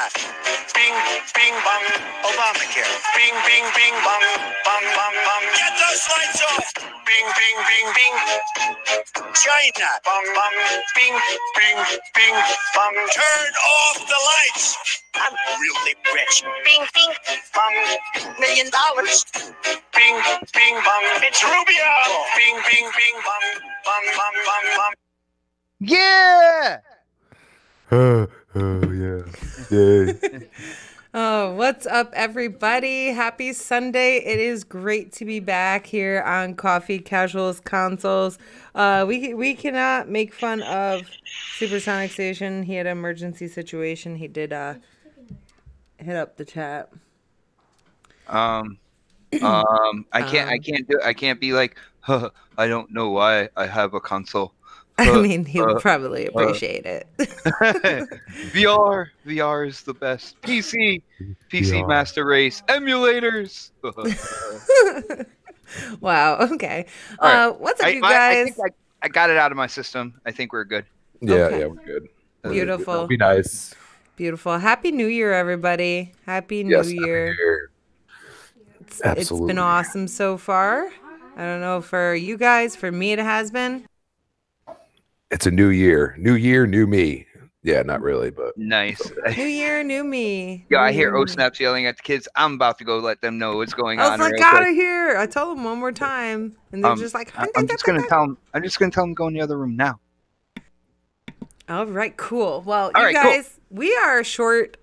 that. Bing, bing, bong, Obamacare. Bing, bing, bing, bong, bong, bong, bong. Get those lights off. Bing, bing, bing, bing. China. Bong, bong, bing, bing, bing, bong. Turn off the lights. I'm really rich. Bing, bing, bong. $1 million. Bing, bing, bong. It's Rubio. Bing, bing, bing, bong, bong, bong, bong, bong. Yeah. Yeah. Yay. Oh, what's up, everybody? Happy Sunday. It is great to be back here on Coffee Casuals Consoles. We cannot make fun of Supersonic Station. He had an emergency situation. He did hit up the chat. I can't be like, I don't know why I have a console. I mean, he would probably appreciate it. VR is the best. PC VR. Master Race, emulators. Wow. Okay. Right. What's up, you guys? I think I got it out of my system. I think we're good. Yeah, Okay. yeah, we're good. Beautiful. That'll be nice. Beautiful. Happy New Year, everybody. Happy New Year. It's been awesome so far. I don't know for you guys. For me, it has been. It's a new year. New year, new me. Yeah, not really, but nice. New year, new me. Yeah, I hear OhSnaps yelling at the kids. I'm about to go let them know what's going on. I was like, out of here. I told them one more time, and they're just like, I'm just gonna tell them. I'm just gonna tell them to go in the other room now. All right, cool. Well, All you right, guys, cool. We are short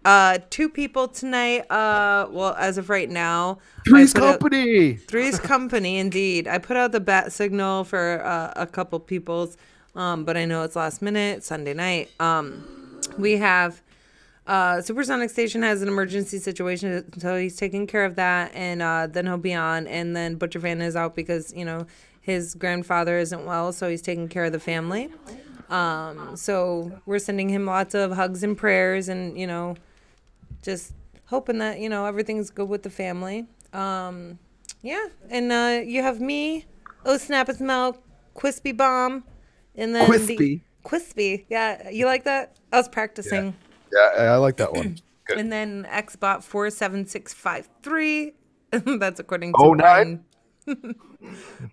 2 people tonight. Well, as of right now, Three's Company. Three's Company, indeed. I put out the bat signal for a couple people's. But I know it's last minute, Sunday night. We have Supersonic Station has an emergency situation, so he's taking care of that, and then he'll be on. And then Butcher Van is out because, you know, his grandfather isn't well, so he's taking care of the family. So we're sending him lots of hugs and prayers and, you know, just hoping that, you know, everything's good with the family. Yeah, and you have me, OhSnapsukaz, Crispy Bomb. And then Crispy. Yeah, you like that? I was practicing. Yeah, I like that one. Good. And then Xbot 47653. That's according to Brian.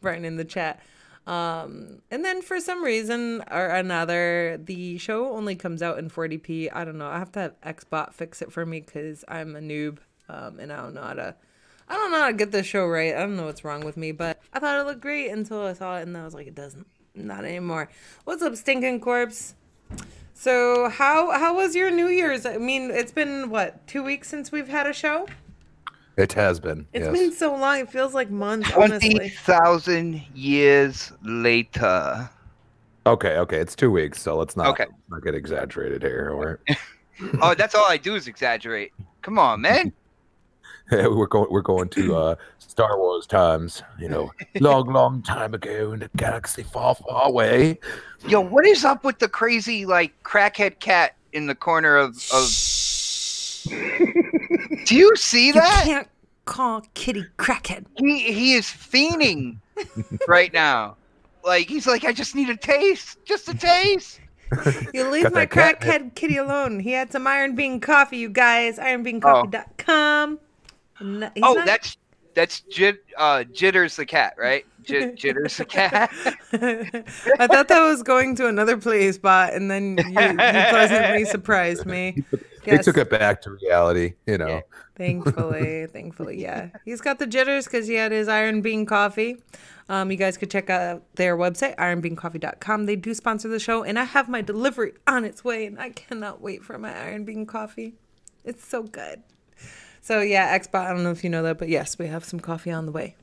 Brian in the chat. And then for some reason or another, the show only comes out in 40p. I don't know. I have to have Xbot fix it for me because I'm a noob, and I don't know how to get this show right. I don't know what's wrong with me, but I thought it looked great until I saw it, and I was like, it doesn't. Not anymore. What's up, Stinking Corpse? So how was your New Year's? I mean, it's been, what, 2 weeks since we've had a show? It has been. It's been so long. It feels like months, honestly. 20,000 years later. Okay. It's 2 weeks, so let's not get exaggerated here. Or... Oh, that's all I do is exaggerate. Come on, man. We're going to Star Wars times, you know, long time ago in a galaxy far away. Yo, what is up with the crazy like crackhead cat in the corner of? Do you see that? You can't call Kitty crackhead. He is fiending right now. Like he's like, I just need a taste, just a taste. You leave my crackhead Kitty alone. He had some Iron Bean coffee, you guys. IronBeanCoffee.com. That's Jitters the cat, right? Jitters the cat. I thought that was going to another play spot, and then you pleasantly surprised me. He took it back to reality, you know. Yeah. Thankfully, yeah. He's got the jitters because he had his Iron Bean coffee. You guys could check out their website, ironbeancoffee.com. They do sponsor the show, and I have my delivery on its way, and I cannot wait for my Iron Bean coffee. It's so good. So, yeah, Xbot, I don't know if you know that, but yes, we have some coffee on the way.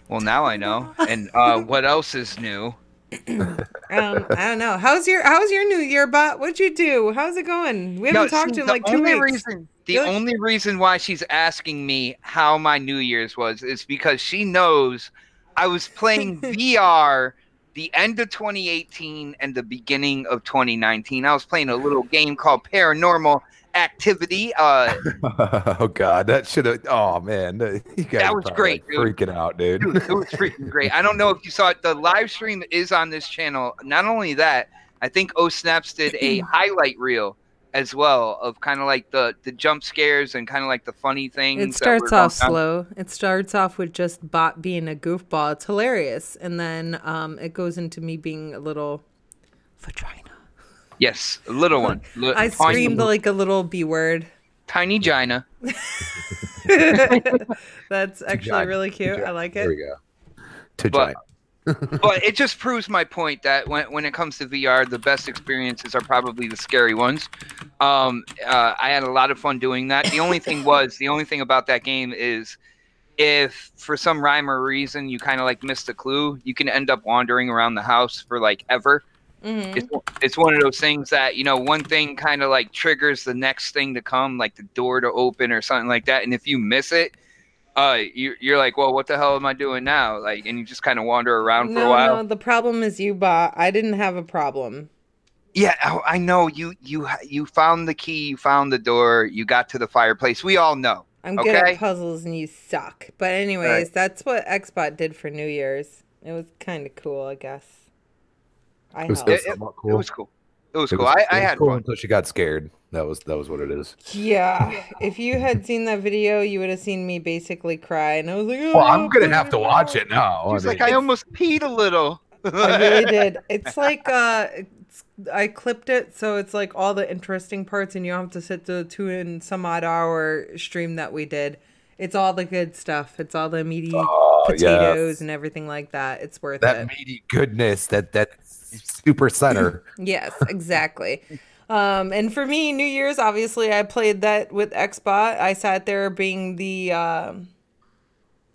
Well, now I know. And what else is new? I don't know. How's your New Year, Bot? What'd you do? How's it going? We haven't talked in like 2 weeks. The only reason why she's asking me how my New Year's was is because she knows I was playing VR the end of 2018 and the beginning of 2019. I was playing a little game called Paranormal Activity. Oh God, that should have. Oh man, you guys that was great. Like, freaking out, dude. It was freaking great. I don't know if you saw it. The live stream is on this channel. Not only that, I think OhSnaps did a highlight reel as well, of kind of like the jump scares and kind of like the funny things. It starts off slow. It starts off with just Bot being a goofball. It's hilarious. And then it goes into me being a little vagina. Yes, a little one. I screamed like a little B word. Tiny gina. That's actually really cute. I like it. There we go. But it just proves my point that when it comes to VR, the best experiences are probably the scary ones. I had a lot of fun doing that. The only thing about that game is if for some rhyme or reason you kind of like missed a clue, you can end up wandering around the house for like ever. Mm-hmm. It's one of those things that, you know, one thing kind of like triggers the next thing to come, like the door to open or something like that. And if you miss it, you're like, well, what the hell am I doing now? Like, and you just kind of wander around for a while. No, the problem is you, Bot. I didn't have a problem. Yeah, I know. You found the key, you found the door, you got to the fireplace. We all know. I'm good at puzzles and you suck. But anyways, That's what Xbot did for New Year's. It was kind of cool, I guess. It was cool. I had fun until she got scared. That was what it is. Yeah. If you had seen that video, you would have seen me basically cry, and I was like, "Oh, well, I'm gonna have to watch it now." She's like, I almost peed a little. I really did. It's like I clipped it, so it's like all the interesting parts, and you don't have to sit the 2 and some odd hour stream that we did. It's all the good stuff. It's all the meaty potatoes and everything like that. It's worth it. That meaty goodness, that super center. Yes, exactly. And for me, New Year's, obviously, I played that with Xbot. I sat there being the, I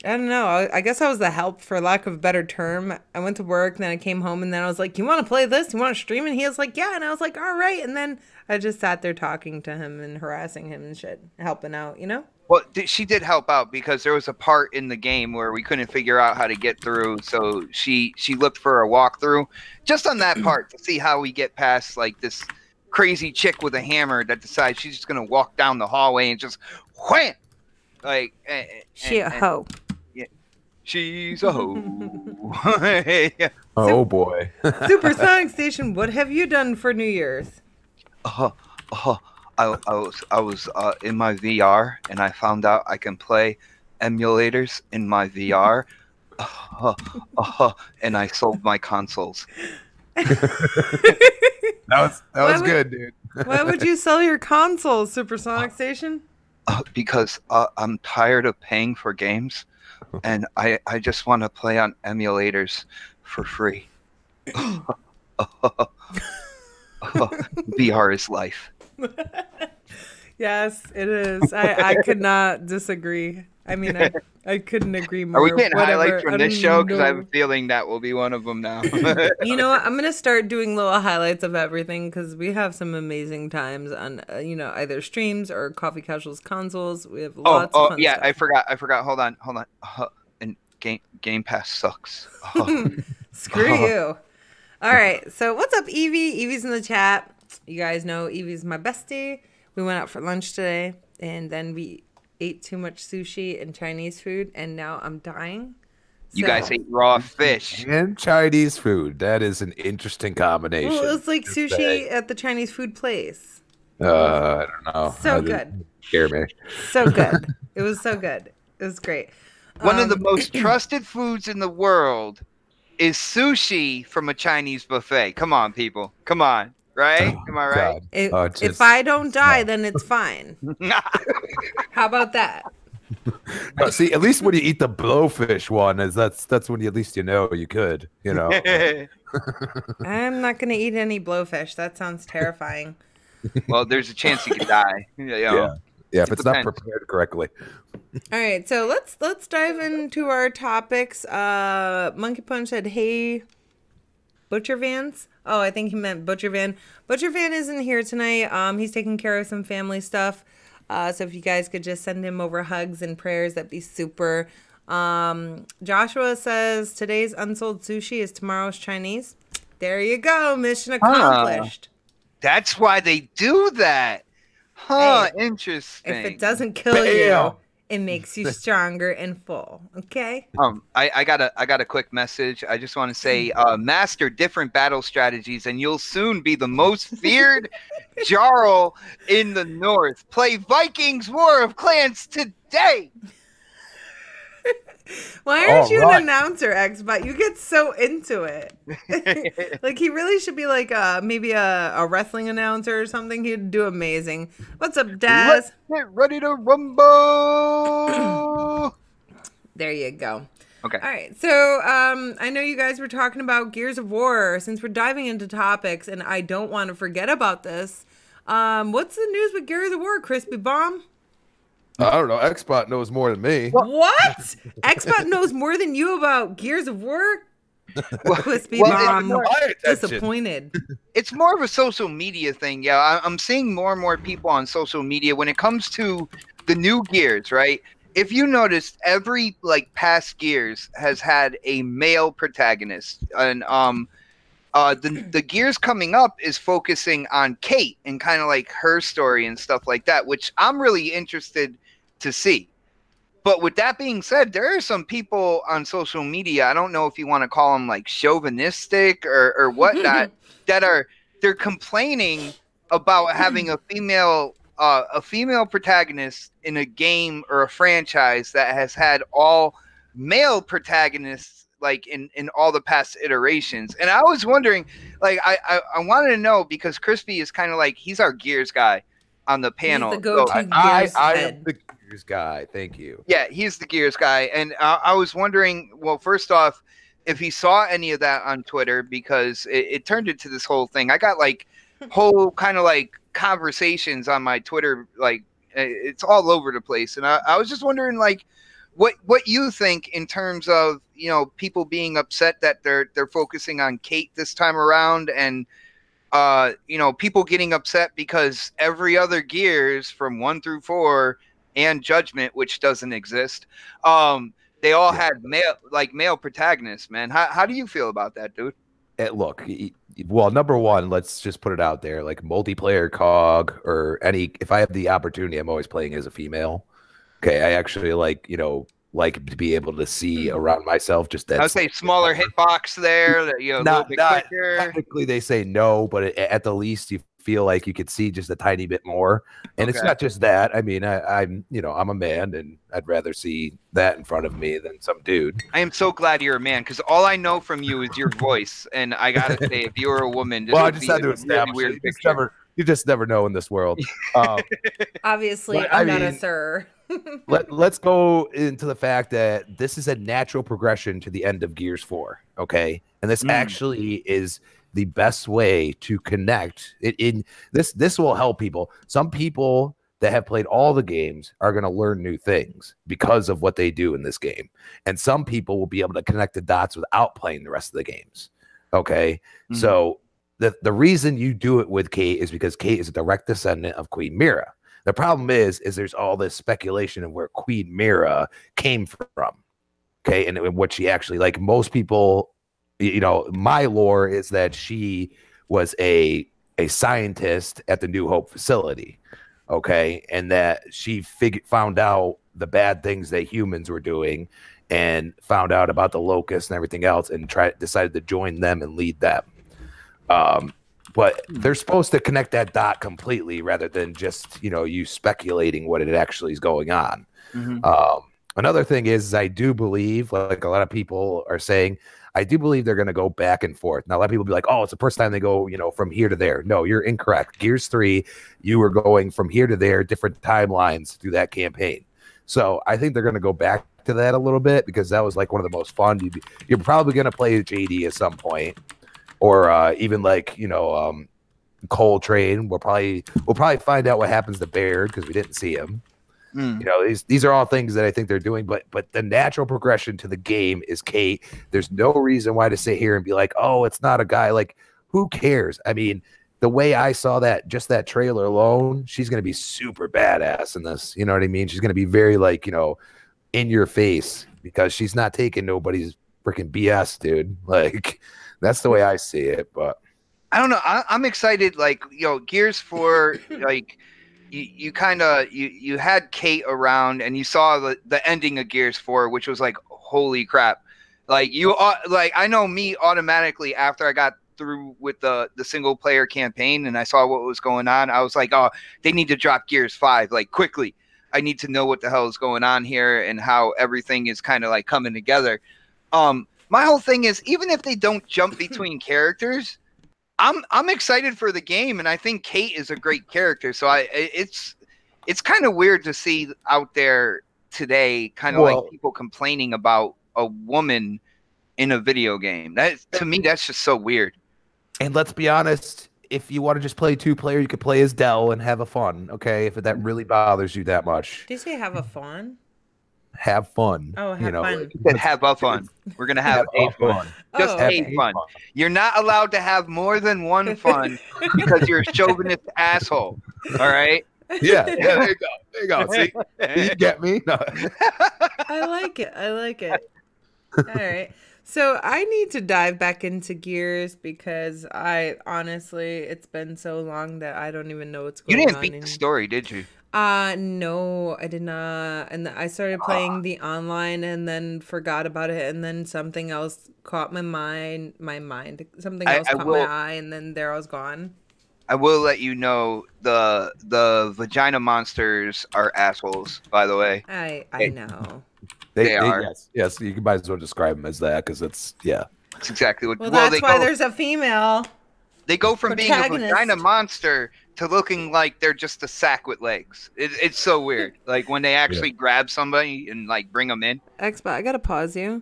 don't know, I guess I was the help, for lack of a better term. I went to work, and then I came home, and then I was like, you want to play this? You want to stream? And he was like, yeah. And I was like, all right. And then I just sat there talking to him and harassing him and shit, helping out, you know? Well, she did help out because there was a part in the game where we couldn't figure out how to get through. So she looked for a walkthrough just on that part to see how we get past like this crazy chick with a hammer that decides she's just going to walk down the hallway and just wham! Like, she a hoe. Yeah, she's a hoe. Yeah. Oh, boy. Supersonic Station, what have you done for New Year's? I was in my VR and I found out I can play emulators in my VR. And I sold my consoles. That was good, dude. Why would you sell your consoles, Supersonic Station? Because I'm tired of paying for games, and I just want to play on emulators for free. VR is life. Yes, it is. I could not disagree. I mean, I couldn't agree more. Are we getting highlights from this show? Because I have a feeling that will be one of them now. You know what? I'm going to start doing little highlights of everything because we have some amazing times on, either streams or Coffee Casuals consoles. We have lots of fun stuff. I forgot. Hold on. And Game Pass sucks. Screw you. All right. So what's up, Evie? Evie's in the chat. You guys know Evie's my bestie. We went out for lunch today, and then we ate too much sushi and Chinese food, and now I'm dying. You guys ate raw fish and Chinese food. That is an interesting combination. Well, it's like sushi at the Chinese food place. I don't know. So good. Scare me. So good. It was so good. It was great. One of the most trusted foods in the world is sushi from a Chinese buffet. Come on, people. Come on. Right? Am I right? If I don't die, then it's fine. How about that? See, at least when you eat the blowfish one, that's when at least you could, I'm not gonna eat any blowfish. That sounds terrifying. Well, there's a chance you could die. Yeah, if it's not prepared correctly. All right, so let's dive into our topics. Monkey Punch said, "Hey, Butcher Vans." Oh, I think he meant Butcher Van. Butcher Van isn't here tonight. He's taking care of some family stuff. So if you guys could just send him over hugs and prayers, that'd be super. Joshua says, today's unsold sushi is tomorrow's Chinese. There you go. Mission accomplished. That's why they do that. Huh, hey, interesting. If it doesn't kill you, It makes you stronger and full. Okay. I got a quick message. I just want to say, master different battle strategies, and you'll soon be the most feared Jarl in the North. Play Vikings War of Clans today. Why aren't you an announcer, Xbot? You get so into it. Like, he really should be like maybe a wrestling announcer or something. He'd do amazing. What's up, Daz? Get ready to rumble. There you go. Okay. All right. So I know you guys were talking about Gears of War. Since we're diving into topics, and I don't want to forget about this, what's the news with Gears of War, Crispy Bomb? I don't know. Xbot knows more than me. What? Xbot knows more than you about Gears of War? Crispy Bomb, disappointed. It's more of a social media thing. Yeah, I'm seeing more and more people on social media when it comes to the new Gears, right? If you noticed, every past Gears has had a male protagonist, and the Gears coming up is focusing on Kate and kind of like her story and stuff like that, which I'm really interested to see. But with that being said, there are some people on social media, I don't know if you want to call them like chauvinistic or whatnot, they're complaining about having a female protagonist in a game or a franchise that has had all male protagonists like in all the past iterations. And I was wondering, like, I wanted to know, because Crispy is kind of like, he's our Gears guy on the panel. He's the go-to Gears I head. am the Gears guy. Thank you. Yeah, he's the Gears guy. And I was wondering, well, first off, if he saw any of that on Twitter, because it turned into this whole thing. I got like whole kind of like conversations on my Twitter, like it's all over the place. And I was just wondering, like, what you think in terms of, you know, people being upset that they're focusing on Kate this time around, and you know, people getting upset because every other Gears from 1 through 4 and Judgment, which doesn't exist, they all had male protagonists. Man, how do you feel about that, dude? Look, well, number one, let's just put it out there, like multiplayer COG or if I have the opportunity, I'm always playing as a female. Okay, I actually like to be able to see around myself. Just that. I would say smaller hitbox there. You know, a little bit quicker. Technically, they say no, but at the least, you feel like you could see just a tiny bit more. And It's not just that. I mean, I'm a man, and I'd rather see that in front of me than some dude. I am so glad you're a man, because all I know from you is your voice, and I gotta say, if you were a woman, this I just had to establish really weird. You just never know in this world. Obviously, I'm not a sir. Let's go into the fact that this is a natural progression to the end of Gears 4, okay? And this actually is the best way to connect. This will help people. Some people that have played all the games are going to learn new things because of what they do in this game. And some people will be able to connect the dots without playing the rest of the games, okay? So the reason you do it with Kate is because Kate is a direct descendant of Queen Mira. The problem is there's all this speculation of where Queen Mira came from, okay, and what she actually, like most people, you know, my lore is that she was a scientist at the New Hope facility, okay, and that she found out the bad things that humans were doing, and found out about the locusts and everything else, and decided to join them and lead them. But they're supposed to connect that dot completely rather than just, you know, you speculating what it actually is going on. Another thing is I do believe, like a lot of people are saying, I do believe they're going to go back and forth. Now, a lot of people be like, oh, it's the first time they go, you know, from here to there. No, you're incorrect. Gears 3, you were going from here to there, different timelines through that campaign. So I think they're going to go back to that a little bit, because that was like one of the most fun. You're probably going to play JD at some point. Or even like, you know, Coltrane. We'll probably find out what happens to Baird, because we didn't see him. You know, these are all things that I think they're doing, but the natural progression to the game is Kate. There's no reason why to sit here and be like, oh, it's not a guy. Like, who cares? I mean, the way I saw that, just that trailer alone, she's going to be super badass in this. You know what I mean? She's going to be very, like, you know, in your face, because she's not taking nobody's freaking BS, dude. Like, that's the way I see it. But I don't know. I'm excited. Like, you know, Gears 4, like, you kind of you had Kate around, and you saw the ending of Gears 4, which was like, holy crap. Like I know me automatically after I got through with the single player campaign and I saw what was going on, I was like, oh, they need to drop Gears 5 like quickly. I need to know what the hell is going on here and how everything is kind of like coming together. My whole thing is, even if they don't jump between characters, I'm excited for the game, and I think Kate is a great character. So it's kind of weird to see out there today, kind of like people complaining about a woman in a video game. That, to me, that's just so weird. And let's be honest, if you want to just play 2-player, you could play as Dell and have a fun. Okay, if that really bothers you that much. Did you say have a fun? Have fun. Oh, have fun. You said have a fun. We're gonna have a fun. Just a fun. You're not allowed to have more than one fun because you're a chauvinist asshole. All right. Yeah. There you go. There you go. See, you get me. No. I like it. All right. So I need to dive back into Gears because I honestly, it's been so long that I don't even know what's going on. You didn't beat the story, did you? No, I did not. And I started playing the online and then forgot about it. And then something else caught my mind. Something else caught my eye, and then there I was gone. I will let you know the vagina monsters are assholes, by the way. I know. They are. Yes, you might as well describe them as that because it's, yeah. That's exactly what. Well, that's why there's a female. They go from being a vagina monster to looking like they're just a sack with legs. It's so weird. Like when they actually grab somebody and like bring them in. Xbox, I gotta pause you.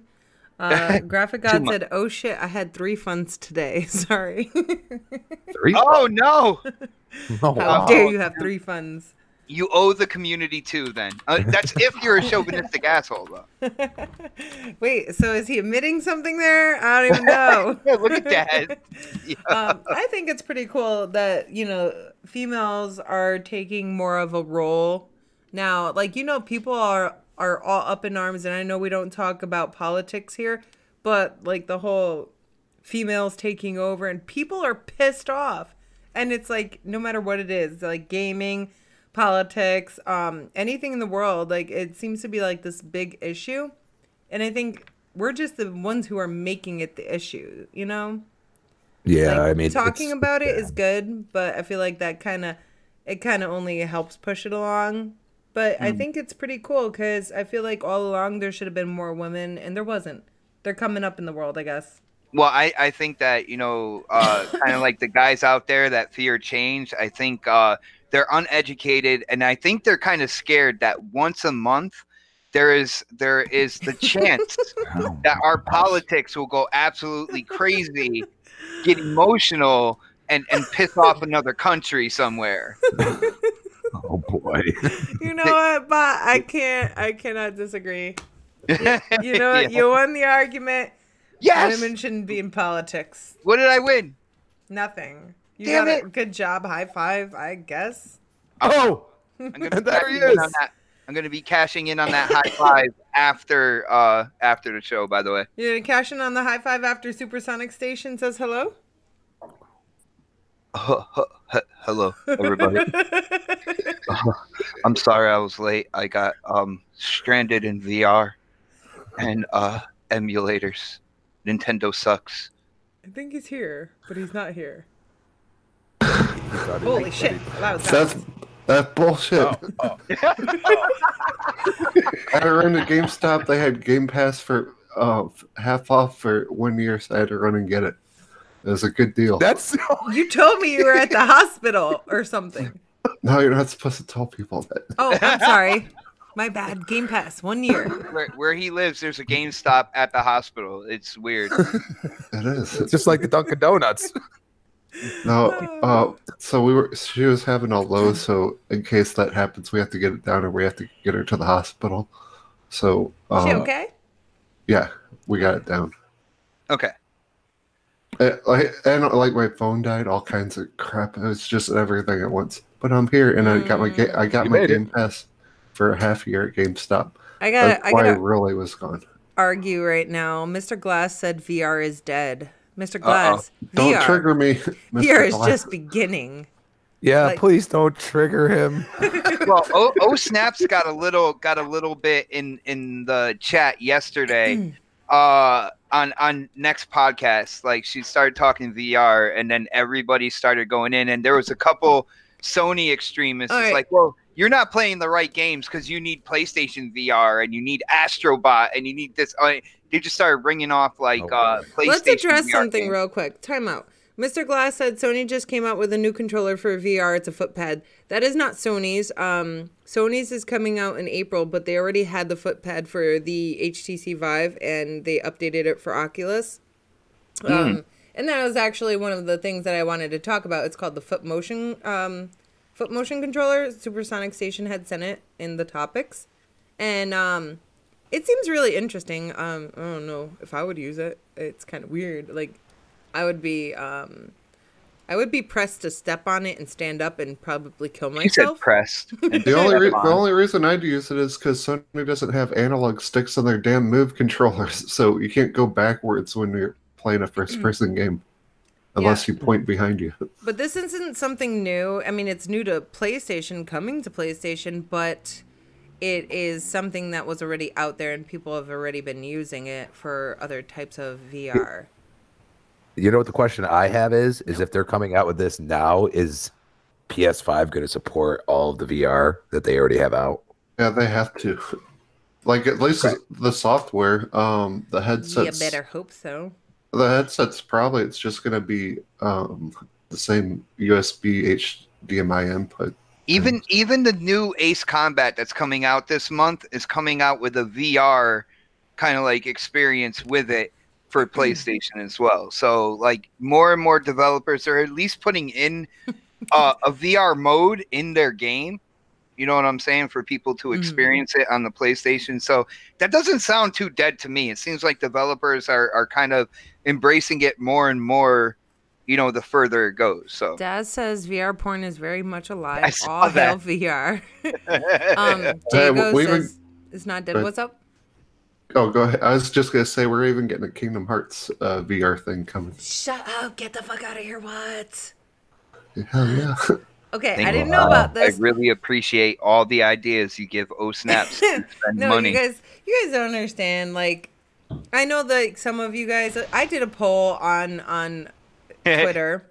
Graphic God said, "Oh shit, I had 3 funds today." Sorry. 3? Oh no! How dare you have 3 funds? You owe the community 2 then. That's if you're a chauvinistic asshole, though. Wait, so is he admitting something there? I don't even know. Look at that. Yeah. I think it's pretty cool that, females are taking more of a role now. Like, people are all up in arms, and I know we don't talk about politics here, but like the whole females taking over, and people are pissed off. And it's like, no matter what it is, like gaming, politics, anything in the world, like it seems to be like this big issue, and I think we're just the ones who are making it the issue. Yeah, like, I mean, talking about it is good, but I feel like that kind of only helps push it along. But I think it's pretty cool because I feel like all along there should have been more women, and there wasn't. They're coming up in the world, I guess. Well, I think that kind of like the guys out there that fear change. I think they're uneducated, and I think they're kind of scared that once a month there is the chance that our politics will go absolutely crazy, get emotional, and piss off another country somewhere. Oh boy! You know what? But I cannot disagree. You know what? You won the argument. Yes. Women shouldn't be in politics. What did I win? Nothing. You Damn got it. a good job. High five, I guess. Oh, there he is. I'm going to be cashing in on that high five after the show, by the way. You're going to cash in on the high five after Supersonic Station says hello? Hello, everybody. I'm sorry I was late. I got stranded in VR and emulators. Nintendo sucks. I think he's here, but he's not here. Holy shit. That's bullshit. Oh. I ran to GameStop. They had Game Pass for half off for 1 year, so I had to run and get it. It was a good deal. You told me you were at the hospital or something. No, you're not supposed to tell people that. Oh, I'm sorry. My bad. Game Pass, 1 year. Where he lives, there's a GameStop at the hospital. It's weird. It is. It's just like the Dunkin' Donuts. No, so she was having a low, so in case that happens, we have to get it down and we have to get her to the hospital. So, she okay? Yeah, we got it down. Okay. And my phone died, all kinds of crap. It was just everything at once. But I'm here, and I got my Game Pass for a half year at GameStop. That's why I really was gone. Argue right now. Mr. Glass said VR is dead. Mr. Glass, Don't trigger me. Mr. VR is Glass. just beginning. Yeah, Like, please don't trigger him. Well, OhSnap's got a little bit in the chat yesterday. On next podcast, like she started talking VR, and then everybody started going in, and there was a couple Sony extremists. It's like, well, you're not playing the right games because you need PlayStation VR and you need Astrobot and you need this. They just started bringing off like PlayStation. Let's address VR something games. real quick. Time out. Mr. Glass said Sony just came out with a new controller for VR. It's a footpad. That is not Sony's. Sony's is coming out in April, but they already had the footpad for the HTC Vive, and they updated it for Oculus. And that was actually one of the things that I wanted to talk about. It's called the Foot Motion controller. Supersonic Station had sent it in the topics, and it seems really interesting. I don't know if I would use it. It's kind of weird. Like, I would be pressed to step on it and stand up and probably kill myself. You said pressed. The only reason I'd use it is because Sony doesn't have analog sticks on their damn Move controllers, so you can't go backwards when you're playing a first-person game unless you point behind you. But this isn't something new. I mean, it's new to PlayStation, coming to PlayStation, but it is something that was already out there and people have already been using it for other types of VR. You know what the question I have is if they're coming out with this now, is PS5 going to support all of the VR that they already have out? Yeah, they have to. Like, at least the software, the headsets. You better hope so. The headsets, probably it's just going to be the same USB HDMI input. Even the new Ace Combat that's coming out this month is coming out with a VR kind of like experience with it for PlayStation as well. So like more and more developers are at least putting in a VR mode in their game. You know what I'm saying? For people to experience it on the PlayStation. So that doesn't sound too dead to me. It seems like developers are kind of embracing it more and more, you know, the further it goes. So Daz says VR porn is very much alive. I saw All that. hail VR. Jago says it's not dead. What's up? Oh, go ahead. I was just going to say we're even getting a Kingdom Hearts VR thing coming. Shut up. Get the fuck out of here. What? Hell yeah. Okay, I didn't know about this. I really appreciate all the ideas you give OhSnaps to spend money. You guys don't understand. Like, I know that some of you guys. I did a poll on Twitter,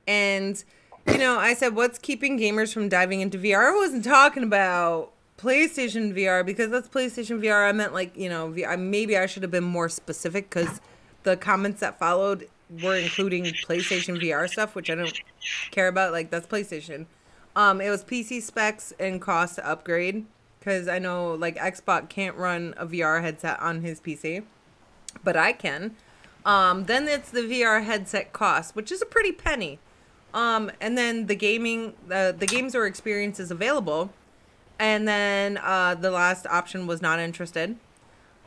and you know, I said, "What's keeping gamers from diving into VR?" I wasn't talking about PlayStation VR because that's PlayStation VR. I meant like, you know, maybe I should have been more specific because the comments that followed were including PlayStation VR stuff, which I don't care about. Like, that's PlayStation. It was PC specs and cost to upgrade because I know like Xbox can't run a VR headset on his PC, but I can. Then it's the VR headset cost, which is a pretty penny. And then the games or experiences available. And then the last option was not interested.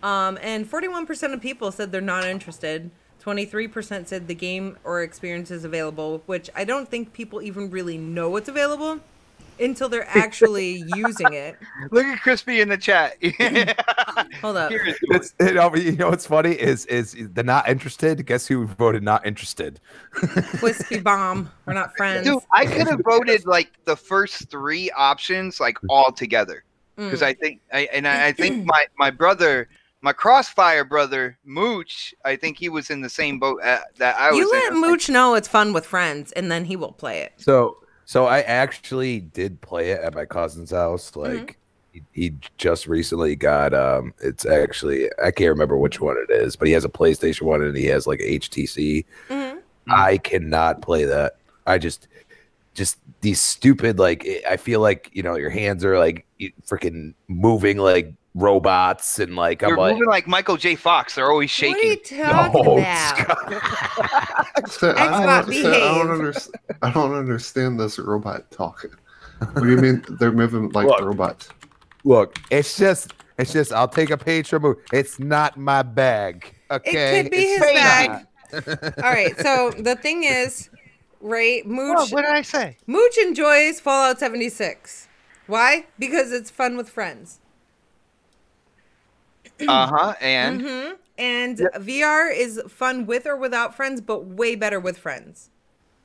And 41% of people said they're not interested. 23% said the game or experience is available, which I don't think people even really know it's available until they're actually using it. Look at Crispy in the chat. Hold up. You know what's funny is the not interested. Guess who voted not interested? Wispy Bomb. We're not friends. Dude, I could have voted like the first three options like all together because I think my brother, my Crossfire brother Mooch, I think he was in the same boat that I was. You in. let Mooch know it's fun with friends, and then he will play it. So I actually did play it at my cousin's house. Like he just recently got it's actually, I can't remember which one it is, but he has a PlayStation 1 and he has like HTC. I cannot play that. I just these stupid, like, I feel like, you know, your hands are like freaking moving like robots and like You're moving like Michael J. Fox. They're always shaking. What are you talking about? I don't understand this robot talking. What do you mean they're moving like robots? Look, it's just I'll take a page from it. It's not my bag. Okay. It could be his bag. All right. So the thing is, right, Mooch. What did I say? Mooch enjoys Fallout 76. Why? Because it's fun with friends. And VR is fun with or without friends, but way better with friends.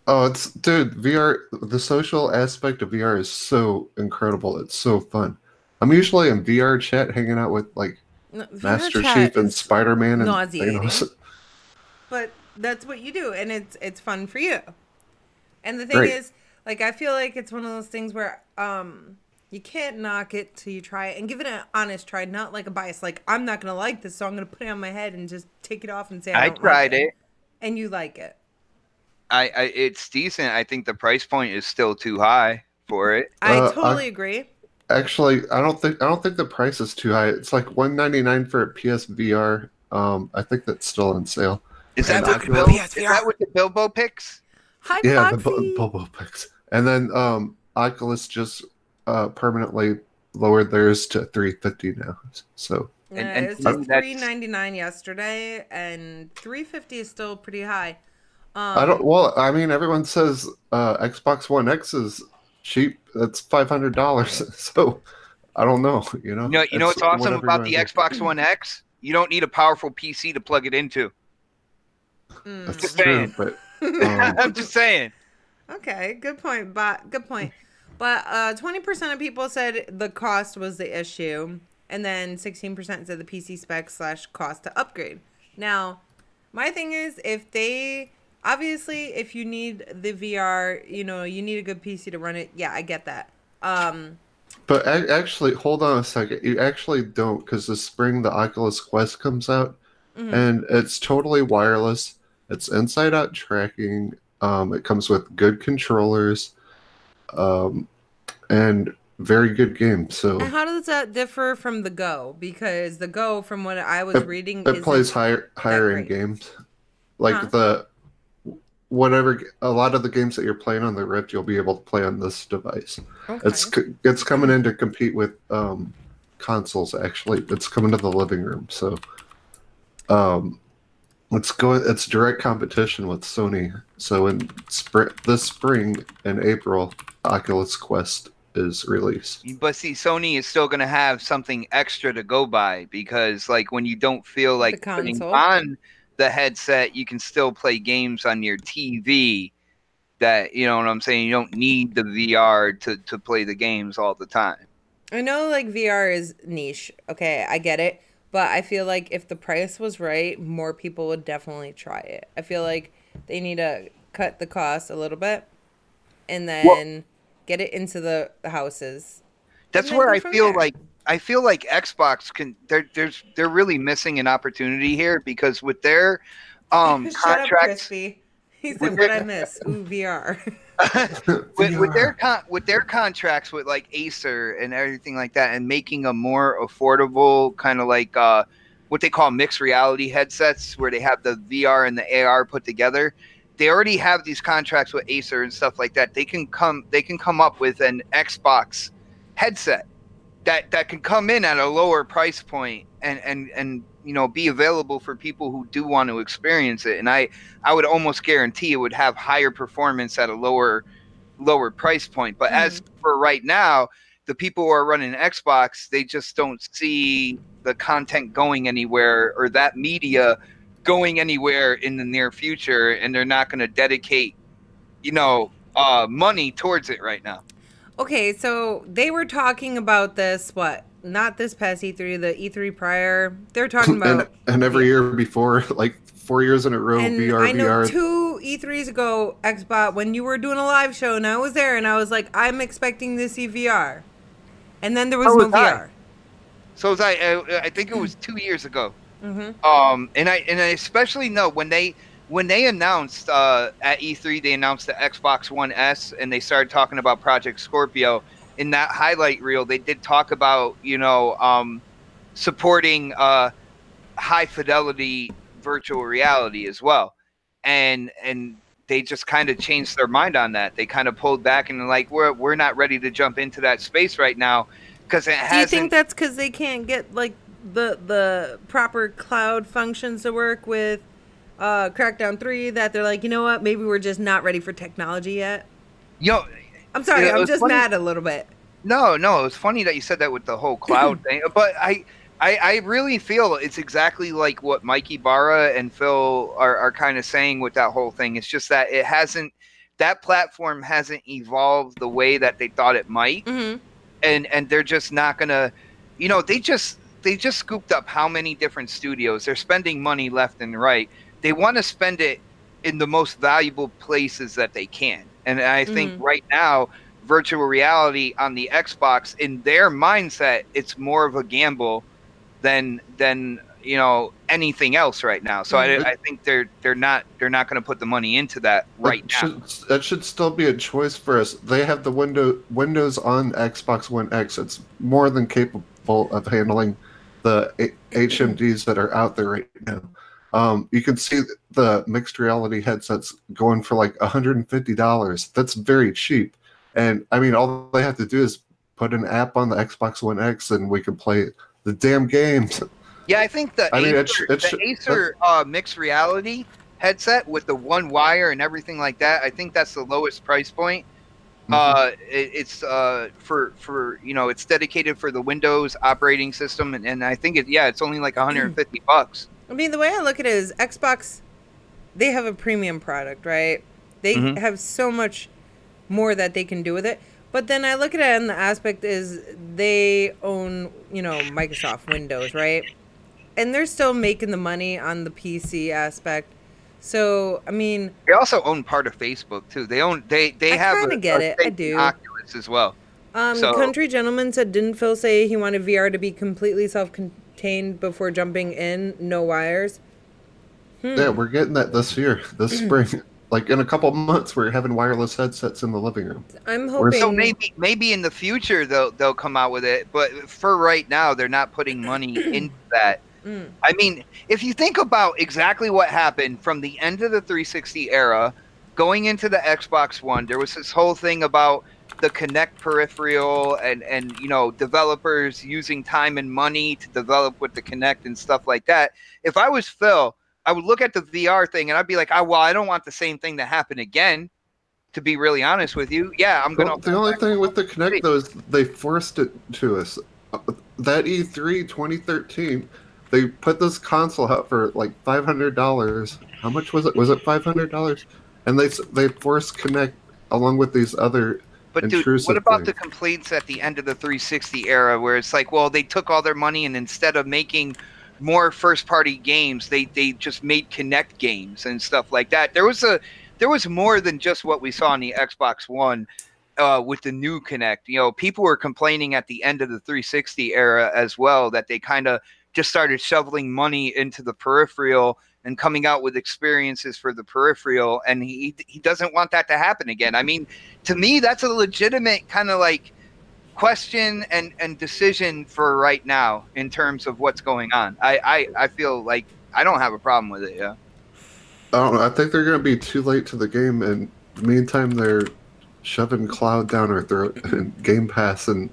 Oh, it's dude, VR. The social aspect of VR is so incredible. It's so fun. I'm usually in VR chat, hanging out with like No, VR Master chat Chief and is Spider-Man and nauseating. Thanos. But that's what you do, and it's fun for you. And the thing Right. is, like, I feel like it's one of those things where you can't knock it till you try it and give it an honest try, not like a bias. Like, I'm not gonna like this, so I'm gonna put it on my head and just take it off and say I I don't tried like it. and you like it. It's decent. I think the price point is still too high for it. I Uh, totally agree. Actually, I don't think the price is too high. It's like $199 for a PSVR. I think that's still on sale. Is that And what Oculus- the Bilbo picks? Hi, Yeah, the Foxy. Bobo picks. And then Oculus just permanently lowered theirs to $350 now. So And It was to me, just that's- $399 yesterday, and $350 is still pretty high. I don't. Well, I mean, everyone says Xbox One X is cheap. That's $500. So I don't know. You know. You know It's what's awesome whatever about the you wanna do. Xbox One X? You don't need a powerful PC to plug it into. That's Just true, saying. but I'm just saying. Okay, good point, but good point. But 20% of people said the cost was the issue, and then 16% said the PC specs / cost to upgrade. Now, my thing is, if you need the VR, you need a good PC to run it. Yeah, I get that. But actually, hold on a second. You actually don't, because this spring the Oculus Quest comes out, and it's totally wireless. It's inside-out tracking. It comes with good controllers, and very good games. So And how does that differ from the Go? Because the Go, from what I was reading, it plays higher great. end games, like Huh. a lot of the games that you're playing on the Rift, you'll be able to play on this device. Okay. It's coming in to compete with consoles. Actually, it's coming to the living room. So, it's direct competition with Sony. So this spring in April, Oculus Quest is released. But see, Sony is still going to have something extra to go by because, like, when you don't feel like The putting console. on the headset, you can still play games on your TV. That, you know what I'm saying? You don't need the VR to play the games all the time. I know, like, VR is niche. Okay, I get it. But I feel like if the price was right, more people would definitely try it. I feel like they need to cut the cost a little bit and then get it into the houses. That's then where go I from feel there. like Xbox can. They're really missing an opportunity here because with their Shut up, contracts. Crispy. He said, "What I miss? Ooh, VR." with their contracts with like Acer and everything like that, and making a more affordable kind of like what they call mixed reality headsets, where they have the VR and the AR put together. They already have these contracts with Acer and stuff like that. They can come up with an Xbox headset that can come in at a lower price point and be available for people who do want to experience it. And I would almost guarantee it would have higher performance at a lower price point. But as for right now, the people who are running Xbox, they just don't see the content going anywhere or that media going anywhere in the near future, and they're not going to dedicate money towards it right now. Okay, so they were talking about this. Not this past E3, the E3 prior. They're talking about and every year before, like 4 years in a row, And VR, I know VR. 2 E3s ago, Xbox, when you were doing a live show, and I was there, and I was like, I'm expecting to see VR. And then there was no VR. So was I think it was 2 years ago. Mm-hmm. And I especially know when they announced at E3, they announced the Xbox One S, and they started talking about Project Scorpio. In that highlight reel, they did talk about supporting high fidelity virtual reality as well, and they just kind of changed their mind on that. They kind of pulled back and like we're not ready to jump into that space right now because it hasn't. Do you think that's because they can't get like the proper cloud functions to work with Crackdown 3? That they're like, you know what? Maybe we're just not ready for technology yet. I'm sorry, it I'm was just funny. mad a little bit. No, it's funny that you said that with the whole cloud thing, but I really feel it's exactly like what Mikey Barra and Phil are kind of saying with that whole thing. It's just that that platform hasn't evolved the way that they thought it might, and they're just not gonna, they just scooped up how many different studios. They're spending money left and right. They want to spend it in the most valuable places that they can, and I think right now, virtual reality on the Xbox, in their mindset, it's more of a gamble than anything else right now. So I think they're not going to put the money into that right now. That should still be a choice for us. They have the Windows on Xbox One X. It's more than capable of handling the HMDs that are out there right now. You can see the mixed reality headsets going for like $150. That's very cheap. And I mean, all they have to do is put an app on the Xbox One X and we can play the damn games. Yeah, I think the Acer mixed reality headset with the one wire and everything like that, I think that's the lowest price point. It's for it's dedicated for the Windows operating system, and I think it's only like $150. I mean, the way I look at it is Xbox, they have a premium product, right? They have so much more that they can do with it. But then I look at it, and the aspect is they own, Microsoft Windows, right? And they're still making the money on the PC aspect. So, I mean, they also own part of Facebook too. They have kind of get it. I do. Oculus as well. Country Gentleman said, didn't Phil say he wanted VR to be completely self-contained before jumping in, no wires? Yeah, we're getting that this year, this spring. Like in a couple of months, we're having wireless headsets in the living room. I'm hoping. So maybe in the future they'll come out with it, but for right now, they're not putting money into that. I mean, if you think about exactly what happened from the end of the 360 era, going into the Xbox One, there was this whole thing about the Kinect peripheral and developers using time and money to develop with the Kinect and stuff like that. If I was Phil, I would look at the VR thing and I'd be like, I don't want the same thing to happen again, to be really honest with you. Yeah, I'm going to... The only thing with the Kinect, though, is they forced it to us. That E3 2013, they put this console out for like $500. How much was it? Was it $500? And they forced Kinect along with these other intrusive dude, what about things. the complaints at the end of the 360 era where it's like, well, they took all their money and instead of making more first-party games, they just made Kinect games and stuff like that. There was more than just what we saw on the Xbox One with the new Kinect. People were complaining at the end of the 360 era as well that they kind of just started shoveling money into the peripheral and coming out with experiences for the peripheral, and he doesn't want that to happen again. I mean, to me, that's a legitimate kind of like question and decision for right now in terms of what's going on. I feel like I don't have a problem with it. Yeah. I don't know. I think they're going to be too late to the game, and in the meantime, they're shoving cloud down our throat and Game Pass and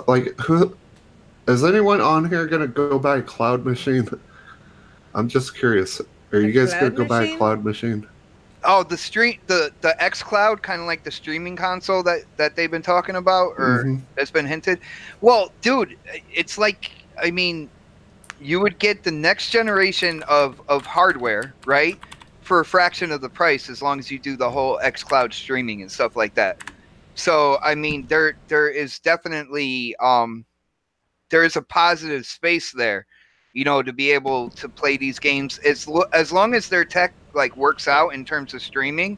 like who is anyone on here going to go buy a cloud machine? I'm just curious. Are you guys going to go buy a cloud machine? Oh, the xCloud, kind of like the streaming console that they've been talking about, or has been hinted. Well, dude, it's like, I mean, you would get the next generation of hardware, right, for a fraction of the price, as long as you do the whole xCloud streaming and stuff like that. So, I mean, there is definitely there is a positive space there, to be able to play these games as long as their tech like works out in terms of streaming,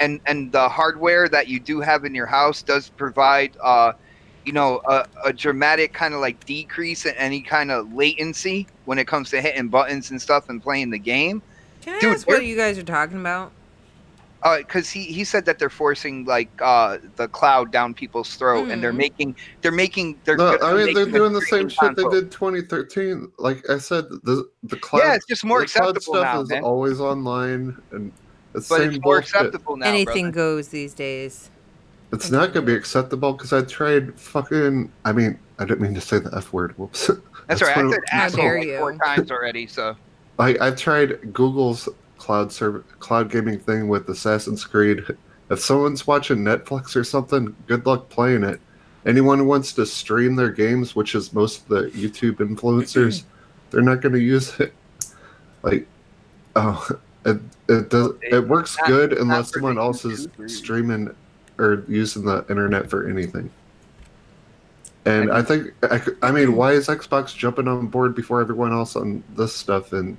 and the hardware that you do have in your house does provide a dramatic kind of like decrease in any kind of latency when it comes to hitting buttons and stuff and playing the game. Can I ask what you guys are talking about? Because he said that they're forcing like the cloud down people's throat, and they're doing the same shit they did 2013. Like I said, the cloud. Yeah, it's just more acceptable cloud now. Stuff is always online, and it's more bullshit. acceptable now. Anything goes these days. It's not gonna be acceptable because I tried fucking. I mean, I didn't mean to say the F word. Whoops. That's right. I said asshole like 4 you. times already. So. I tried Google's cloud gaming thing with Assassin's Creed. If someone's watching Netflix or something, good luck playing it. Anyone who wants to stream their games, which is most of the YouTube influencers, they're not going to use it. Like, It does. It works good unless for someone else is YouTube or- streaming or using the internet for anything. And I think, I mean, why is Xbox jumping on board before everyone else on this stuff? And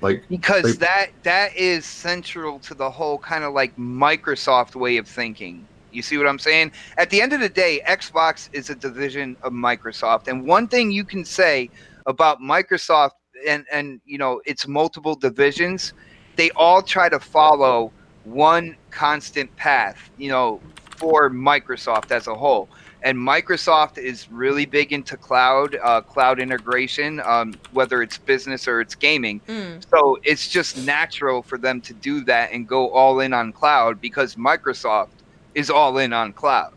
like, because that is central to the whole kind of like Microsoft way of thinking. You see what I'm saying? At the end of the day, Xbox is a division of Microsoft. And one thing you can say about Microsoft and you know, its multiple divisions, they all try to follow one constant path, you know, for Microsoft as a whole. And Microsoft is really big into cloud integration, whether it's business or it's gaming. So it's just natural for them to do that and go all in on cloud because Microsoft is all in on cloud.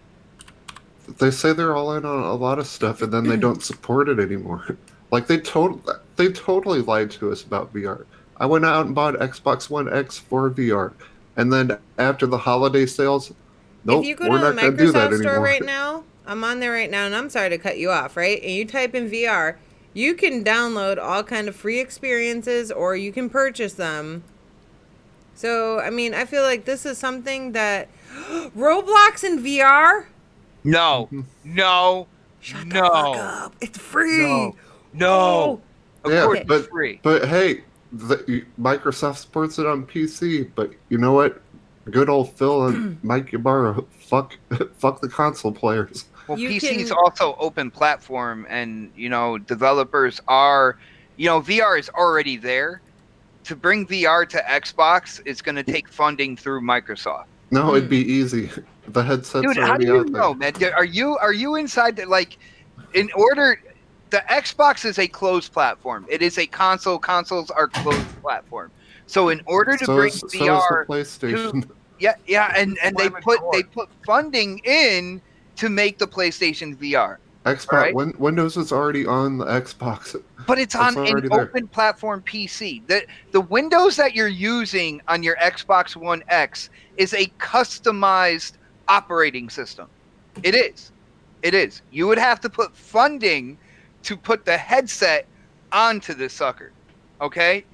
they say they're all in on a lot of stuff, and then they don't support it anymore. Like they totally lied to us about VR. I went out and bought Xbox One X for VR, and then after the holiday sales, nope, if you go we're to the not going to do that Microsoft store anymore. right now, I'm on there right now, and I'm sorry to cut you off, right? And you type in VR, you can download all kind of free experiences, or you can purchase them. So, I mean, I feel like this is something that Roblox in VR. No, no, Shut no, the fuck up! It's free. no. Of Yeah, course, Okay. it's free. But hey, Microsoft supports it on PC. But you know what? Good old Phil and Mike Ybarra, fuck the console players. Well, You PC is can- also open platform, and you know, developers are, you know, VR is already there. To bring VR to Xbox, it's going to take funding through Microsoft. No, it'd be easy. The headset's Dude, how already do you out there. know, man? Are you inside the, like, in order? The Xbox is a closed platform. It is a console. Consoles are closed platform. So in order to bring So is the VR, PlayStation. yeah, and they put funding in to make the PlayStation VR. Xbox Right. Windows is already on the Xbox. But it's on an already there. open platform PC. The Windows that you're using on your Xbox One X is a customized operating system. It is. It is. You would have to put funding to put the headset onto this sucker. Okay?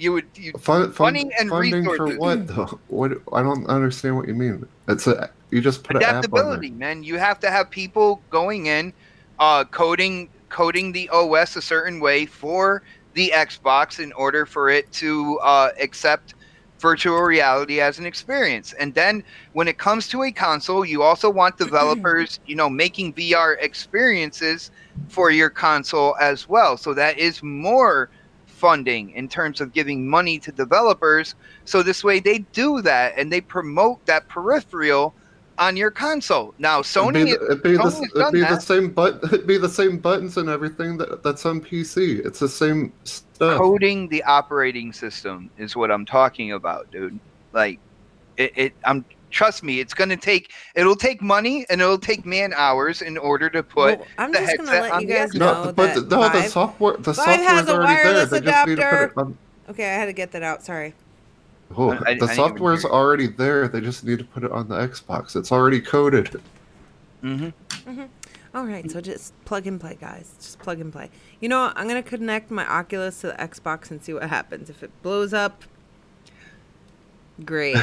Funding and funding resources. for what though? What, I don't understand what you mean. You just put an app on Adaptability, there. man. You have to have people going in, coding the OS a certain way for the Xbox in order for it to accept virtual reality as an experience. And then when it comes to a console, you also want developers, you know, making VR experiences for your console as well. So that is more funding in terms of giving money to developers. So this way they do that and they promote that peripheral on your console. Now Sony It'd be Sony's the same buttons and everything that's on PC. It's the same stuff. coding the operating system is what I'm talking about, dude. Like trust me, it'll take money and it'll take man hours in order to put Well, I'm the just gonna headset let on you the guys Xbox. know that the Vive- software has software's a already there. wireless They just need to put adapter. it on. Okay, I had to get that out. Sorry. Oh, I didn't the even software's hear you. already there. They just need to put it on the Xbox. It's already coded. All right, so just plug and play, guys. Just plug and play. You know what? I'm going to connect my Oculus to the Xbox and see what happens. If it blows up, great.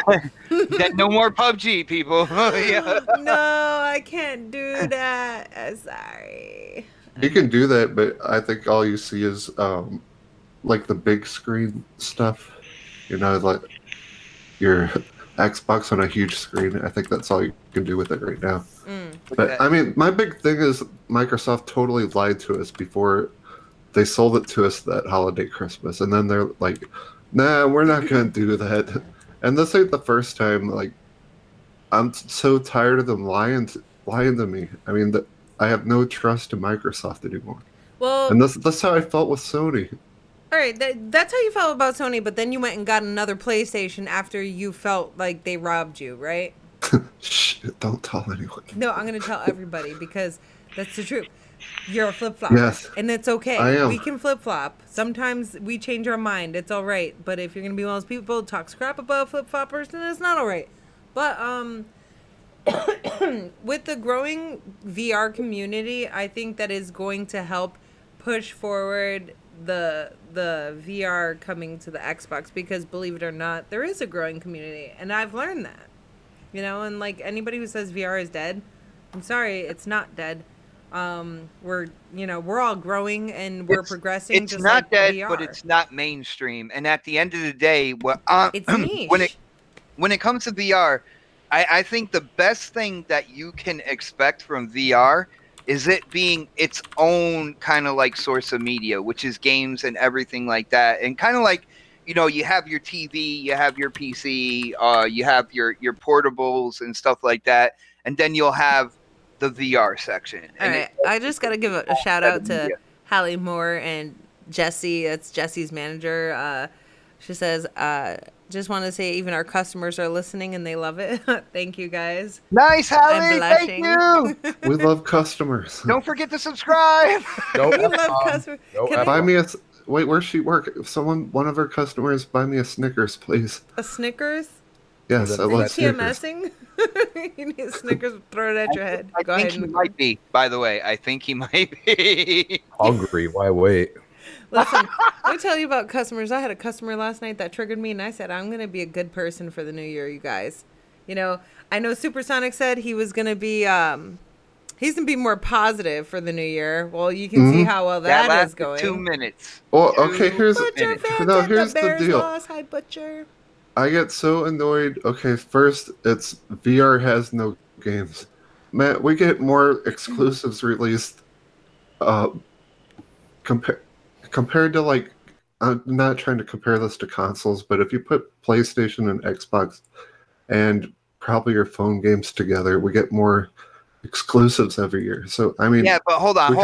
Then no more PUBG, people. Yeah. No, I can't do that. Sorry. You can do that, but I think all you see is like the big screen stuff. You know, like your Xbox on a huge screen. I think that's all you can do with it right now. But I mean, my big thing is Microsoft totally lied to us before they sold it to us that holiday Christmas, and then they're like, "Nah, we're not gonna do that." And this ain't the first time. Like, I'm so tired of them lying to me. I mean, I have no trust in Microsoft anymore. Well, And that's how I felt with Sony. all right, that's how you felt about Sony, but then you went and got another PlayStation after you felt like they robbed you, right? Shh, don't tell anyone. No, I'm going to tell everybody because that's the truth. You're a flip-flop. Yes. And it's okay. I am. We can flip-flop. Sometimes we change our mind. It's all right. But if you're going to be one of those people who talks crap about flip-floppers, then it's not all right. But with the growing VR community, I think that is going to help push forward the VR coming to the Xbox, because believe it or not, there is a growing community, and I've learned that. You know, and like anybody who says VR is dead, I'm sorry, it's not dead. We're all growing and we're progressing. It's just not like dead, VR. but it's not mainstream. And at the end of the day, It's niche. when it comes to VR, I think the best thing that you can expect from VR is it being its own kind of like source of media, which is games and everything like that. And kind of like, you have your TV, you have your PC, you have your portables and stuff like that. And then you'll have the VR section. All right. I just got to give a shout out to Hallie Moore and Jesse. That's Jesse's manager. She says, just want to say even our customers are listening and they love it. Thank you, guys. Nice, Hallie. I'm Thank you. We love customers. Don't forget to subscribe. We love customers. Buy me a... Wait, where's she work? If one of our customers, buy me a Snickers, please. A Snickers? Yes, I love Snickers. PMSing? You need a Snickers, throw it at your head. I think he might be, by the way. I think he might be. Hungry, why wait? Listen, let me tell you about customers. I had a customer last night that triggered me, and I said, I'm going to be a good person for the new year, you guys. I know Supersonic said he was going to be... he's going to be more positive for the new year. Well, you can see how well that is going. 2 minutes. Well, okay, here's here's the deal. Hi, Butcher. I get so annoyed. Okay, first, it's VR has no games. Man, we get more exclusives released compared to, like, I'm not trying to compare this to consoles, but if you put PlayStation and Xbox and probably your phone games together, we get more exclusives every year. So I mean, yeah, but hold on.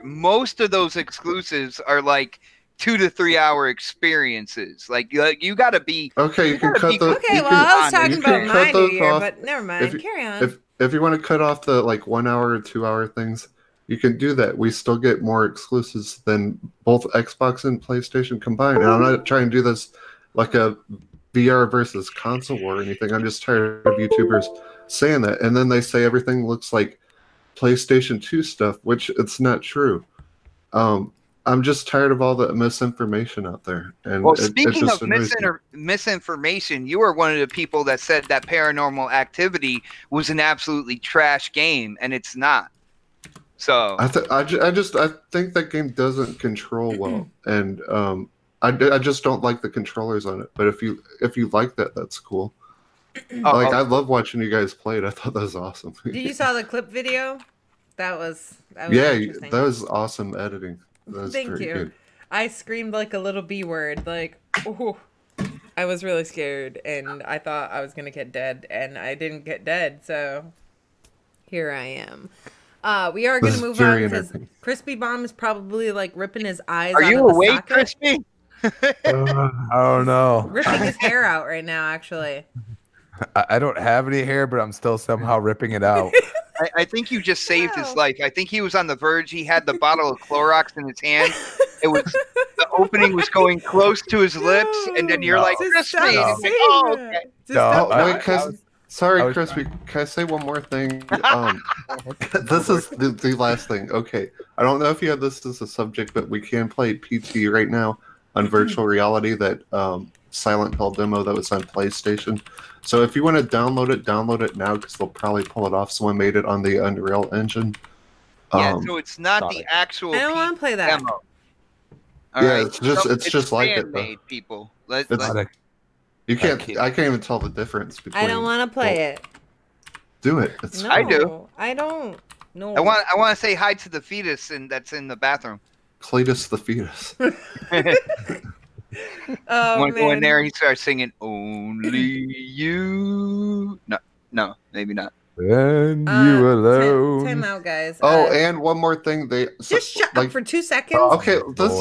Most of those exclusives are like 2 to 3 hour experiences. Like you got to be okay. You can cut those. Okay, well, I was talking about my new year, but never mind. Carry on. If you want to cut off the like 1 hour or 2 hour things, you can do that. We still get more exclusives than both Xbox and PlayStation combined. And I'm not trying to do this like a VR versus console war or anything. I'm just tired of YouTubers saying that, and then they say everything looks like PlayStation 2 stuff, which it's not true. I'm just tired of all the misinformation out there. And well, speaking of misinformation, you were one of the people that said that Paranormal Activity was an absolutely trash game, and it's not. So I think that game doesn't control well, and I just don't like the controllers on it. But if you like that, that's cool. I love watching you guys play it. I thought that was awesome. Did you saw the clip video? That was interesting. That was awesome editing. That was Thank you. Good. I screamed like a little B word, like, ooh. I was really scared, and I thought I was gonna get dead, and I didn't get dead. So here I am. We are gonna move on because Crispy Bomb is probably like ripping his eyes. Are you awake, Crispy? I don't know. Ripping his hair out right now, actually. I don't have any hair, but I'm still somehow ripping it out. I think you just saved his life. I think he was on the verge. He had the bottle of Clorox in his hand. The opening was going close to his lips, and then you're like, Crispy. Okay. Sorry, Crispy. Can I say one more thing? This is the last thing. Okay. I don't know if you have this as a subject, but we can play PT right now on virtual reality, that Silent Hill demo that was on PlayStation. So if you want to download it now, because they'll probably pull it off. Someone made it on the Unreal Engine. Yeah, so it's not the actual. I don't want to play that. Demo. It's just like it. Made, people. You can't. I can't even tell the difference between. I don't want to play it. Do it. No, I do. I don't. No. I want to say hi to the fetus that's in the bathroom. Cletus the fetus. Oh, man. Go in there and he starts singing "Only You." No, maybe not. And you alone. Time out, guys. And one more thing. Just shut up for 2 seconds. Okay, this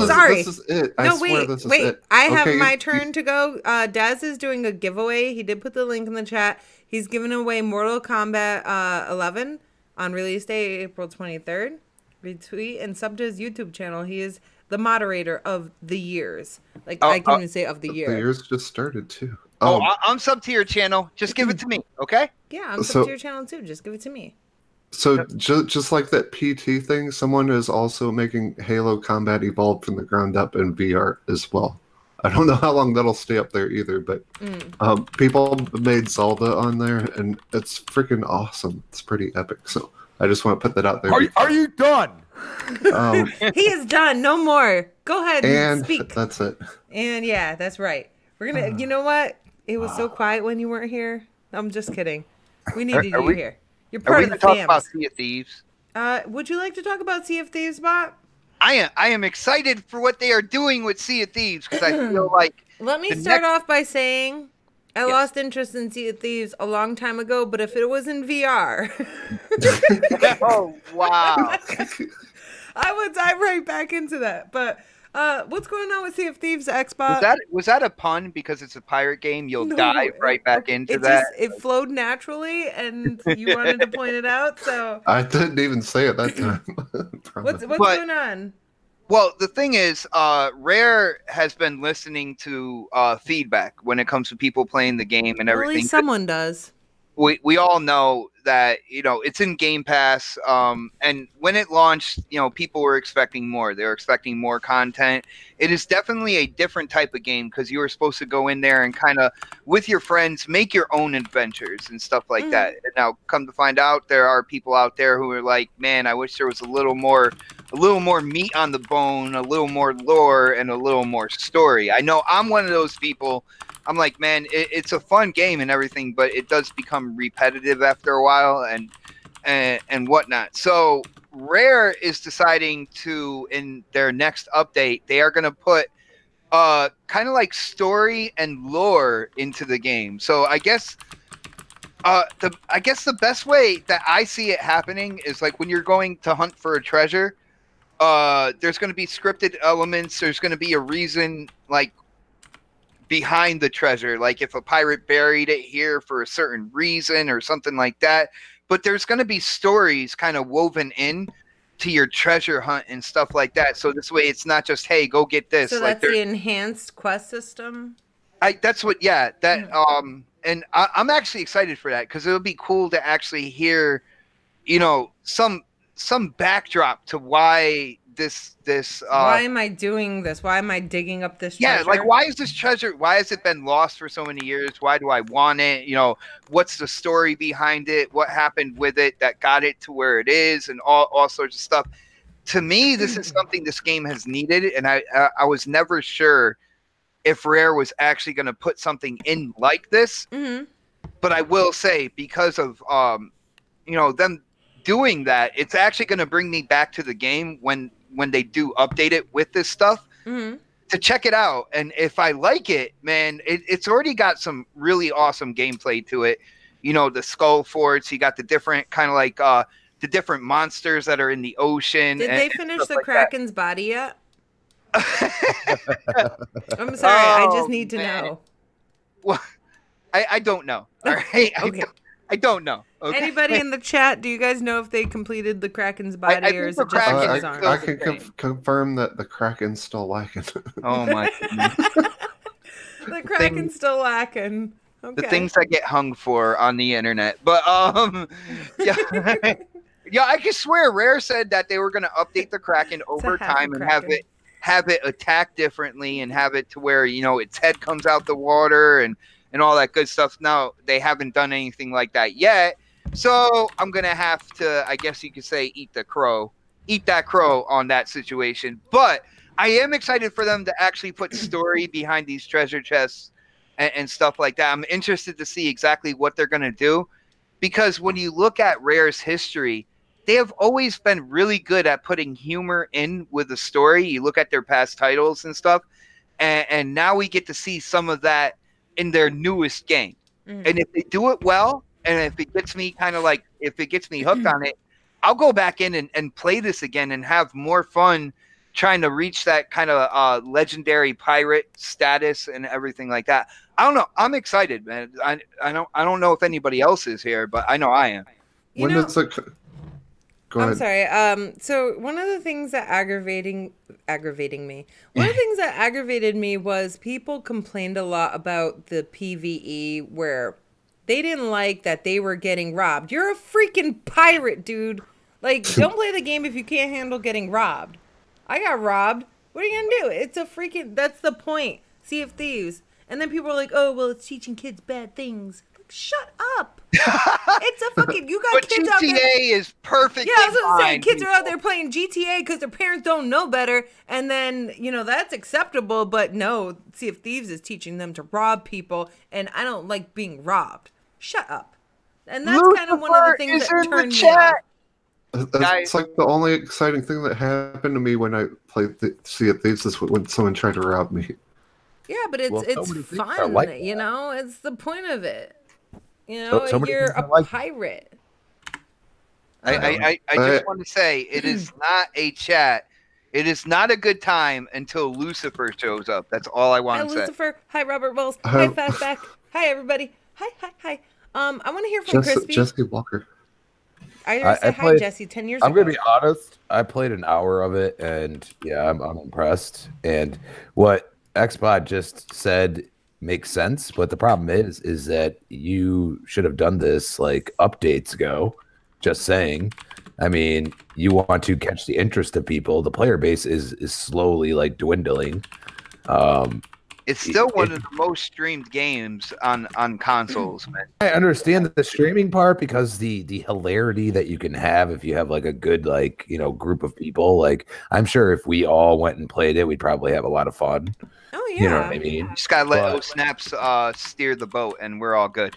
is it. I swear this is it. I have my turn to go. Daz is doing a giveaway. He did put the link in the chat. He's giving away Mortal Kombat 11 on release day, April 23rd. Retweet and sub to his YouTube channel. He is the moderator of the years. I can't even say of the year. The years just started too. I'm sub to your channel. Just give it to me, okay? Yeah, I'm sub to your channel too. Just give it to me. So just like that PT thing, someone is also making Halo Combat Evolved from the ground up in VR as well. I don't know how long that'll stay up there either, but people made Zelda on there, and it's freaking awesome. It's pretty epic. So I just want to put that out there. Are you done? He is done. No more. Go ahead and speak. That's it. And yeah, that's right. We're gonna. You know what? It was so quiet when you weren't here. I'm just kidding. We needed you here. You're part of the talk fam. about Sea of Thieves? Would you like to talk about Sea of Thieves, Bot? I am excited for what they are doing with Sea of Thieves because I feel like. Let me start off by saying I lost interest in Sea of Thieves a long time ago, but if it was in VR, oh wow, I would dive right back into that. But what's going on with Sea of Thieves, Xbox? Was that a pun? Because it's a pirate game, you'll dive right back into that. It flowed naturally, and you wanted to point it out. So I didn't even say it that time. what's going on? Well, the thing is, Rare has been listening to feedback when it comes to people playing the game and everything. At least someone does. We all know that, it's in Game Pass. And when it launched, people were expecting more. They were expecting more content. It is definitely a different type of game because you were supposed to go in there and kind of, with your friends, make your own adventures and stuff like that. And now, come to find out, there are people out there who are like, man, I wish there was a little more meat on the bone, a little more lore, and a little more story. I know I'm one of those people. I'm like, man, it's a fun game and everything, but it does become repetitive after a while and whatnot. So Rare is deciding to, in their next update, they are going to put kind of like story and lore into the game. So I guess the best way that I see it happening is like when you're going to hunt for a treasure, there's going to be scripted elements. There's going to be a reason, like, behind the treasure, like if a pirate buried it here for a certain reason or something like that. But there's going to be stories kind of woven in to your treasure hunt and stuff like that. So this way it's not just, hey, go get this. So like that's the enhanced quest system? And I'm actually excited for that because it would be cool to actually hear, some backdrop to why this why am I doing this? Why am I digging up this treasure? Yeah, like why is this treasure, why has it been lost for so many years? Why do I want it? What's the story behind it? What happened with it that got it to where it is, and all sorts of stuff. To me, this is something this game has needed, and I was never sure if Rare was actually going to put something in like this. But I will say, because of them doing that, it's actually going to bring me back to the game when they do update it with this stuff to check it out. And if I like it, man, it's already got some really awesome gameplay to it. The skull forts, you got the different kind of like the different monsters that are in the ocean. Did they finish the Kraken's body yet? I'm sorry, I just need to know. Well, I don't know. All right. Okay. I don't know. Okay. Anybody in the chat, do you guys know if they completed the Kraken's body, or is it just his arm? I can confirm that the Kraken's still lacking. Oh my goodness. The Kraken's still lacking. Okay. The things I get hung for on the internet. But yeah. Yeah, I can swear Rare said that they were going to update the Kraken over time and have it attack differently and have it to where, its head comes out the water and all that good stuff. Now, they haven't done anything like that yet. So I'm going to have to, I guess you could say, eat that crow on that situation. But I am excited for them to actually put story behind these treasure chests and stuff like that. I'm interested to see exactly what they're going to do, because when you look at Rare's history, they have always been really good at putting humor in with the story. You look at their past titles and stuff, and now we get to see some of that in their newest game. And if they do it well, and if it gets me hooked on it, I'll go back in and play this again and have more fun trying to reach that kind of legendary pirate status and everything like that. I don't know. I'm excited, man. I don't know if anybody else is here, but I know I am. Go ahead. I'm sorry. So one of the things that aggravated me was people complained a lot about the PvE, where they didn't like that they were getting robbed. You're a freaking pirate, dude. Like, don't play the game if you can't handle getting robbed. I got robbed. What are you gonna do? It's a freaking, that's the point. Sea of Thieves. And then people are like, oh, well, it's teaching kids bad things. Like, shut up. It's a fucking, you got But kids out there. GTA is perfect. Yeah, I was gonna say, kids are out there playing GTA because their parents don't know better, and then, you know, that's acceptable, but no, Sea of Thieves is teaching them to rob people, and I don't like being robbed. Shut up. And that's kind of one of the things that turned me off. It's like the only exciting thing that happened to me when I played Sea of Thieves is when someone tried to rob me. Yeah, but it's fun, like, you know? It's the point of it. You know, you're a pirate. I just want to say, it is not a chat. It is not a good time until Lucifer shows up. That's all I want to say. Hi, Lucifer. Hi, Robert Wells. Hi, Fastback. Hi, everybody. Hi. I want to hear from Crispy. Jesse Walker. I said hi, Jesse, 10 years ago. I'm going to be honest. I played an hour of it, and yeah, I'm unimpressed. And what Xbot just said makes sense, but the problem is that you should have done this like updates ago. Just saying. I mean, you want to catch the interest of people. The player base is slowly like dwindling. It's still one of the most streamed games on consoles, man. I understand the streaming part because the hilarity that you can have if you have like a good like, you know, group of people. Like, I'm sure if we all went and played it, we'd probably have a lot of fun. Oh yeah. You know what I mean? You just gotta let OhSnaps steer the boat, and we're all good.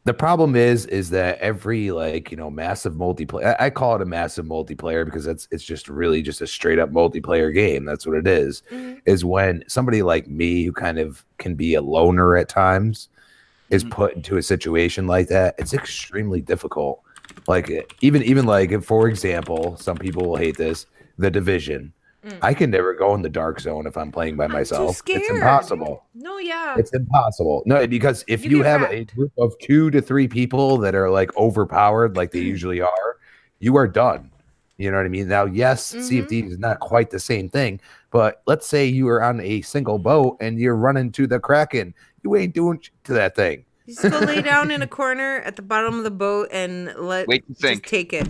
The problem is that every like, you know, massive multiplayer, I call it a massive multiplayer because it's just really just a straight up multiplayer game. That's what it is. Is when somebody like me who kind of can be a loner at times is put into a situation like that. It's extremely difficult. Like even like if, for example, some people will hate this, The Division. I can never go in the dark zone if I'm playing by myself. Too scared. It's impossible. No, yeah. It's impossible. No, because if you have a group of 2 to 3 people that are like overpowered, like they usually are, you are done. You know what I mean? Now, yes, Sea of Thieves is not quite the same thing, but let's say you are on a single boat and you're running to the Kraken. You ain't doing to that thing. You just go lay down in a corner at the bottom of the boat and just take it.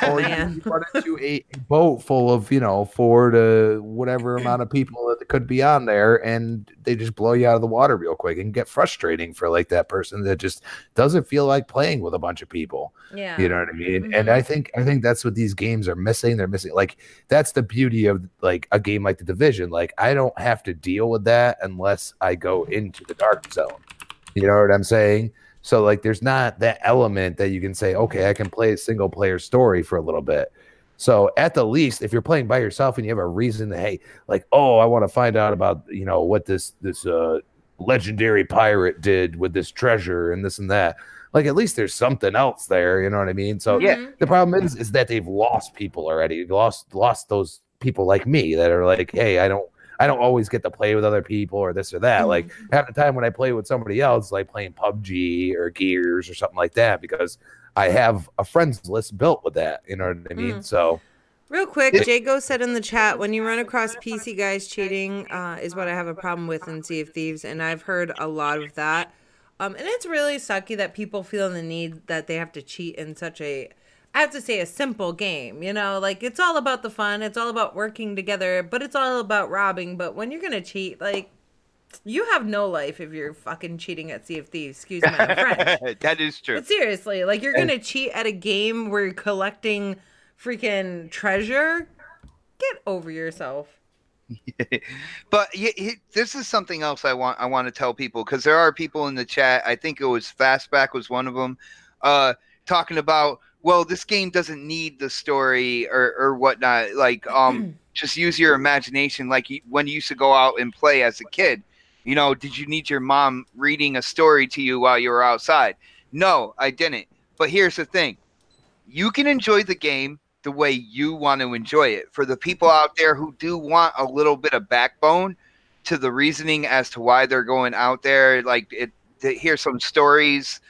Or you run into a boat full of, you know, 4 to whatever amount of people that could be on there, and they just blow you out of the water real quick, and get frustrating for like that person that just doesn't feel like playing with a bunch of people. Yeah, you know what I mean. And I think that's what these games are missing. They're missing, like, that's the beauty of like a game like The Division. Like, I don't have to deal with that unless I go into the dark zone. You know what I'm saying? So, like, there's not that element that you can say, okay, I can play a single player story for a little bit. So, at the least, if you're playing by yourself and you have a reason to, hey, like, oh, I want to find out about, you know, what this legendary pirate did with this treasure and this and that. Like, at least there's something else there. You know what I mean? So, yeah, the problem is that they've lost people already. They've lost those people like me that are like, hey, I don't always get to play with other people or this or that. Like, half the time when I play with somebody else, like playing PUBG or Gears or something like that, because I have a friends list built with that. You know what I mean? So, real quick, Jago said in the chat, when you run across PC guys cheating is what I have a problem with in Sea of Thieves, and I've heard a lot of that. And it's really sucky that people feel the need that they have to cheat in such a, I have to say, a simple game, you know, like, it's all about the fun. It's all about working together, but it's all about robbing. But when you're going to cheat, like, you have no life if you're fucking cheating at Sea of Thieves. Excuse my French. That is true. But seriously, like, you're going to cheat at a game where you're collecting freaking treasure? Get over yourself. But this is something else I want to tell people, because there are people in the chat. I think it was Fastback was one of them, talking about, well, this game doesn't need the story or whatnot. Like, just use your imagination. Like when you used to go out and play as a kid, you know, did you need your mom reading a story to you while you were outside? No, I didn't. But here's the thing. You can enjoy the game the way you want to enjoy it. For the people out there who do want a little bit of backbone to the reasoning as to why they're going out there, like to hear some stories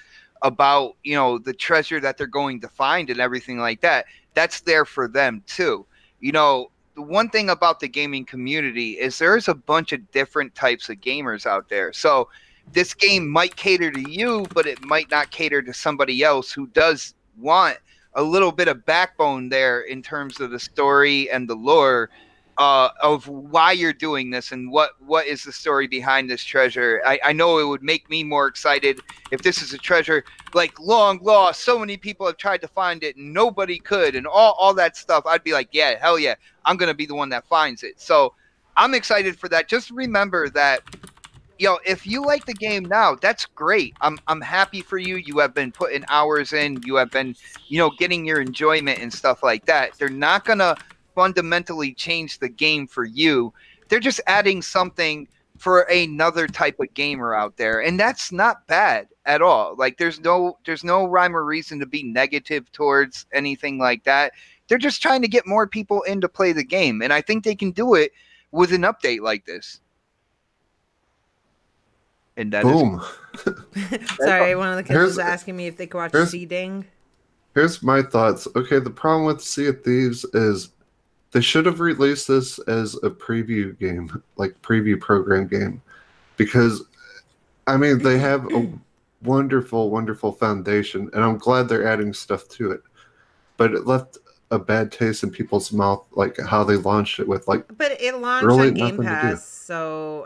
about, you know, the treasure that they're going to find and everything like that, that's there for them too. You know, the one thing about the gaming community is there's a bunch of different types of gamers out there. So this game might cater to you, but it might not cater to somebody else who does want a little bit of backbone there in terms of the story and the lore of why you're doing this and what is the story behind this treasure. I know it would make me more excited if this is a treasure like long lost. So many people have tried to find it and nobody could, and all that stuff. I'd be like, yeah, hell yeah, I'm going to be the one that finds it. So I'm excited for that. Just remember that, if you like the game now, that's great. I'm happy for you. You have been putting hours in. You have been, getting your enjoyment and stuff like that. They're not going to fundamentally change the game for you. They're just adding something for another type of gamer out there. And that's not bad at all. Like there's no rhyme or reason to be negative towards anything like that. They're just trying to get more people in to play the game. And I think they can do it with an update like this. And that Boom. Sorry, one of the kids was asking me if they could watch Seeding. Here's my thoughts. Okay, the problem with Sea of Thieves is they should have released this as a preview game, like preview program game. Because, they have a wonderful, wonderful foundation, and I'm glad they're adding stuff to it. But it left a bad taste in people's mouth, like how they launched it with but it launched really on Game Pass, so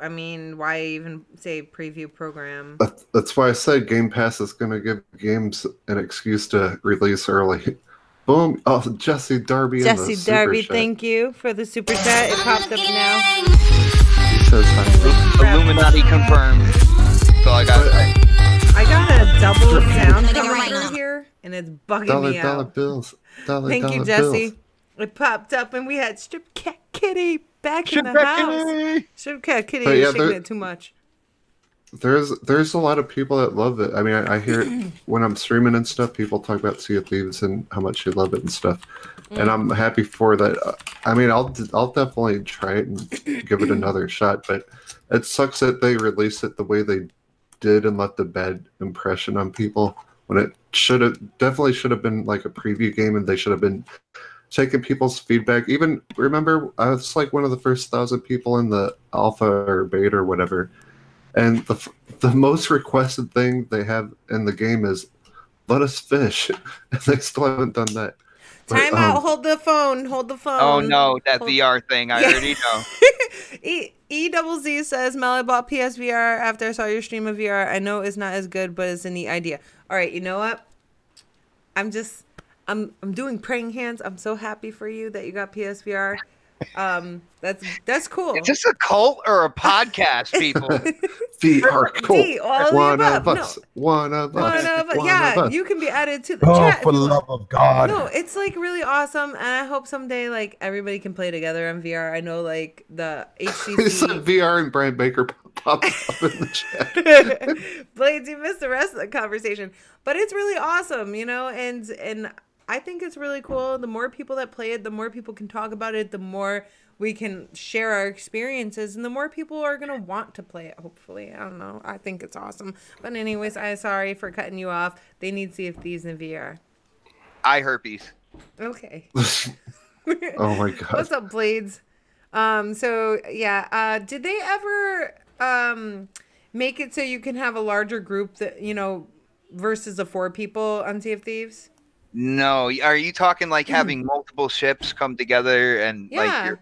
why even say preview program? That's why I said Game Pass is going to give games an excuse to release early. Boom! Oh, Jesse Darby. Jesse Darby, thank you for the super chat. It popped up now. He says hi. Illuminati confirmed. That's all I got to say. I got a double sound coming through here, and it's bugging me out. Dollar bills. Thank you, Jesse. It popped up, and we had Strip Cat Kitty back in the house. Strip Cat Kitty is shaking it too much. There's a lot of people that love it. I hear it when I'm streaming and stuff. People talk about Sea of Thieves and how much they love it and stuff, and I'm happy for that. I'll definitely try it and give it another shot. But it sucks that they released it the way they did and left a bad impression on people when it definitely should have been like a preview game, and they should have been taking people's feedback. Even remember, I was like one of the first 1,000 people in the alpha or beta or whatever. And the most requested thing they have in the game is, let us fish. And they still haven't done that. Time out. Hold the phone. Oh, no. That VR thing. I already know. EZZ says, Mel, I bought PSVR after I saw your stream of VR. I know it's not as good, but it's a neat idea. All right. You know what? I'm doing praying hands. I'm so happy for you that you got PSVR. That's cool. Is this a cult or a podcast, people? VR cult. One of us. Yeah, you can be added to the chat. For the love of God. No, it's like really awesome, and I hope someday like everybody can play together on VR. I know like the HCC VR and Brian Baker popped up in the chat. Blades, you missed the rest of the conversation, but it's really awesome, and I think it's really cool. The more people that play it, the more people can talk about it, the more we can share our experiences, and the more people are going to want to play it, hopefully. I don't know. I think it's awesome. But anyways, I'm sorry for cutting you off. They need Sea of Thieves in VR. Eye herpes. Okay. Oh, my God. What's up, Blades? Did they ever make it so you can have a larger group that, versus the 4 people on Sea of Thieves? No, are you talking like having multiple ships come together and like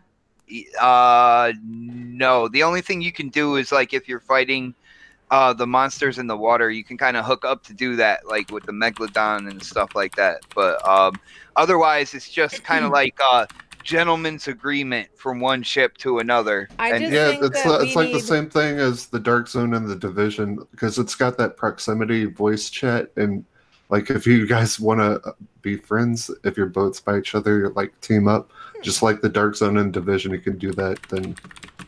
no, the only thing you can do is like if you're fighting the monsters in the water, you can kind of hook up to do that, like with the Megalodon and stuff like that. But otherwise, it's just kind of like gentleman's agreement from one ship to another. It's like the same thing as the Dark Zone and the Division, because it's got that proximity voice chat, and like if you guys want to be friends, if your boats by each other, like team up, just like the Dark Zone and Division, you can do that. Then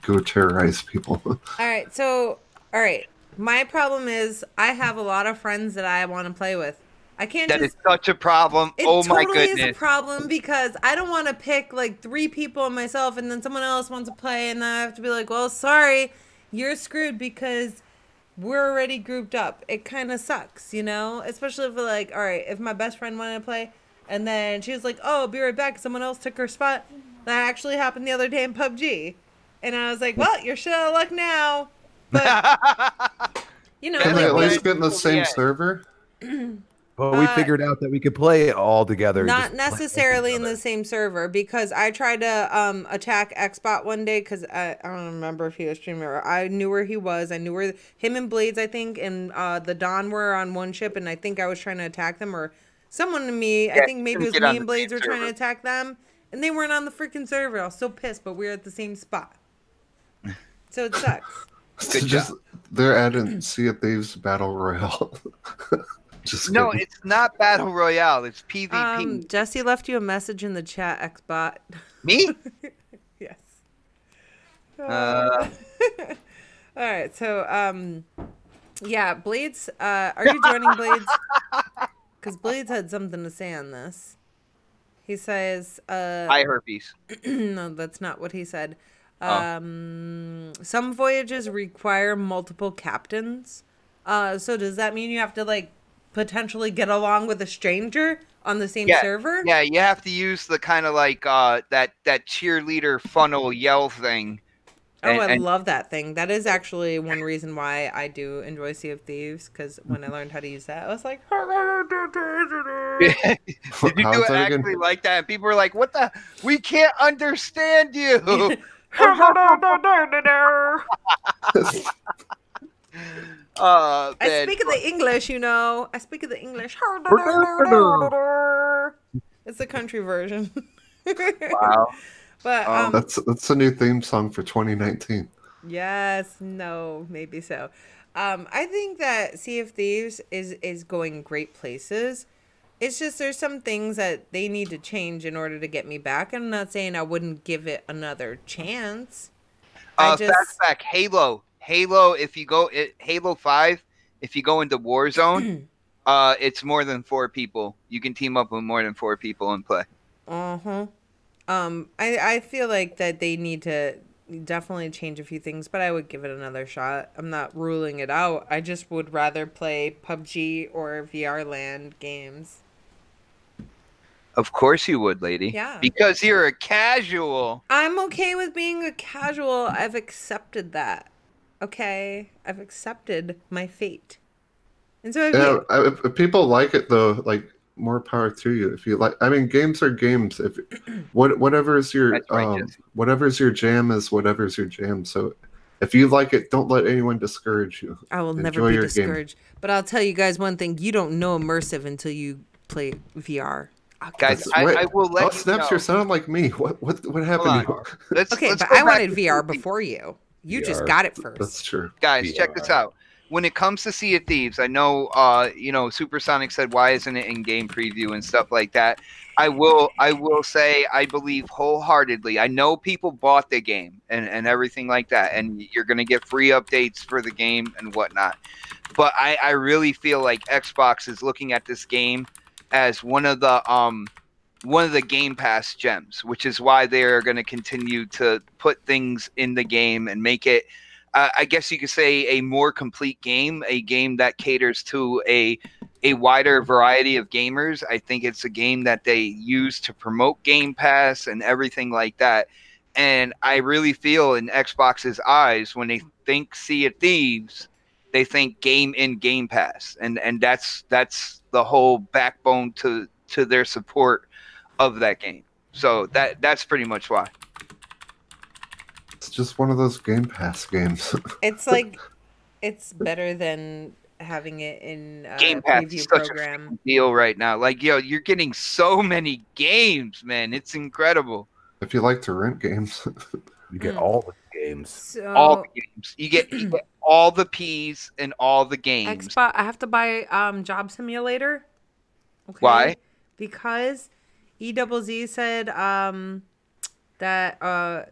go terrorize people. All right. My problem is I have a lot of friends that I want to play with. I can't. That is such a problem. Oh my goodness. It totally is a problem because I don't want to pick like 3 people and myself, and then someone else wants to play, and then I have to be like, well, sorry, you're screwed because we're already grouped up. It kind of sucks, especially if like, all right, if my best friend wanted to play and then she was like, oh, I'll be right back, someone else took her spot. That actually happened the other day in PUBG. And I was like, well, you're shit out of luck now. But You know, Can they like at least get in the Yeah. same server? But we figured out that we could play all together. not just play necessarily in together. the same server, because I tried to attack Xbot one day because I don't remember if he was streaming or I knew where he was. I knew where him and Blades, I think, and the Dawn were on one ship, and I think I was trying to attack them, or someone to me. I Yeah, think maybe it was get on me and the Blades same were trying to server. attack them, and they weren't on the freaking server. I was so pissed, but we were at the same spot. So it sucks. Good Just they're adding Sea of Thieves Battle Royale. Just No, kidding. it's not battle royale. It's PvP. Jesse left you a message in the chat, Xbot. Me? Yes. Uh, All right, so yeah, Blades, are you joining Blades? Because Blades had something to say on this. He says, eye herpes. no, that's not what he said. Oh. Some voyages require multiple captains. So does that mean you have to like potentially get along with a stranger on the same server? Yeah, you have to use the kind of like that cheerleader funnel yell thing. Oh, I love that thing. That is actually one reason why I do enjoy Sea of Thieves, because when I learned how to use that, I was like, Did you How's do it that again? actually like that? And people were like, "What the? We can't understand you." I man. speak of the English, you know. I speak of the English. It's the country version. Wow. But That's a new theme song for 2019. yes, no, maybe so. I think that Sea of Thieves is going great places. It's just there's some things that they need to change in order to get me back. I'm not saying I wouldn't give it another chance. Fast fact: Halo. If you go Halo 5, if you go into Warzone, it's more than 4 people. You can team up with more than 4 people and play. I feel like that they need to definitely change a few things, but I would give it another shot. I'm not ruling it out. I just would rather play PUBG or VR Land games. Of course you would, lady. Yeah. Because you're a casual. I'm okay with being a casual. I've accepted that. Okay? I've accepted my fate. And so If people like it though, like more power to you. If you like, I mean, games are games. If whatever's your That's right, Jesse. whatever's your jam is whatever's your jam. So if you like it, don't let anyone discourage you. I will Enjoy never be your game. discouraged. But I'll tell you guys one thing. You don't know immersive until you play VR. Guys, Wait, I will let you Snaps, know. you're sounding like me. What happened to you? Let's Okay, but go I back wanted to VR Sea of before you. You just VR. got it first. That's true. Guys, check this out. When it comes to Sea of Thieves, I know, Supersonic said, "Why isn't it in game preview and stuff like that?" I will say, I believe wholeheartedly. I know people bought the game and everything like that, and you're gonna get free updates for the game and whatnot. But I really feel like Xbox is looking at this game as one of the Game Pass gems, which is why they are going to continue to put things in the game and make it, I guess you could say, a more complete game, a game that caters to a wider variety of gamers. I think it's a game that they use to promote Game Pass and everything like that. And I really feel in Xbox's eyes, when they think Sea of Thieves, they think game in Game Pass. And that's the whole backbone to their support of that game. So that's pretty much why. It's just one of those Game Pass games. It's like it's better than having it in a Game Pass is preview such program. a freaking deal right now. Like, you're getting so many games, man. It's incredible. If you like to rent games, You get all the games. So All the games. You get all the P's and all the games. Xbox, I have to buy Job Simulator. Okay? Why? Because EZZ said that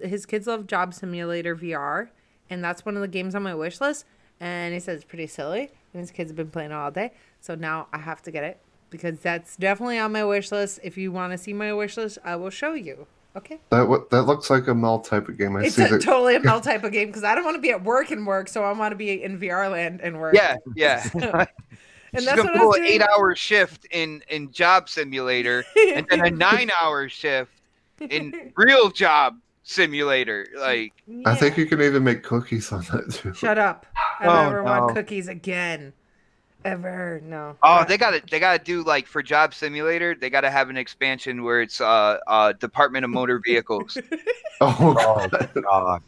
his kids love Job Simulator VR, and that's one of the games on my wish list. And he says it's pretty silly, and his kids have been playing it all day. So now I have to get it because that's definitely on my wish list. If you want to see my wish list, I will show you. Okay. that looks like a Mel type of game. It's totally a Mel type of game because I don't want to be at work and work, so I want to be in VR land and work. Yeah. And She's that's gonna what I pull was an doing. 8-hour shift in Job Simulator and then a 9-hour shift in Real Job Simulator. Like, I think you can even make cookies on that too. Shut up. I Oh, never want no. cookies again. Ever. No. Oh, they gotta do like for Job Simulator. They gotta have an expansion where it's Department of Motor Vehicles. Oh Oh, god. God.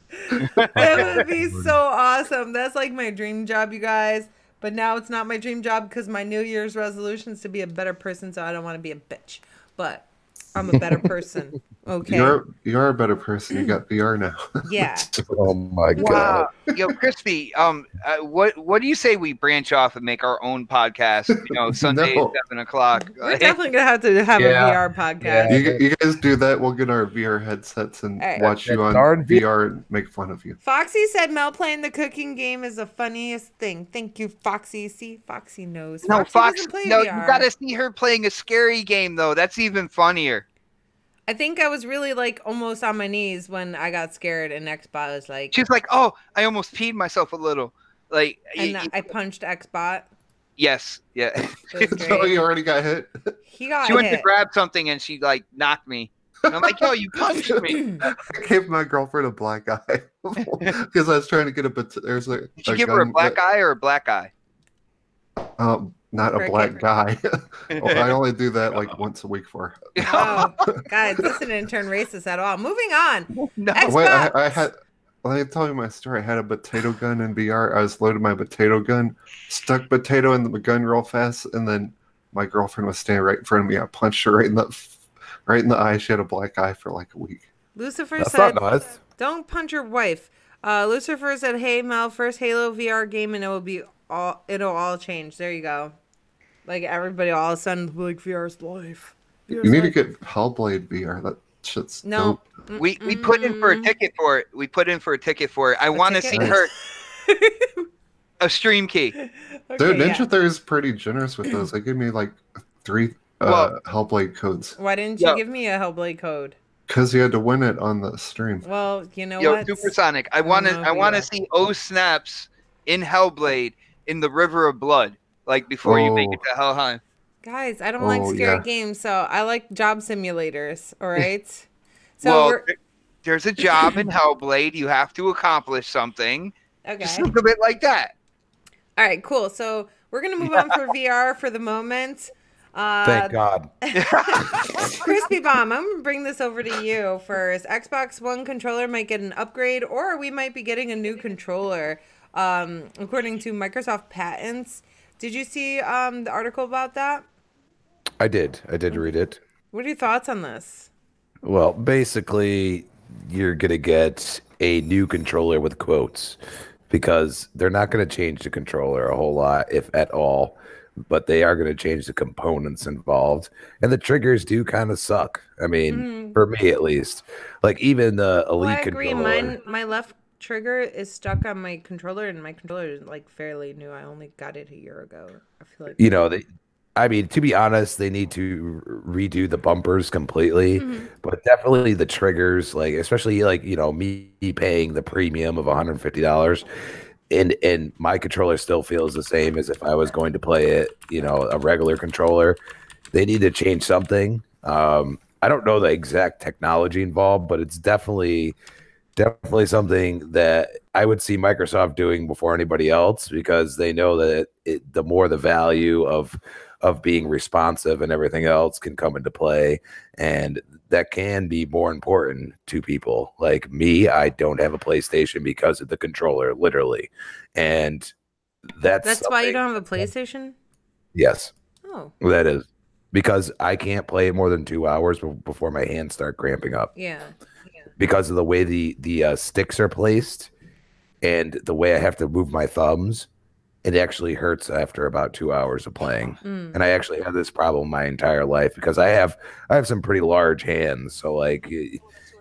That would be so awesome. That's like my dream job, you guys. But now it's not my dream job because my New Year's resolution is to be a better person, so I don't want to be a bitch. But I'm a better person. Okay. You are a better person. You got VR now. Yeah. Oh my God. Wow, yo, Crispy. What do you say we branch off and make our own podcast? You know, Sunday No. at 7:00. We're definitely gonna have to have Yeah. a VR podcast. Yeah. You guys do that. We'll get our VR headsets and All right. watch you That on darn VR and make fun of you. Foxy said Mel playing the cooking game is the funniest thing. Thank you, Foxy. See, Foxy knows. No, Foxy Fox. doesn't play No, VR. you gotta see her playing a scary game though. That's even funnier. I think I was really like almost on my knees when I got scared, and Xbot was like, She's like, "Oh, I almost peed myself a little." Like, and I punched Xbot. yes, yeah. It was So great. you already got hit. He got She went to hit. grab something and she like knocked me. And I'm like, "Yo, you punched me." I gave my girlfriend a black eye because I was trying to get there's a. Did you give her a black eye or a black eye? Not a For a black kid. guy. I only do that like once a week for her. Oh, guys, this didn't turn racist at all. Moving on. No. Xbox. Wait, I had. Let me tell you my story. I had a potato gun in VR. I was loading my potato gun, stuck potato in the gun real fast, and then my girlfriend was standing right in front of me. I punched her right in the eye. She had a black eye for like a week. Lucifer That's said, not nice. "Don't punch your wife." Lucifer said, "Hey Mel, first Halo VR game, and it'll all change." There you go. Like everybody, all of a sudden, will be like VR's life. You need to get Hellblade VR. That shit's No. dope. We put in for a ticket for it. We put in for a ticket for it. I want to see ticket? her a stream key. Dude, Okay, Ninja yeah. Theory is pretty generous with those. They give me like 3 Well- Hellblade codes Why didn't you Yo. give me a Hellblade code? because you had to win it on the stream. Well, you know Yo, what? Supersonic. I don't want know to. who I you want are. to see OhSnaps in Hellblade in the River of Blood, like before you make it to Helheim. Guys, I don't like Oh, scary yeah. games, so I like job simulators. All right. So Well, we're there's a job in Hellblade. You have to accomplish something. okay. Just think of it like that. All right, cool. So we're gonna move on for VR for the moment. Thank God. Crispy Bomb, I'm gonna bring this over to you first. Xbox One controller might get an upgrade, or we might be getting a new controller, according to Microsoft patents. Did you see the article about that? I did read it. What are your thoughts on this? Well, basically, you're going to get a new controller with quotes because they're not going to change the controller a whole lot, if at all, but they are going to change the components involved. And the triggers do kind of suck. I mean, for me at least. Like, even the Elite Well, I agree. controller. My left trigger is stuck on my controller, and my controller is like fairly new. I only got it a year ago. I feel like You know, I mean, to be honest, they need to redo the bumpers completely, but definitely the triggers, like, especially like, you know, me paying the premium of $150 and my controller still feels the same as if I was going to play it, you know, a regular controller. They need to change something. I don't know the exact technology involved, but it's definitely something that I would see Microsoft doing before anybody else, because they know that the more the value of being responsive and everything else can come into play, and that can be more important to people. Like me, I don't have a PlayStation because of the controller, literally, and that's why you something- don't have a PlayStation. Yes, Oh, that is because I can't play it more than 2 hours before my hands start cramping up. yeah. Because of the way the sticks are placed and the way I have to move my thumbs, it actually hurts after about 2 hours of playing. And I actually had this problem my entire life because I have some pretty large hands. So like, you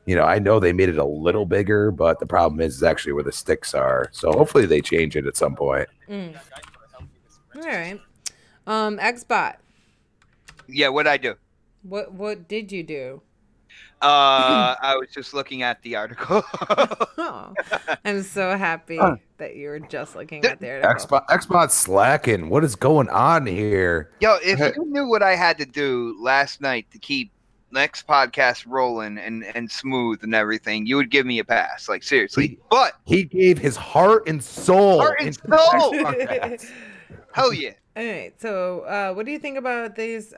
know, I know they made it a little bigger, but the problem is actually where the sticks are. So hopefully they change it at some point. All right. Xbot. Yeah, what'd I do? What did you do? I was just looking at the article. Oh, I'm so happy that you were just looking at the article. Xbox slacking. What is going on here? Yo, if you knew what I had to do last night to keep next podcast rolling and smooth and everything, you would give me a pass. Like, seriously. But he gave his heart and soul. Heart and into the next soul! podcast. hell yeah. All right. So, what do you think about these,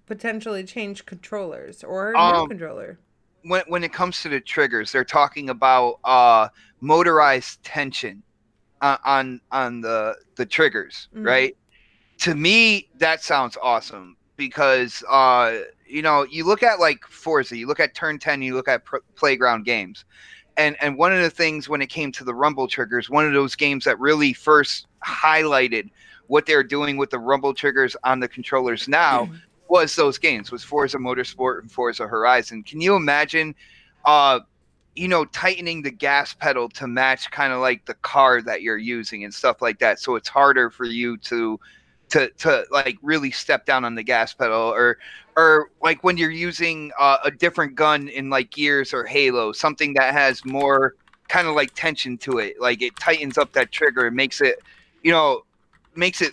potentially changed controllers or new controller? When it comes to the triggers, they're talking about motorized tension on the triggers, right? To me, that sounds awesome because you look at like Forza, you look at Turn 10, you look at Playground games, and one of the things when it came to the rumble triggers, one of those games that really first highlighted what they're doing with the rumble triggers on the controllers now was those games, was Forza Motorsport and Forza Horizon. Can you imagine tightening the gas pedal to match kind of like the car that you're using and stuff like that, so it's harder for you to like really step down on the gas pedal, or like when you're using a different gun in like Gears or Halo, something that has more kind of like tension to it, like it tightens up that trigger and makes it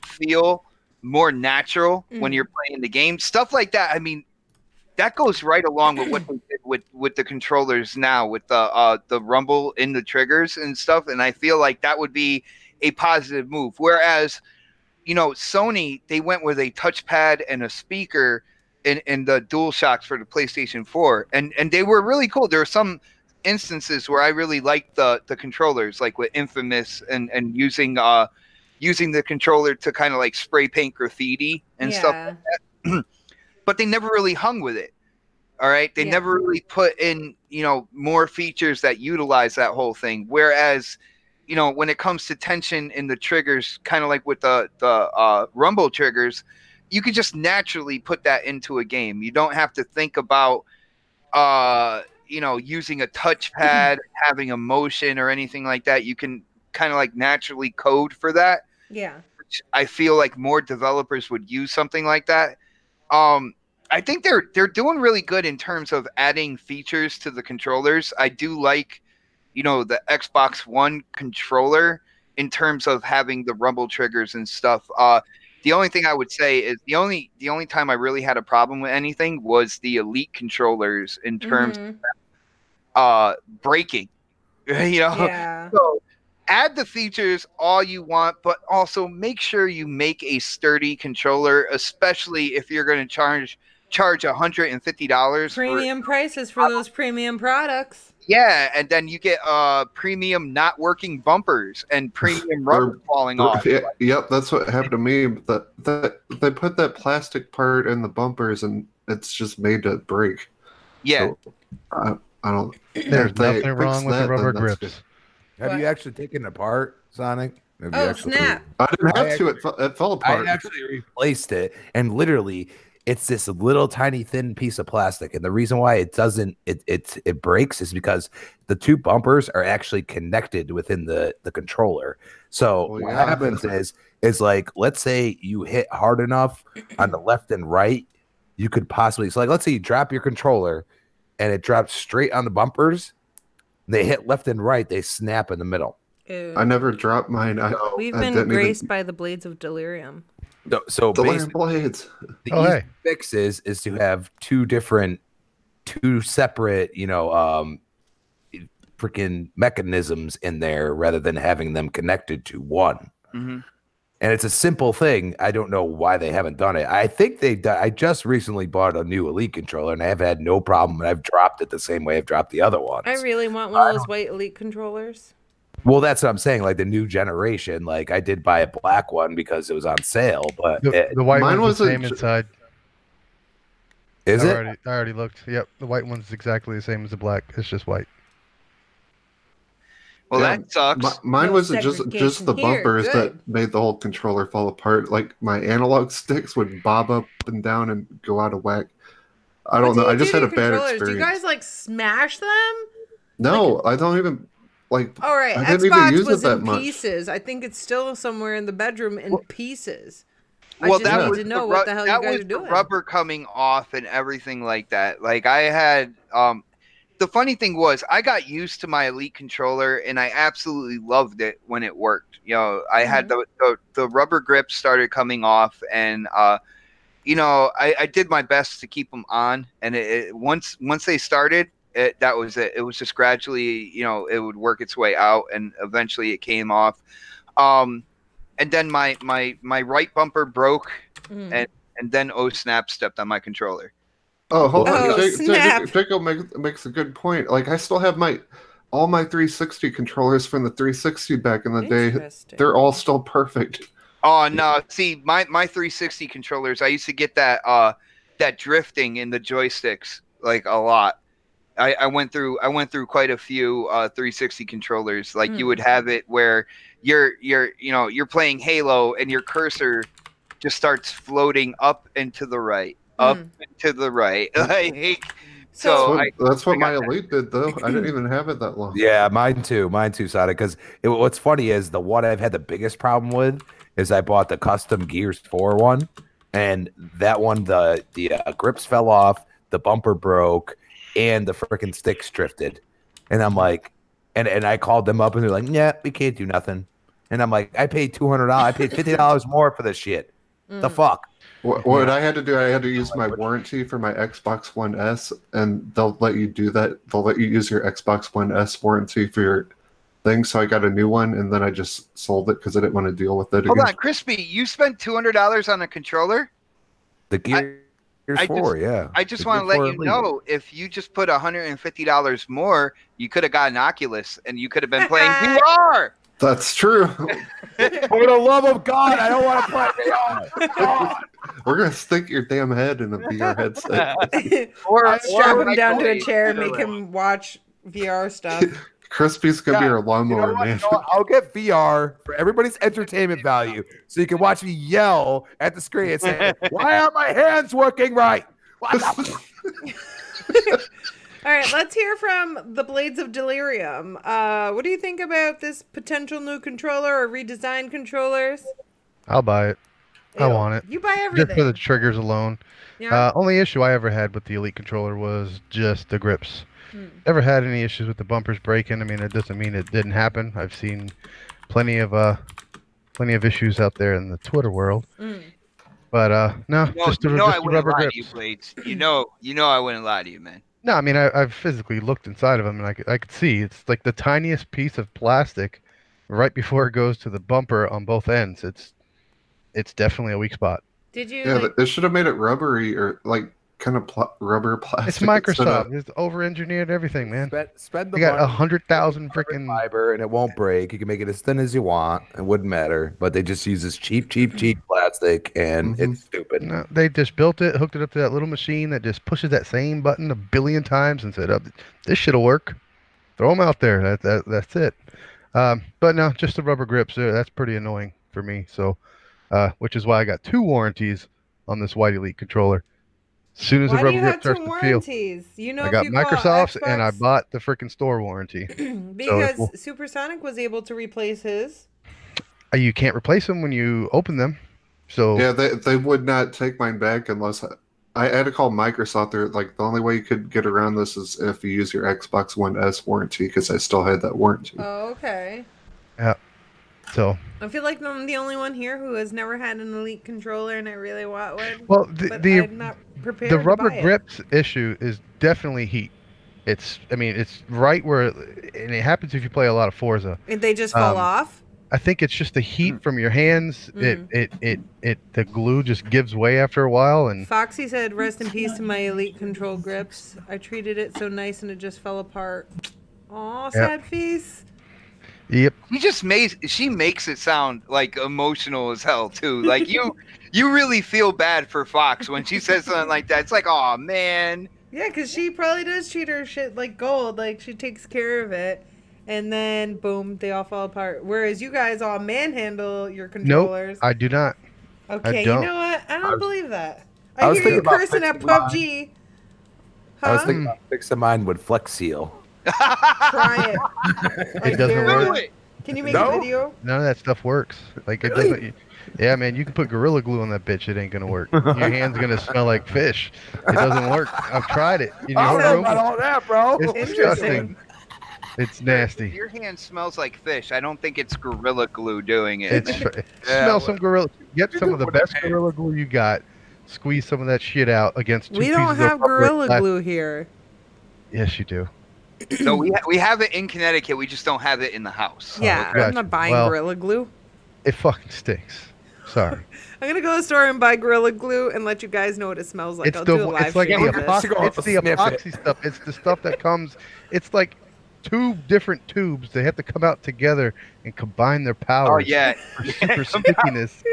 feel more natural when you're playing the game, stuff like that. I mean, that goes right along with what they did with the controllers now, with the rumble in the triggers and stuff. And I feel like that would be a positive move. Whereas, Sony, they went with a touchpad and a speaker in the DualShocks for the PlayStation 4, and they were really cool. There were some instances where I really liked the controllers, like with Infamous and using the controller to kind of like spray paint graffiti and stuff like that. But they never really hung with it. All right. They never really put in, more features that utilize that whole thing. Whereas, when it comes to tension in the triggers, kind of like with the rumble triggers, you could just naturally put that into a game. You don't have to think about, using a touchpad, having a motion or anything like that. You can kind of like naturally code for that. Yeah. Which I feel like more developers would use something like that. I think they're doing really good in terms of adding features to the controllers. I do like, the Xbox One controller in terms of having the rumble triggers and stuff. The only thing I would say is the only time I really had a problem with anything was the Elite controllers in terms of breaking. Yeah. So add the features all you want, but also make sure you make a sturdy controller, especially if you're going to charge $150 premium prices for those premium products. Yeah, and then you get premium not working bumpers and premium rubber falling off. Yep, that's what happened to me. They put that plastic part in the bumpers, and it's just made to break. Yeah, so, I don't. There's nothing wrong with the rubber grips. Have you actually taken it apart, Sonic? Snap! I didn't have to. It fell apart. I actually replaced it, and literally, it's this little tiny thin piece of plastic. And the reason why it doesn't it breaks is because the two bumpers are actually connected within the controller. So what happens is like, let's say you hit hard enough on the left and right, you could possibly, so like, let's say you drop your controller and it drops straight on the bumpers. They hit left and right, they snap in the middle. Ew. I never dropped mine. We've been graced by the blades of delirium. So basically, blades. The easy fix is to have two separate, freaking mechanisms in there rather than having them connected to one. And it's a simple thing. I don't know why they haven't done it. I think I just recently bought a new Elite controller, and I've had no problem. And I've dropped it the same way I've dropped the other ones. I really want one of those white Elite controllers. Well, that's what I'm saying. Like the new generation, like I did buy a black one because it was on sale, but the white one's the same inside. Is it? I already looked. Yep, the white one's exactly the same as the black. It's just white. Well, that sucks. Mine was just the bumpers that made the whole controller fall apart. Like my analog sticks would bob up and down and go out of whack. I don't know. I just had a bad experience. Do you guys like smash them? No, I don't even. Like, all right, I didn't Xbox even use was it that in much. pieces. I think it's still somewhere in the bedroom in pieces. Well, I just need to know what the hell you guys are doing. The rubber coming off and everything like that. Like I had, the funny thing was I got used to my Elite controller and I absolutely loved it when it worked. I had the rubber grips started coming off, and I did my best to keep them on, and once they started, that was it. It was just gradually, it would work its way out, and eventually it came off. And then my right bumper broke, and then OhSnap stepped on my controller. Oh, hold on. Snap. Jacob makes a good point. Like, I still have all my 360 controllers from the 360 back in the day. Interesting. They're all still perfect. Oh no! See, my 360 controllers, I used to get that drifting in the joysticks like a lot. I went through quite a few 360 controllers. Like you would have it where you're playing Halo and your cursor just starts floating up and to the right, up and to the right. Like, That's what my Elite did, though. I didn't even have it that long. Yeah, mine too, Sada. Because what's funny is the one I've had the biggest problem with is I bought the custom Gears 4 one, and that one the grips fell off, the bumper broke, and the freaking sticks drifted. And I'm like, and I called them up, and they're like, "Yeah, we can't do nothing." And I'm like, I paid $200. I paid $50 more for this shit. The fuck. What I had to do, I had to use my warranty for my Xbox One S, and they'll let you do that. They'll let you use your Xbox One S warranty for your thing. So I got a new one, and then I just sold it because I didn't want to deal with it again. Hold on, Crispy, you spent $200 on a controller? The Gears 4, yeah. I just want to let you know, if you just put $150 more, you could have got an Oculus, and you could have been playing VR. That's true. For the love of God, I don't want to play VR. God. We're gonna stick your damn head in a VR headset. or strap him down to a chair and make him watch VR stuff. Crispy's gonna be our lawnmower man. I'll get VR for everybody's entertainment value, so you can watch me yell at the screen and say, "Why aren't my hands working right?" All right, let's hear from the Blades of Delirium. What do you think about this potential new controller or redesigned controllers? I'll buy it. I want it. You buy everything. Just for the triggers alone. Yeah. Only issue I ever had with the Elite controller was just the grips. Never had any issues with the bumpers breaking. I mean, it doesn't mean it didn't happen. I've seen plenty of issues out there in the Twitter world. But just the rubber grips. You, Blades. You know I wouldn't lie to you, man. No, I mean, I've physically looked inside of them, and I could see it's like the tiniest piece of plastic right before it goes to the bumper on both ends. It's definitely a weak spot. Did you? Yeah, they should have made it rubbery or like kind of rubber plastic. It's Microsoft. It's over-engineered everything, man. Spend the You got money, 100,000 freaking fiber, and it won't break. You can make it as thin as you want. It wouldn't matter. But they just use this cheap plastic, and it's stupid. No, they just built it, hooked it up to that little machine that just pushes that same button a billion times and said, "Oh, this shit'll work. Throw them out there." That's it. But no, just the rubber grips. That's pretty annoying for me. So, which is why I got 2 warranties on this White Elite controller. As soon as the rubber grip starts to feel, you know, I got Microsoft's and I bought the freaking store warranty. Because Supersonic was able to replace his. You can't replace them when you open them. So yeah, they would not take mine back unless I had to call Microsoft. They're like, the only way you could get around this is if you use your Xbox One S warranty, because I still had that warranty. Oh, okay. Yeah. So I feel like I'm the only one here who has never had an Elite controller, and I really want one. Well, I'm not prepared. The rubber to buy grips issue is definitely heat. It's right where, and it happens if you play a lot of Forza. And they just fall off. I think it's just the heat from your hands. The glue just gives way after a while. And Foxy said, "Rest in peace to my Elite control grips. I treated it so nice, and it just fell apart." Aw, sad face. Yep. She makes it sound like emotional as hell too. Like you really feel bad for Fox when she says something like that. It's like, oh man. Yeah, because she probably does treat her shit like gold. Like, she takes care of it. And then, boom, they all fall apart. Whereas you guys all manhandle your controllers. Nope, I do not. Okay, you know what? I don't believe that. I was hear you thinking about cursing at fixing PUBG. Huh? I was thinking about fixing mine with Flex Seal. Try it. It doesn't work. Can you make a video? None of that stuff works. Like, it doesn't. Yeah, man, you can put Gorilla Glue on that bitch. It ain't gonna work. Your hand's gonna smell like fish. It doesn't work. I've tried it. In your room, all that, bro. It's disgusting. It's nasty. Your hand smells like fish. I don't think it's Gorilla Glue doing it. Smell some Gorilla. Get some of the best Gorilla Glue you got. squeeze some of that shit out against two We don't pieces of have rubber Gorilla glass. Glue here. Yes, you do. No, we have it in Connecticut. We just don't have it in the house. Yeah, gotcha. I'm not buying Well- Gorilla Glue. It fucking stinks. Sorry. I'm gonna go to the store and buy Gorilla Glue and let you guys know what it smells like. It's I'll the do a live it's like the stream of this. it's the Sniff it. epoxy stuff. It's the stuff that comes. It's like two different tubes. They have to come out together and combine their Oh powers yeah, for super stickiness.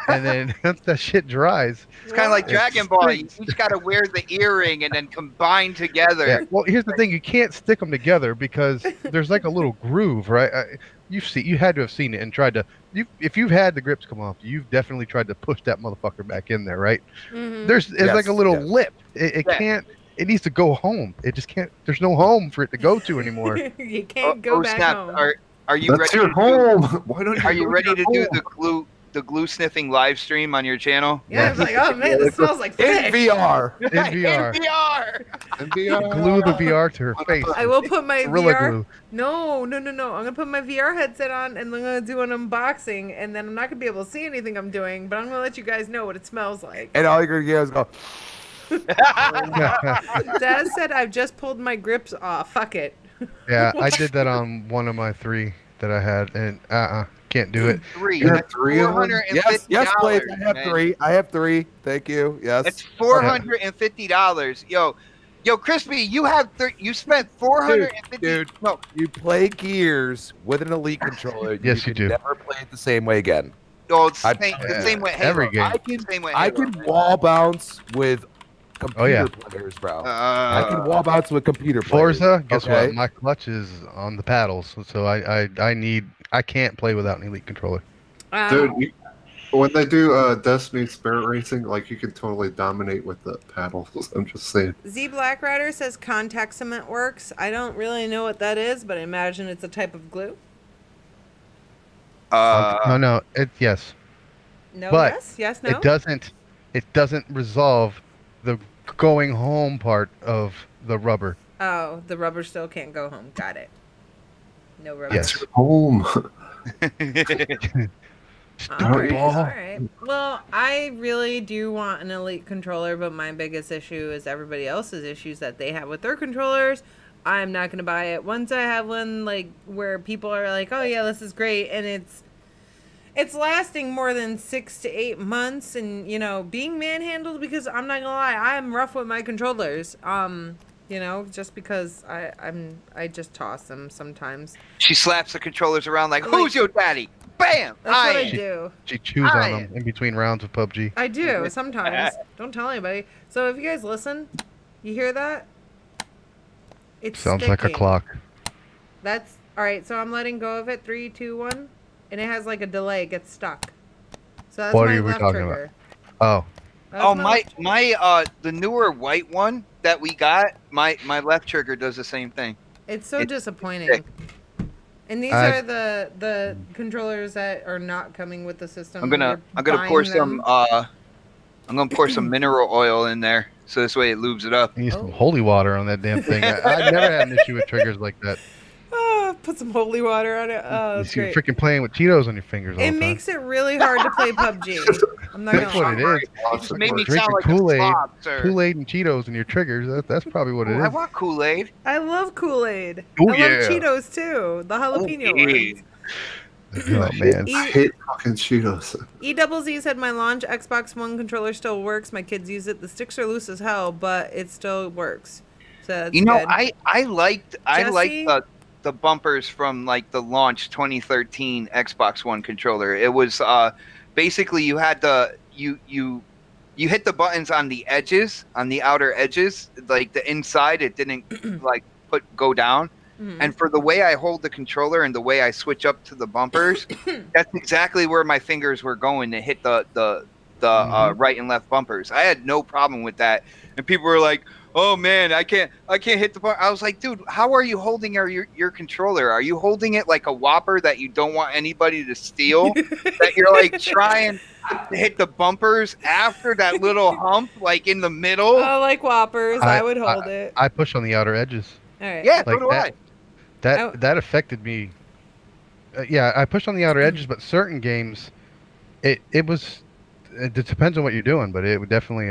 And then once that shit dries. it's kind of like It Dragon Ball. You stinks. each got to wear the earring and then combine together. Yeah. Well, here's the thing: you can't stick them together because there's like a little groove, right? You had to have seen it and tried to. If you've had the grips come off, you've definitely tried to push that motherfucker back in there, right? Mhm. It's Yes, like a little yes. lip. It Yeah. can't. It needs to go home. It just can't. There's no home for it to go to anymore. You can't go back Snap, home. are you That's ready? your home. Why don't you? Are you go ready your to do home? the glue sniffing live stream on your channel? Yeah, it's like, oh man, this smells like In fish. VR. In VR. In VR. And VR. Glue the VR to her face. I will put my Gorilla VR. glue. No. I'm gonna put my VR headset on and I'm gonna do an unboxing, and then I'm not gonna be able to see anything I'm doing, but I'm gonna let you guys know what it smells like. And all you're gonna get is go. Dad said I've just pulled my grips off. Fuck it. Yeah, I did that on one of my 3 that I had, and can't do it. Three. You have That's three of them? Yes, yes, please. I have man. 3. I have 3. Thank you. Yes. It's $450. Yo, Crispy, you have you spent $450. Dude. No, You play Gears with an Elite controller. Yes, you can do. Never play it the same way again. no, it's I- the same way. Every Halo. game. Same way. I Halo. can wall bounce with computer Oh, yeah. players, bro. I can wall bounce with computer players. Forza, guess okay? what? My clutch is on the paddles, so I can't play without an Elite controller. Dude, when they do Destiny Spirit Racing, like you can totally dominate with the paddles. I'm just saying. Z Black Rider says contact cement works. I don't really know what that is, but I imagine it's a type of glue. No, yes. No, But yes, no. It doesn't resolve the going home part of the rubber. Oh, the rubber still can't go home. Got it. No rubber. Yes. It's your home. All right, ball. all right. Well, I really do want an Elite controller, but my biggest issue is everybody else's issues that they have with their controllers. I'm not going to buy it. Once I have one like where people are like, "Oh yeah, this is great," and it's lasting more than 6 to 8 months, and being manhandled, because I'm not gonna lie, I'm rough with my controllers. Just because I just toss them sometimes. She slaps the controllers around like, "Who's your daddy?" Bam! That's what I am. do. She chews on them in between rounds of PUBG. I do sometimes. Don't tell anybody. So if you guys listen, you hear that? It Sounds like a clock. That's all right. So I'm letting go of it. 3, 2, 1, and it has like a delay. It gets stuck. So that's What my are we left talking trigger. Oh, That's Oh, left- the newer white one that we got, my left trigger does the same thing. It's so it's disappointing. sick. And these are the controllers that are not coming with the system. I'm gonna You're pour buying some them. I'm gonna pour some mineral oil in there so this way it lubes it up. I need some holy water on that damn thing. I've never had an issue with triggers like that. Oh, put some holy water on it. Oh, You that's see, you're great. freaking playing with Cheetos on your fingers all It the time. makes it really hard to play PUBG. I'm not That's gonna what lie. it is. You just made me Drinking sound like Kool-Aid, a slob, sir. Kool-Aid and Cheetos in your triggers. That's probably what it I is. want Kool-Aid. I love Kool-Aid. Oh, I yeah. love Cheetos too. The jalapeno yeah. ones. Oh man. I hate fucking Cheetos. EZZ said my launch Xbox One controller still works. My kids use it. The sticks are loose as hell, but it still works. So that's good. I liked Jesse? the bumpers from like the launch 2013 Xbox One controller. It was basically you had you hit the buttons on the edges, on the outer edges, like the inside. It didn't like go down. Mhm. And for the way I hold the controller and the way I switch up to the bumpers, that's exactly where my fingers were going to hit the right and left bumpers. I had no problem with that. And people were like, "Oh man, I can't hit the bumper." I was like, "Dude, how are you holding your controller? Are you holding it like a Whopper that you don't want anybody to steal? That you're like trying to hit the bumpers after that little hump, like in the middle?" I like Whoppers. I would hold it. I push on the outer edges. All right. Yeah, so Like do I. That affected me. Yeah, I pushed on the outer edges, but certain games, it was it depends on what you're doing, but it would definitely.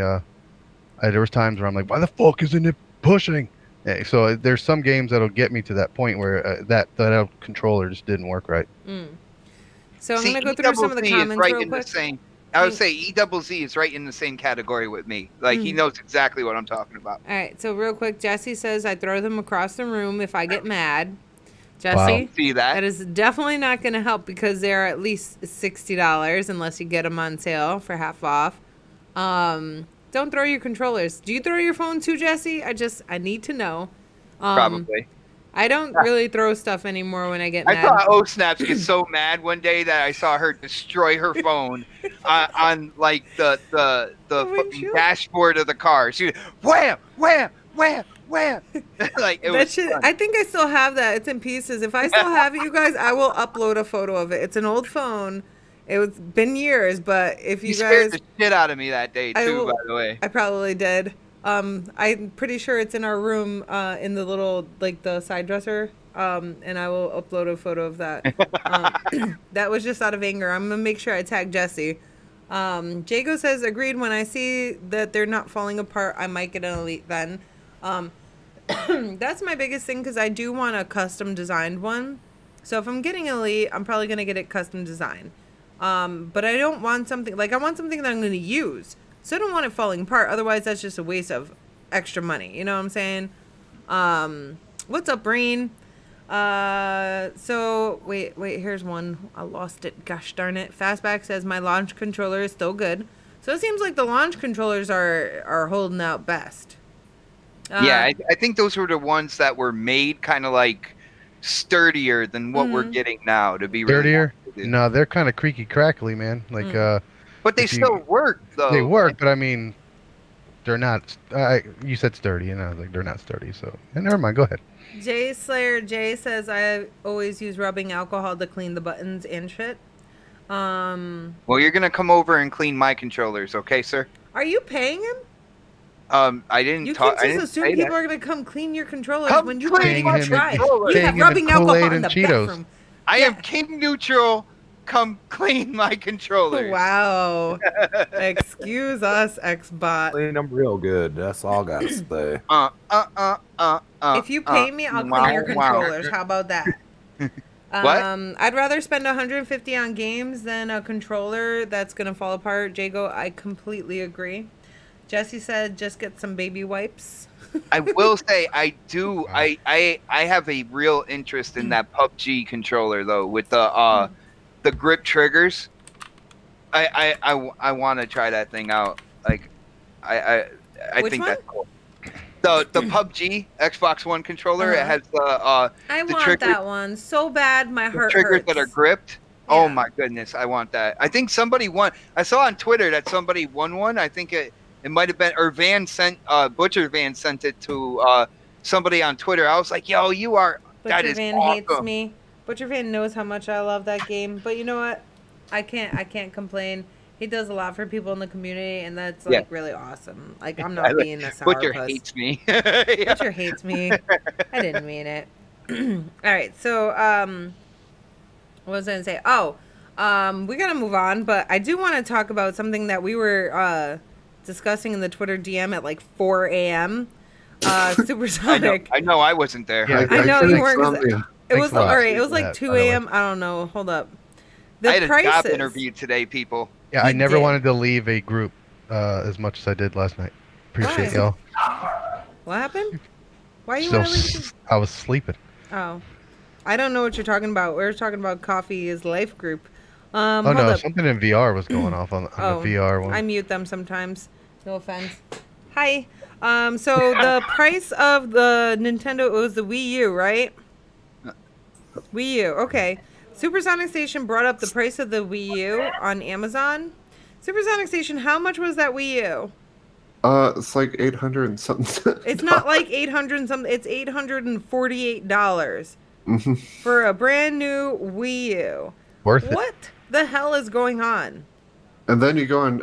There was times where I'm like, why the fuck isn't it pushing? So there's some games that'll get me to that point where that controller just didn't work right. So I'm gonna go through some of the comments right real quick. I would say EZZ is right in the same category with me. Like he knows exactly what I'm talking about. All right, so real quick, Jesse says I throw them across the room if I get mad. Jesse, see that? That is definitely not going to help because they're at least $60 unless you get them on sale for half off. Don't throw your controllers. Do you throw your phone too, Jesse? I need to know. Probably. I don't really throw stuff anymore when I get mad. I saw OhSnaps get so mad one day that I saw her destroy her phone on like the fucking dashboard of the car. She was, wham, wham, wham, wham. Like it was fun. I think I still have that. It's in pieces. If I still have it, you guys, I will upload a photo of it. It's an old phone. It's been years, but if you guys scared the shit out of me that day too, by the way. I probably did. I'm pretty sure it's in our room, in the little, like, the side dresser, and I will upload a photo of that. That was just out of anger. I'm going to make sure I tag Jesse. Jago says, agreed, when I see that they're not falling apart, I might get an Elite then. That's my biggest thing, because I do want a custom designed one. So if I'm getting an Elite, I'm probably going to get it custom designed. But I don't want something, like, I want something that I'm going to use. So I don't want it falling apart. Otherwise, that's just a waste of extra money. You know what I'm saying? What's up, Brain? So, wait, here's one. I lost it. Gosh darn it. Fastback says, my launch controller is still good. So it seems like the launch controllers are holding out best. Yeah, I think those were the ones that were made kind of like sturdier than what we're getting now, to be sturdier. Really no, they're kind of creaky crackly, man. Like but they still work though. They work, but I mean, they're not. You said sturdy, and I was like, they're not sturdy. So never mind. Go ahead. Jay Slayer Jay says I always use rubbing alcohol to clean the buttons and shit. Well, you're gonna come over and clean my controllers, okay, sir? Are you paying him? I didn't talk. You can't just assume people are gonna come clean your controllers when you clean can't even try. You have him rubbing in Kool-Aid alcohol in and the Cheetos. bathroom. I am King Neutral. Come clean my controllers. Wow. Excuse us, Xbot. Clean them real good. That's all I got to say. If you pay me, I'll clean your controllers. How about that? What? I'd rather spend $150 on games than a controller that's gonna fall apart. Jago, I completely agree. Jesse said, just get some baby wipes. I will say I do. I have a real interest in that PUBG controller though, with the grip triggers. I want to try that thing out. Like I Which think one? that's cool. The PUBG Xbox One controller. It has the I the want that one so bad. My heart triggers hurts. that are gripped. Yeah. Oh my goodness, I want that. I think somebody won. I saw on Twitter that somebody won one. I think it might have been, or Butcher Van sent it to somebody on Twitter. I was like, yo, you are, that Butcher is Van awesome. hates me. Butcher Van knows how much I love that game, but you know what? I can't complain. He does a lot for people in the community, and that's like really awesome. Like, I'm not being a sourpuss. Butcher hates me. Butcher hates me. I didn't mean it. All right, so what was I gonna say? Oh, we gotta move on, but I do want to talk about something that we were discussing in the Twitter DM at like 4 a.m. Supersonic. I know I wasn't there. Yeah, I know you weren't. Insomnia. It was Thanks a lot. all right. It was like That, 2 by the way. a.m. I don't know. Hold up. I had a job prices. interview today, people. Yeah, I You never did. wanted to leave a group as much as I did last night. Appreciate Why? y'all. What happened? Why you So want to leave? I was sleeping. Oh, I don't know what you're talking about. We're talking about Coffee is Life group. Oh Hold no, up. something in VR was going off on the VR one. I mute them sometimes. No offense. Hi. So the price of the Nintendo, it was the Wii U, right? Wii U. Okay. Supersonic Station brought up the price of the Wii U on Amazon. Supersonic Station, how much was that Wii U? It's like 800 and something. It's not like 800 and something. It's $848 Mhm. for a brand new Wii U. Worth it. What the hell is going on? And then you go on,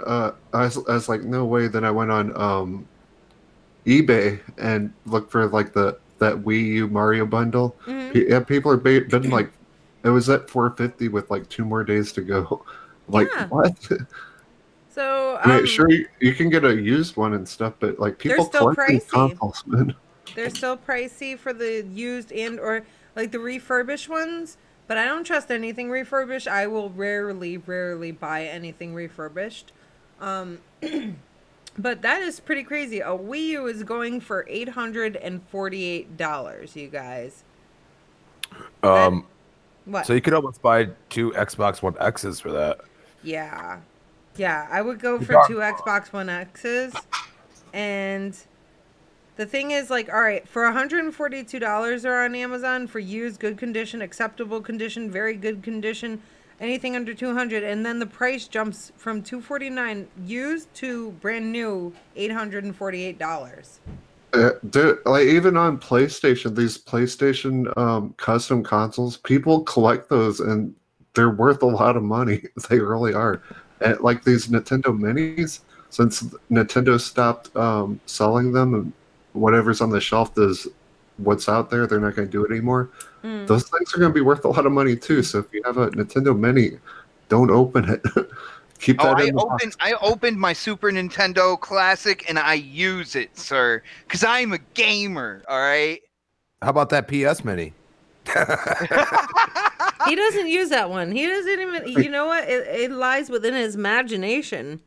I was like, no way. Then I went on eBay and looked for like that Wii U Mario bundle. Yeah, people are been like, it was at $450 with like 2 more days to go. Like, Yeah. what? So I mean, sure, you can get a used one and stuff, but like people They're still collect these pricey. consoles, man. they're still pricey for the used and or like the refurbished ones. But I don't trust anything refurbished. I will rarely buy anything refurbished. But that is pretty crazy. A Wii U is going for $848, you guys. What? So you could almost buy 2 Xbox One X's for that. Yeah. Yeah, I would go for 2 Xbox One X's. And the thing is, like, all right, for $142 they're on Amazon for used, good condition, acceptable condition, very good condition, anything under $200, and then the price jumps from $249 used to brand new $848. Dude, like even on PlayStation, these PlayStation custom consoles, people collect those and they're worth a lot of money. They really are. And like these Nintendo Minis, since Nintendo stopped selling them, and whatever's on the shelf is what's out there. They're not going to do it anymore. Those things are going to be worth a lot of money too. So if you have a Nintendo Mini, don't open it. Keep that in the box. I opened my Super Nintendo Classic and I use it, sir, because I'm a gamer. All right. How about that PS Mini? He doesn't use that one. He doesn't even. You know what? It lies within his imagination,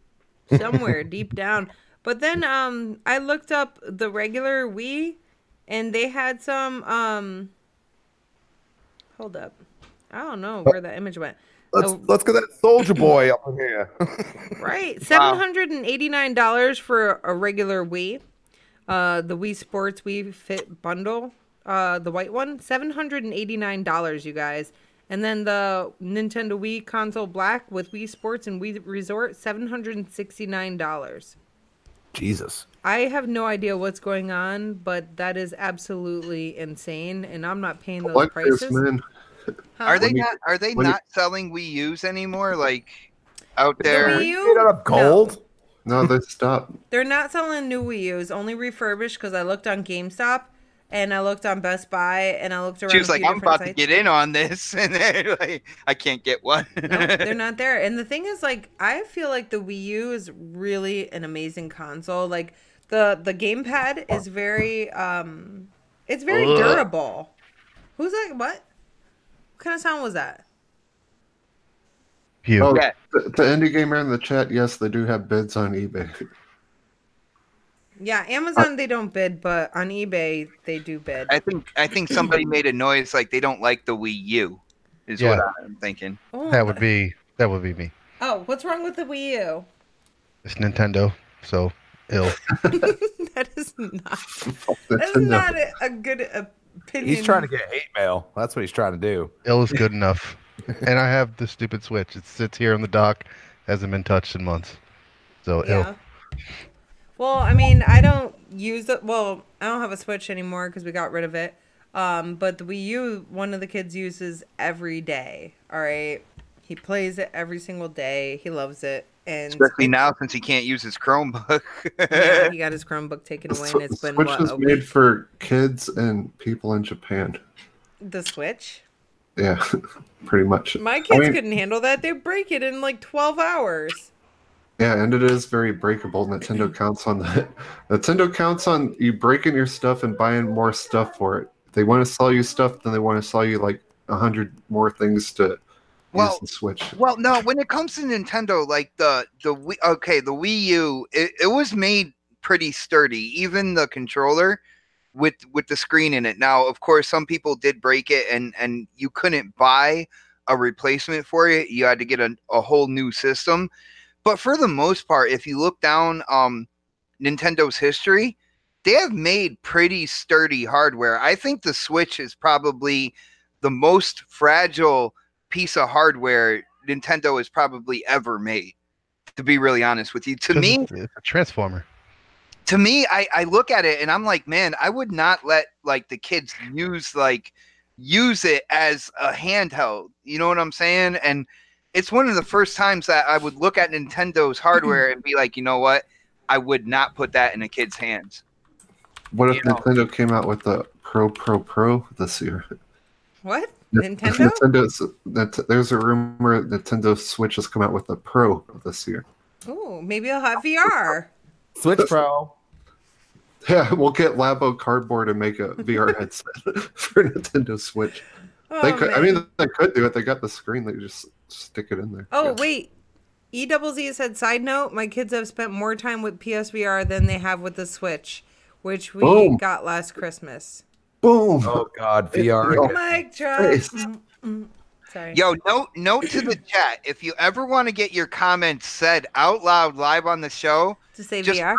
somewhere deep down. But then I looked up the regular Wii, and they had some. Hold up, I don't know where that image went. Let's get that Soldier Boy up in here. Right, $789 for a regular Wii. The Wii Sports Wii Fit bundle, the white one, $789, you guys. And then the Nintendo Wii console black with Wii Sports and Wii Resort, $769. Jesus. I have no idea what's going on, but that is absolutely insane, and I'm not paying those prices. This, man. Huh? Are they not selling Wii U's anymore? Like out there? The Wii U? Out of gold? No, they stopped. They're not selling new Wii U's, only refurbished, because I looked on GameStop and I looked on Best Buy and I looked around. She was like, I'm about to get in on this, and then like, I can't get one. No, they're not there. And the thing is, like, I feel like the Wii U is really an amazing console. Like the gamepad is very it's very durable. Who's like what? What kind of sound was that? You. Oh, Yeah. the indie gamer in the chat, yes, they do have bids on eBay. Yeah, Amazon they don't bid, but on eBay they do bid. I think somebody made a noise like they don't like the Wii U. Is what I'm thinking. Oh, That would be me. Oh, what's wrong with the Wii U? It's Nintendo, so ill. That is not a good opinion. He's trying to get hate mail. That's what he's trying to do. Ill is good enough. And I have the stupid Switch. It sits here on the dock, hasn't been touched in months. So ill. Well, I mean, I don't use it. Well, I don't have a Switch anymore because we got rid of it. But the Wii U, one of the kids uses every day. All right, he plays it every single day. He loves it, and Especially now since he can't use his Chromebook. yeah, he got his Chromebook taken away, and it's been Switch what, is a made week? for kids and people in Japan. The Switch. Yeah, pretty much. My kids couldn't handle that. They break it in like 12 hours. Yeah, and it is very breakable. Nintendo counts on that. Nintendo counts on you breaking your stuff and buying more stuff for it. They want to sell you stuff, then they want to sell you like 100 more things to use the Switch. Well, no, when it comes to Nintendo, like the Wii U, it was made pretty sturdy. Even the controller with the screen in it. Now, of course, some people did break it, and you couldn't buy a replacement for it. You had to get a whole new system. But for the most part, if you look down Nintendo's history, they have made pretty sturdy hardware. I think the Switch is probably the most fragile piece of hardware Nintendo has probably ever made, to be really honest with you. To me, it's a transformer. To me, I look at it and I'm like, man, I would not let like the kids use it as a handheld. You know what I'm saying? And it's one of the first times that I would look at Nintendo's hardware and be like, you know what? I would not put that in a kid's hands. What if Nintendo came out with the Pro this year? What? Nintendo? There's a rumor Nintendo Switch has come out with the Pro this year. Ooh, maybe I'll have VR. Switch Pro. Yeah, we'll get Labo cardboard and make a VR headset for Nintendo Switch. Oh, I mean, man. they could do it. They got the screen. They just stick it in there. Oh, Yeah. wait. EZZ said, side note, my kids have spent more time with PSVR than they have with the Switch, which we Boom. got last Christmas. Boom. Oh God, VR. Oh, Mic drop. Nice. Sorry. Yo, note to the chat. If you ever want to get your comments said out loud live on the show, To say just VR?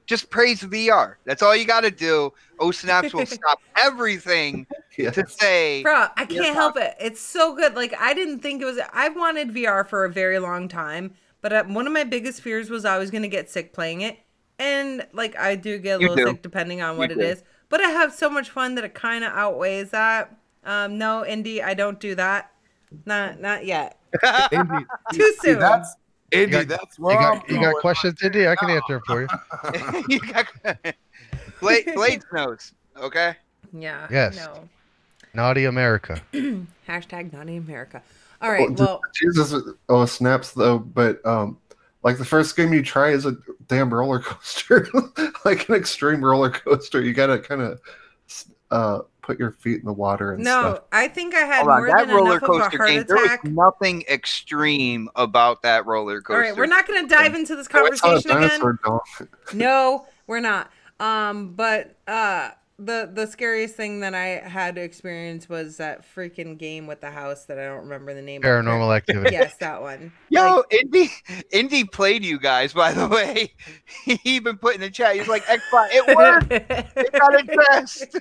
just praise VR. That's all you got to do. OhSnaps will stop everything Yes. to say. Bro, I can't help it. It's so good. Like, I didn't think it was... I've wanted VR for a very long time, but one of my biggest fears was I was going to get sick playing it. And, like, I do get a You little do. sick depending on what You it do. is. But I have so much fun that it kind of outweighs that. No, Indy, I don't do that. Not yet. Indy, Too soon. that's Indy. got- That's You where I'm got, you got going. questions, Indy? I can answer them for you. You got- Blades knows. Okay. Yeah. Yes. No. Naughty America. Hashtag Naughty America. All right. Well, Jesus, snaps though. But like the first game you try is a damn roller coaster, like an extreme roller coaster. You gotta kind of put your feet in the water and no, stuff. I think I had Hold on. more That than roller enough of a coaster heart game. There was attack. nothing extreme about that roller coaster. All right, we're not going to dive into this I saw a conversation again. dinosaur dog. No, we're not. But the scariest thing that I had to experience was that freaking game with the house that I don't remember the name of. Paranormal Activity. Yes, that one. Yo, Indy played you guys, by the way. He even put in the chat. He's like, Xbox, it worked. It got addressed.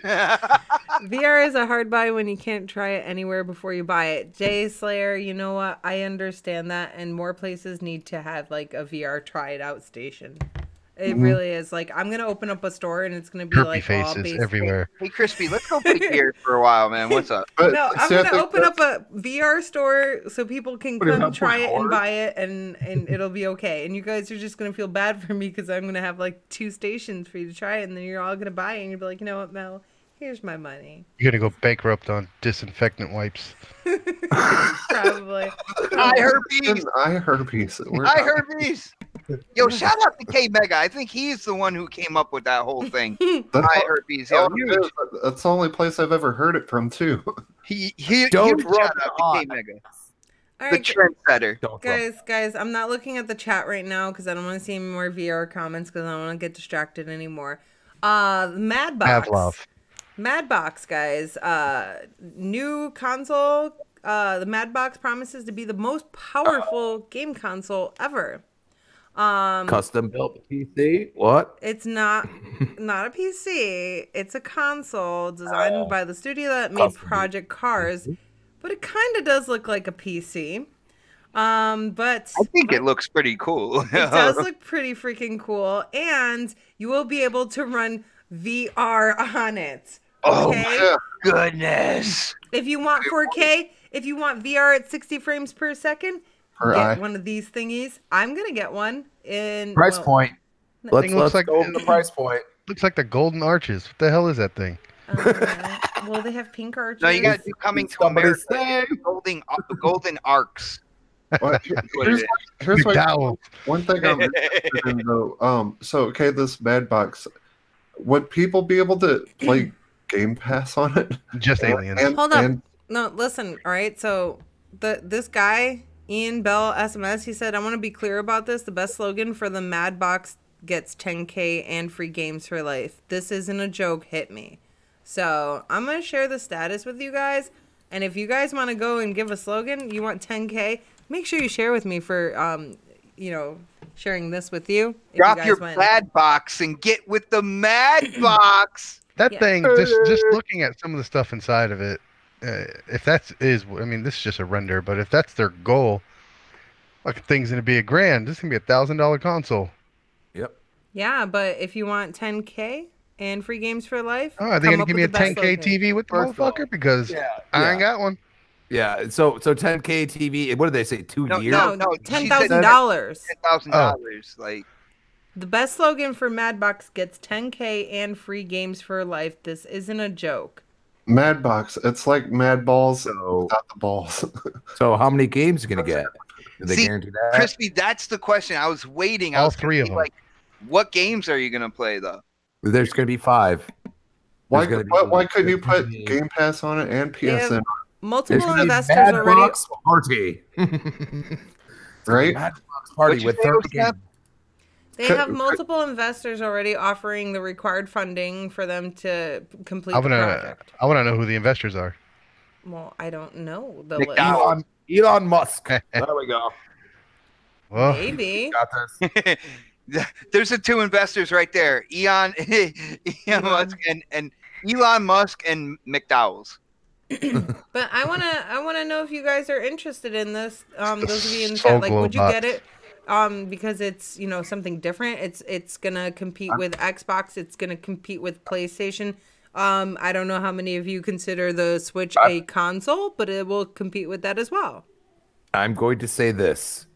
VR is a hard buy when you can't try it anywhere before you buy it. Jay Slayer, you know what? I understand that, and more places need to have like a VR try it out station. It really is. Like, I'm gonna open up a store and it's gonna be Derpy like all faces based. everywhere. Hey, Crispy, let's go play beer for a while, man. What's up? But No, I'm see, I gonna think open up a VR store so people can What, is come that try for it and hard? buy it, and it'll be okay. And you guys are just gonna feel bad for me because I'm gonna have like 2 stations for you to try it, and then you're all gonna buy it, and you'll be like, you know what, Mel? Here's my money. You're gonna go bankrupt on disinfectant wipes. Probably. Hi, herpes. I herpes. Hi, herpes. Yo, shout out to K Mega. I think he's the one who came up with that whole thing. That's, Hi, herpes. Yo, huge. that's the only place I've ever heard it from too. Don't huge rub shout it out to on. K Mega, All the right, trendsetter. Don't rub- guys, I'm not looking at the chat right now because I don't want to see any more VR comments because I don't want to get distracted anymore. Pavlov. Madbox, guys. New console. The Madbox promises to be the most powerful game console ever. Custom built PC. What? It's not a PC. It's a console designed by the studio that made Custom. Project Cars, but it kind of does look like a PC. But I think it looks pretty cool. it does look pretty freaking cool, and you will be able to run VR on it. Oh Okay? Yeah. Goodness. If you want 4K, if you want VR at 60 frames per second, Per get eye. one of these thingies. I'm gonna get one in Price point. Let's Thing looks like- go with the price point. Looks like the Golden Arches. What the hell is that thing? Well, they have pink arches. No, you got to do coming to Somebody America. say- Golden arcs. Well, What it here's my McDowell. one thing I'm interested in though. So okay, this Mad Box. Would people be able to play Game Pass on it? Just aliens. Hold up. And No, listen. All right. So this guy, Ian Bell SMS, he said, I want to be clear about this. The best slogan for the Mad Box gets 10K and free games for life. This isn't a joke. Hit me. So I'm going to share the status with you guys. And if you guys want to go and give a slogan, you want 10K, make sure you share with me for, sharing this with you. If Drop you guys your win. Mad Box and get with the Mad Box. That Yeah. thing, just looking at some of the stuff inside of it, if this is just a render, but if that's their goal, fucking thing's gonna be $1,000. This is gonna be $1,000 console. Yep. Yeah, but if you want 10K and free games for life, Oh, are they come gonna up give me a with the best 10K slogan. TV with the First of all, motherfucker? Because Yeah. I ain't got one. Yeah. So 10K TV. What did they say? 2 years? No, she said $10,000. $10,000. Like, The best slogan for Madbox gets 10K and free games for life. This isn't a joke. Mad Box. It's like Mad Balls So- without the balls. So how many games you gonna get? Do they See, guarantee that? Crispy, that's the question. I was waiting. I All was gonna three of be them. like, what games are you gonna play though? There's going to be 5. Why, There's gonna why be- couldn't you there's gonna put be- Game Pass on it and They have PSN, There's multiple gonna be investors Mad already. Box Party. right? Mad Box Party What'd you with say, 30 OhSnap? games. They have multiple investors already offering the required funding for them to complete I the wanna project. know who the investors are. Well, I don't know the McDowell. list. Elon Musk. There we go. Well, Maybe. Got this. There's the 2 investors right there. Elon Musk and Elon Musk and McDowell's. But I wanna know if you guys are interested in this. Those of you in the So chat, like, would you Glowbox. get it? Because it's something different. It's gonna compete with Xbox. It's gonna compete with PlayStation. I don't know how many of you consider the Switch a console, but it will compete with that as well. I'm going to say this.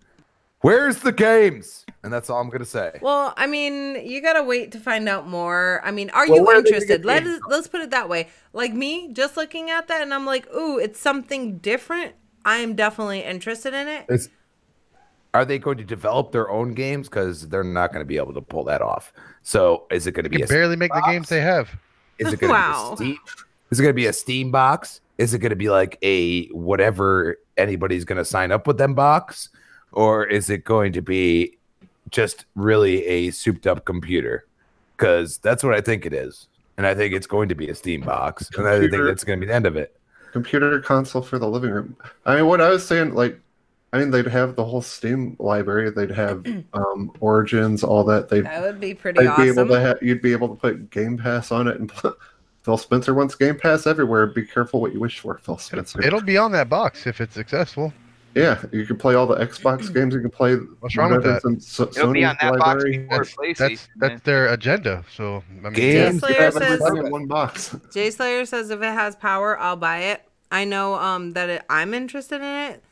Where's the games? And that's all I'm going to say. Well, I mean, you gotta wait to find out more. I mean, are Well, you where are they gonna interested? get games Let's put it that way. Like me, just looking at that, and I'm like, ooh, it's something different. I'm definitely interested in it. Are they going to develop their own games? Because they're not going to be able to pull that off. So is it going to you be can barely make the games they have. Is it going to Wow. be a Steam? Is it going to be a Steam box? Is it going to be like a whatever anybody's going to sign up with them box? Or is it going to be just really a souped up computer? Because that's what I think it is. And I think it's going to be a Steam box. And I think that's going to be the end of it. Computer console for the living room. I mean, what I was saying, like, they'd have the whole Steam library. They'd have Origins, all that. That would be pretty awesome. You'd be able to put Game Pass on it. And Phil Spencer wants Game Pass everywhere. Be careful what you wish for, Phil Spencer. It'll be on that box if it's successful. Yeah, you can play all the Xbox games. You can play. What's wrong with that? It'll be on that box before PlayStation. That's their agenda. So I mean, Games. Slayer Yeah, says- everything in one box. Jay Slayer says if it has power, I'll buy it. I know I'm interested in it.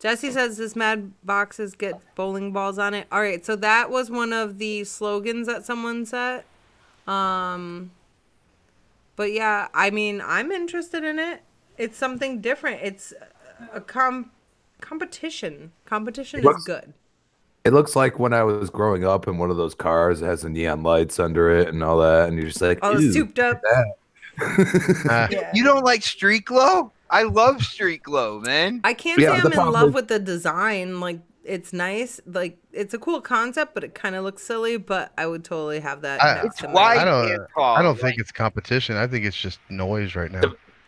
Jesse says this Mad Boxes get bowling balls on it. All right, so that was one of the slogans that someone said. But yeah, I mean, I'm interested in it. It's something different. It's a competition. Competition is good. It looks like when I was growing up in one of those cars that has the neon lights under it and all that. And you're just like, All "Ew, souped up. Yeah. You don't like Street Glow? I love Street Glow, man. I can't Yeah, say the I'm in problem love is- with the design. Like, it's nice. Like, it's a cool concept, but it kind of looks silly. But I would totally have that. next It's to my- wide I don't- and tall. I don't think it's competition. I think it's just noise right now.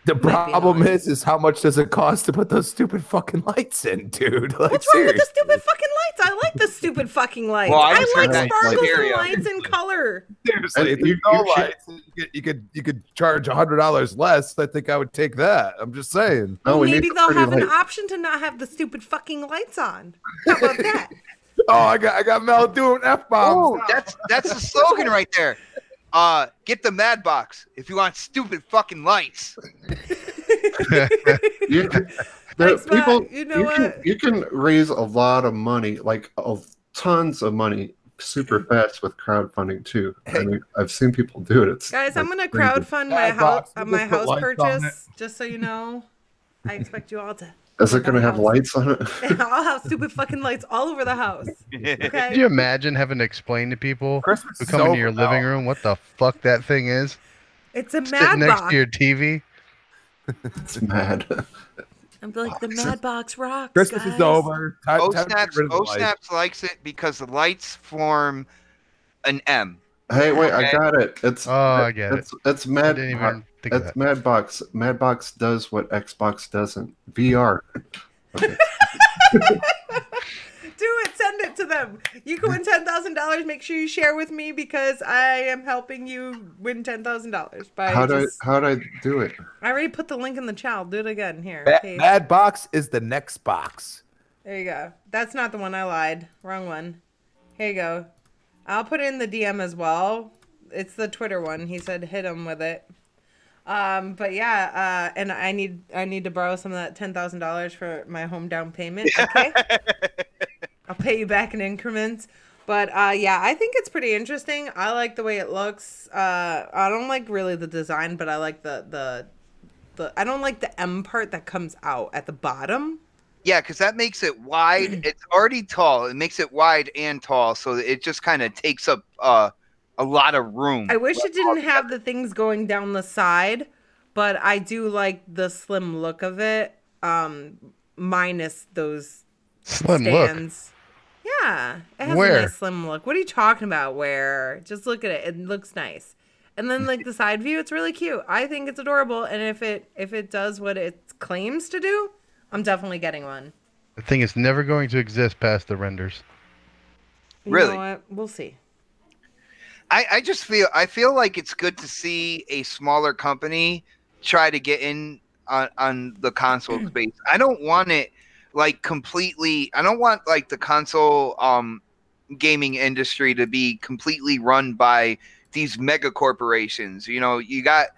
The Might be problem annoying. is how much does it cost to put those stupid fucking lights in, dude? Like, What's wrong with the seriously. stupid fucking lights? I like the stupid fucking lights. Well, I I just like heard that sparkles and stereo. lights and color. Seriously, if And there's you- no you should- lights, you could charge $100 less. I think I would take that. I'm just saying. No, Well, we need maybe the they'll pretty have an light. option to not have the stupid fucking lights on. How about that? Oh, I got Mel doing f bombs. Oh, that's the slogan right there. Get the Mad Box if you want stupid fucking lights. You can, Thanks, Matt. You know what? you can raise a lot of money, like tons of money, super fast with crowdfunding too. I mean, I've seen people do it. Guys, I'm gonna that's crazy. crowdfund my Mad Box, house, you my just put house lights on purchase. Just so you know, I expect you all to. Is it going to have house. lights on it? I'll have stupid fucking lights all over the house. Could Okay. you imagine having to explain to people Christmas who is come into over your now. living room what the fuck that thing is? It's a Sitting mad next box. to your TV. It's mad. I'm like the mad box rocks. Christmas guys. is over. Time to get OhSnaps, rid of the lights. OhSnaps likes it because the lights form an M. Hey, wait, I Okay. got it. It's I get it. It's I Mad. didn't even think of It's that. Madbox. Madbox does what Xbox doesn't. VR. Okay. Do it. Send it to them. You can win $10,000. Make sure you share with me because I am helping you win $10,000. By How do just- I do it? I already put the link in the chat. I'll do it again. Here. Okay. Mad Box is the next box. There you go. That's not the one. I lied. Wrong one. Here you go. I'll put it in the DM as well. It's the Twitter one. He said hit him with it. But yeah, and I need to borrow some of that $10,000 for my home down payment. Okay. I'll pay you back in increments. But yeah, I think it's pretty interesting. I like the way it looks. I don't like really the design, but I like the I don't like the M part that comes out at the bottom. Yeah, because that makes it wide. It's already tall. It makes it wide and tall, so it just kind of takes up a lot of room. I wish it didn't have the things going down the side, but I do like the slim look of it. Minus those Slim stands. Yeah, it has Where? a nice slim look. What are you talking about? Where? Just look at it. It looks nice. And then like the side view, it's really cute. I think it's adorable. And if it does what it claims to do, I'm definitely getting one. The thing is never going to exist past the renders. You Really? know what? We'll see. I just feel like it's good to see a smaller company try to get in on the console space. I don't want it like completely. I don't want like the console gaming industry to be completely run by these mega corporations. You know, you got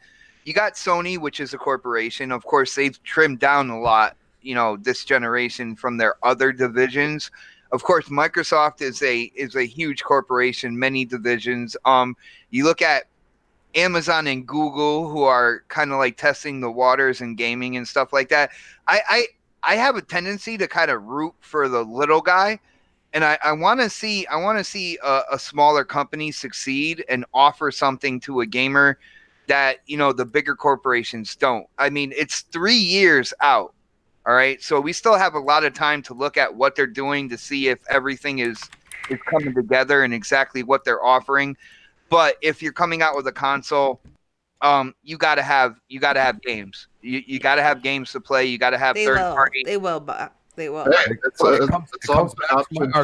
Sony, which is a corporation. Of course, they've trimmed down a lot, you know, this generation from their other divisions. Of course, Microsoft is a huge corporation, many divisions. You look at Amazon and Google, who are kind of like testing the waters in gaming and stuff like that. I have a tendency to kind of root for the little guy, and I want to see a smaller company succeed and offer something to a gamer that, you know, the bigger corporations don't. I mean, it's 3 years out. All right, so we still have a lot of time to look at what they're doing to see if everything is coming together and exactly what they're offering. But if you're coming out with a console, you gotta have games. You gotta have games to play. You gotta have third party. They will, but they will. Hey, it's also an option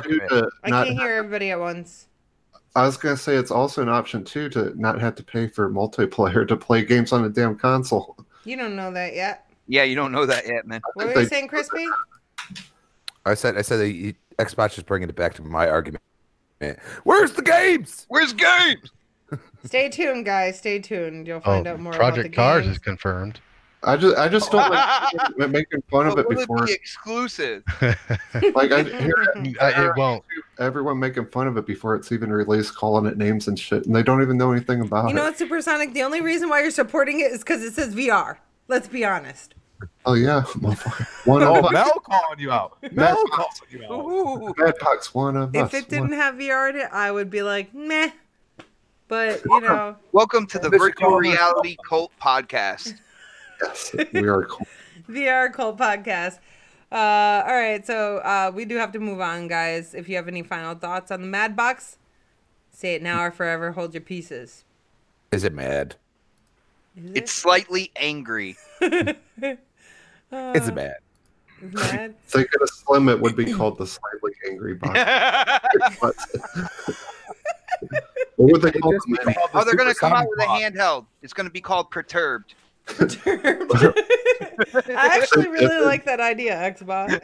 too to I not can't hear everybody at once. I was gonna say it's also an option too to not have to pay for multiplayer to play games on a damn console. You don't know that yet. Yeah, you don't know that yet, man. What were you saying, Crispy? I said Xbox is bringing it back to my argument. Where's the games? Where's games? Stay tuned, guys. Stay tuned. You'll find out more Project about the Cars games. is confirmed. I just don't like making fun of it Will before. it be exclusive? Like I hear It won't. everyone making fun of it before it's even released, calling it names and shit, and they don't even know anything about You know it. what, Supersonic? The only reason why you're supporting it is because it says VR. Let's be honest. Oh yeah, motherfucker. One Oh, of us. Mel calling you out. Mel calling you out. Ooh. Madpox, one of us. If it didn't have VR in it, I would be like, meh. But, you know. Welcome to the Virtual Reality Cult Podcast. Yes, we are cool. VR Cult Podcast. All right, so we do have to move on, guys. If you have any final thoughts on the Mad Box, say it now or forever hold your pieces. Is it mad? Is It's slightly angry. Is it mad? It's mad? If they could have slim it would be called the slightly angry box. But- what would they call Just be it? called the Oh, they're going to come out Supersonic with a Box. handheld. It's going to be called Perturbed. I actually really like that idea, Xbox.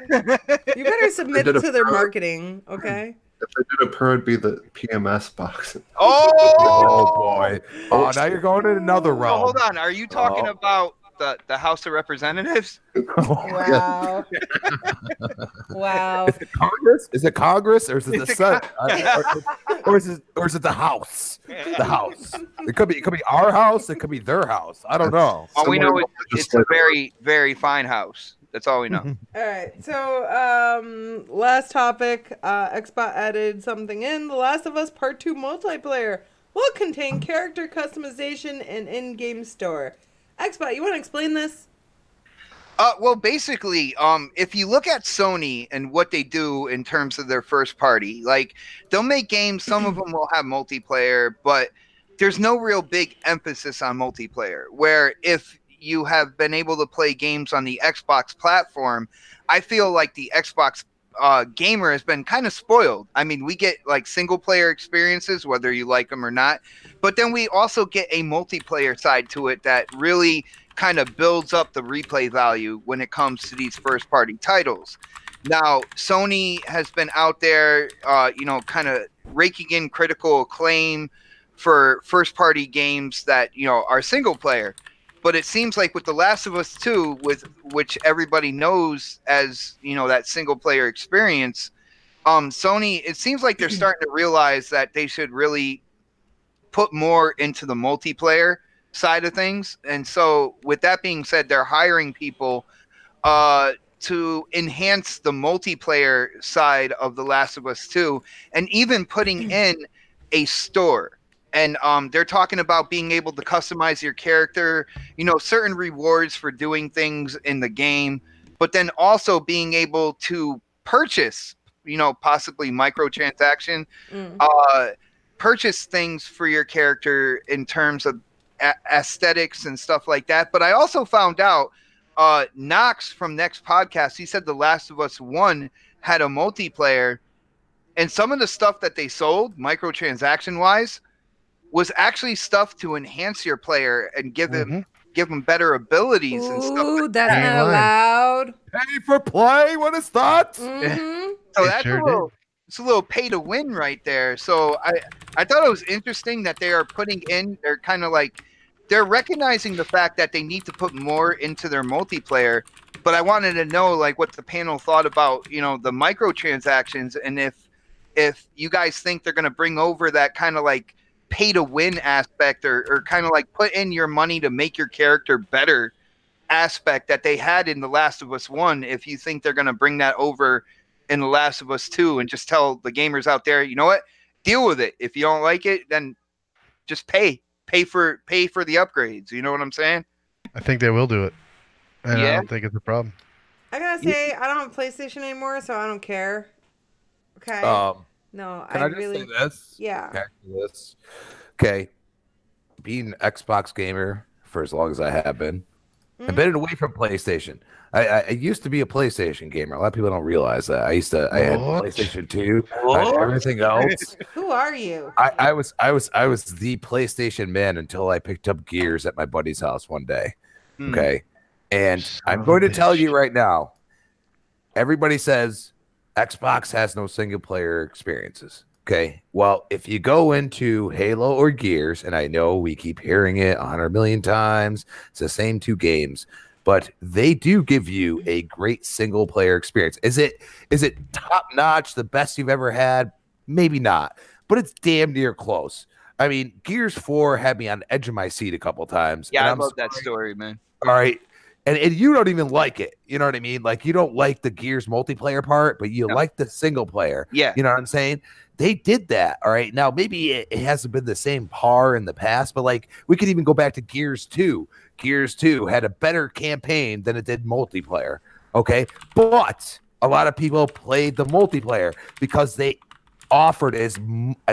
You better submit did a to their pro- marketing, okay? If they did a pro, it'd be the PMS box. Oh! Oh boy! Oh, now you're going in another Oh, realm. hold on. Are you talking Oh. about the House of Representatives? Wow. Wow. Is it Congress? Is it Congress or is it the Is it Senate? Or is it the House? The House. It could be our house. It could be their house. I don't know. All we know Someone is it's just a like- very, very fine house. That's all we know. All right. So, last topic. Xbot added something in. The Last of Us Part 2 multiplayer will contain character customization and in-game store. Xbot, you want to explain this? Well, basically, if you look at Sony and what they do in terms of their first party, like they'll make games, some of them will have multiplayer, but there's no real big emphasis on multiplayer. Where if you have been able to play games on the Xbox platform, I feel like the Xbox gamer has been kind of spoiled. I mean, we get like single player experiences, whether you like them or not, but then we also get a multiplayer side to it that really kind of builds up the replay value when it comes to these first party titles. Now, Sony has been out there, kind of raking in critical acclaim for first party games that, are single player. But it seems like with The Last of Us 2, with which everybody knows as, that single player experience, Sony, it seems like they're starting to realize that they should really put more into the multiplayer side of things. And so with that being said, they're hiring people to enhance the multiplayer side of The Last of Us 2, and even putting in a store. And they're talking about being able to customize your character, certain rewards for doing things in the game, but then also being able to purchase, possibly microtransaction, purchase things for your character in terms of aesthetics and stuff like that. But I also found out Knox from Next Podcast, he said The Last of Us 1 had a multiplayer, and some of the stuff that they sold microtransaction wise was actually stuff to enhance your player and give them better abilities and stuff like that's that. not allowed. Pay for play? What is that? So that's it's a little pay to win right there. So I thought it was interesting that they are putting in, they're kind of like, they're recognizing the fact that they need to put more into their multiplayer. But I wanted to know like what the panel thought about, the microtransactions, and if you guys think they're going to bring over that kind of like pay to win aspect, or kind of like put in your money to make your character better aspect that they had in The Last of Us 1. If you think they're going to bring that over in The Last of Us 2 and just tell the gamers out there, you know what, deal with it. If you don't like it, then just pay for the upgrades. You know what I'm saying? I think they will do it. And I don't think it's a problem. I gotta say, I don't have a PlayStation anymore, so I don't care. Okay. No, Can I just say this? Yeah. Back to this. Okay. Being an Xbox gamer for as long as I have been, I've been away from PlayStation. I used to be a PlayStation gamer. A lot of people don't realize that. I had PlayStation 2. I had everything else. Who are you? I was the PlayStation man until I picked up Gears at my buddy's house one day. Okay. And I'm going to tell you right now, everybody says Xbox has no single player experiences. Okay. Well, if you go into Halo or Gears, and I know we keep hearing it 100 million times, it's the same two games, but they do give you a great single player experience. Is it top notch, the best you've ever had? Maybe not, but it's damn near close. I mean, Gears 4 had me on the edge of my seat a couple times. Yeah, I love that story, man. All right. And you don't even like it. You know what I mean? Like, you don't like the Gears multiplayer part, but you like the single player. Yeah. You know what I'm saying? They did that. All right. Now, maybe it hasn't been the same par in the past, but like, we could even go back to Gears 2. Gears 2 had a better campaign than it did multiplayer. Okay. But a lot of people played the multiplayer because they offered as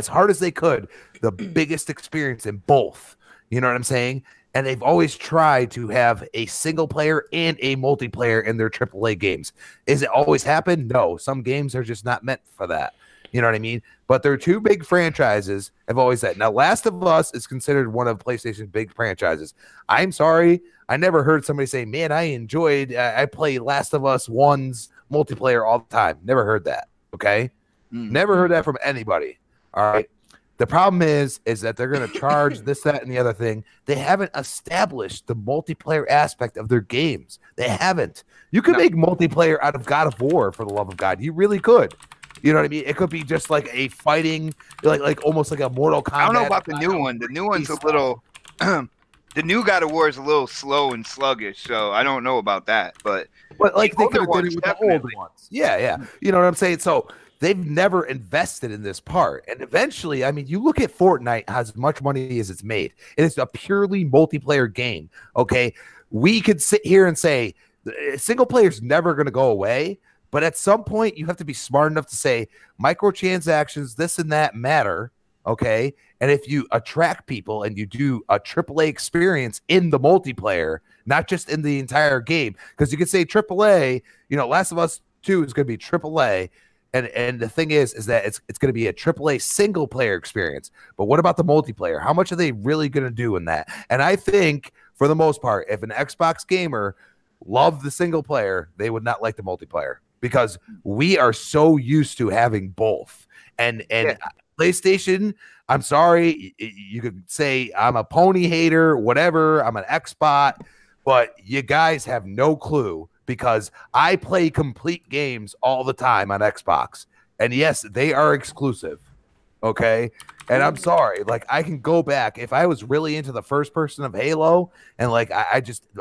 hard as they could the biggest experience in both. You know what I'm saying? And they've always tried to have a single player and a multiplayer in their AAA games. Is it always happened? No. Some games are just not meant for that. You know what I mean? But they're two big franchises. I've always said. Now, Last of Us is considered one of PlayStation's big franchises. I'm sorry. I never heard somebody say, man, I play Last of Us 1's multiplayer all the time. Never heard that. Okay? Never heard that from anybody. All right? The problem is that they're going to charge this, that, and the other thing. They haven't established the multiplayer aspect of their games. They haven't. You could make multiplayer out of God of War, for the love of God. You really could. You know what I mean? It could be just like a fighting, like almost like a Mortal Kombat. I don't know about the new one. The new one's a little. The new God of War is a little slow and sluggish, so I don't know about that. But like they could have done ones, it with the older ones. Yeah. You know what I'm saying? So they've never invested in this part. And eventually, I mean, you look at Fortnite has as much money as it's made. It is a purely multiplayer game. Okay. We could sit here and say single player is never going to go away. But at some point, you have to be smart enough to say microtransactions, this and that matter. Okay. And if you attract people and you do a AAA experience in the multiplayer, not just in the entire game, because you could say AAA, Last of Us 2 is going to be AAA. And the thing is that it's going to be a AAA single player experience. But what about the multiplayer? How much are they really going to do in that? And I think for the most part, if an Xbox gamer loved the single player, they would not like the multiplayer because we are so used to having both. And PlayStation, I'm sorry, you could say I'm a pony hater, whatever. I'm an Xbot, but you guys have no clue. Because I play complete games all the time on Xbox. And yes, they are exclusive. Okay. And I'm sorry, like I can go back if I was really into the first person of Halo, and like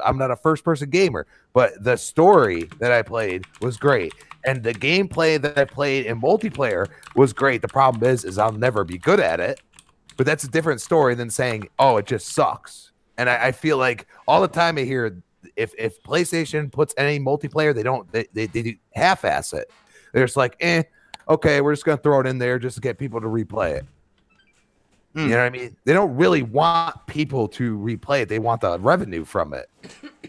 I'm not a first person gamer, but the story that I played was great, and the gameplay that I played in multiplayer was great. The problem is I'll never be good at it, but that's a different story than saying, oh, it just sucks. And I feel like all the time I hear if PlayStation puts any multiplayer, they do half-ass it. They're just like, okay, we're just gonna throw it in there just to get people to replay it. You know what I mean? They don't really want people to replay it. They want the revenue from it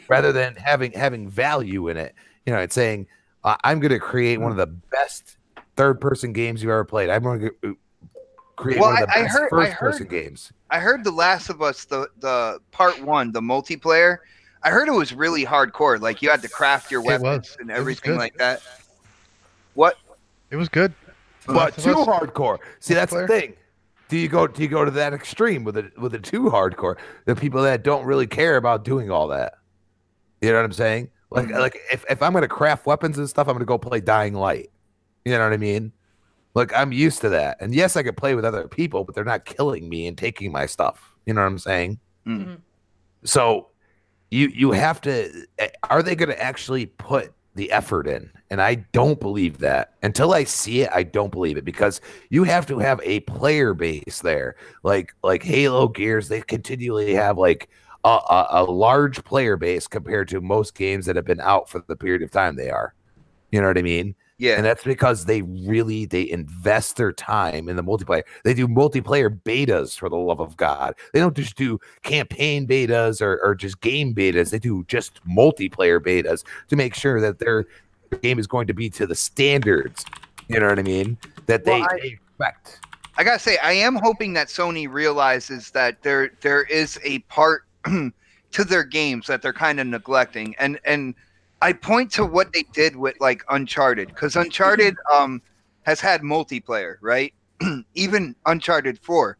rather than having value in it. You know, it's saying, I'm going to create one of the best third-person games you've ever played. I'm going to create one of the best first-person games. I heard The Last of Us, the part 1, the multiplayer. I heard it was really hardcore. Like, you had to craft your weapons and everything like that. What? It was good. But too hardcore. See, that's the thing. Do you go to that extreme with a too hardcore? The people that don't really care about doing all that. You know what I'm saying? Like if I'm gonna craft weapons and stuff, I'm gonna go play Dying Light. You know what I mean? Like I'm used to that. And yes, I could play with other people, but they're not killing me and taking my stuff. You know what I'm saying? Mm-hmm. So you have to. Are they gonna actually put the effort in? And I don't believe that. Until I see it, I don't believe it, because you have to have a player base there. Like Halo, Gears, they continually have like a large player base compared to most games that have been out for the period of time they are. You know what I mean? Yeah. And that's because they invest their time in the multiplayer. They do multiplayer betas, for the love of God. They don't just do campaign betas or just game betas. They do just multiplayer betas to make sure that their game is going to be to the standards, you know what I mean, that they expect. I gotta say, I am hoping that Sony realizes that there is a part to their games that they're kind of neglecting, and I point to what they did with like Uncharted, because Uncharted has had multiplayer, right? Even Uncharted 4.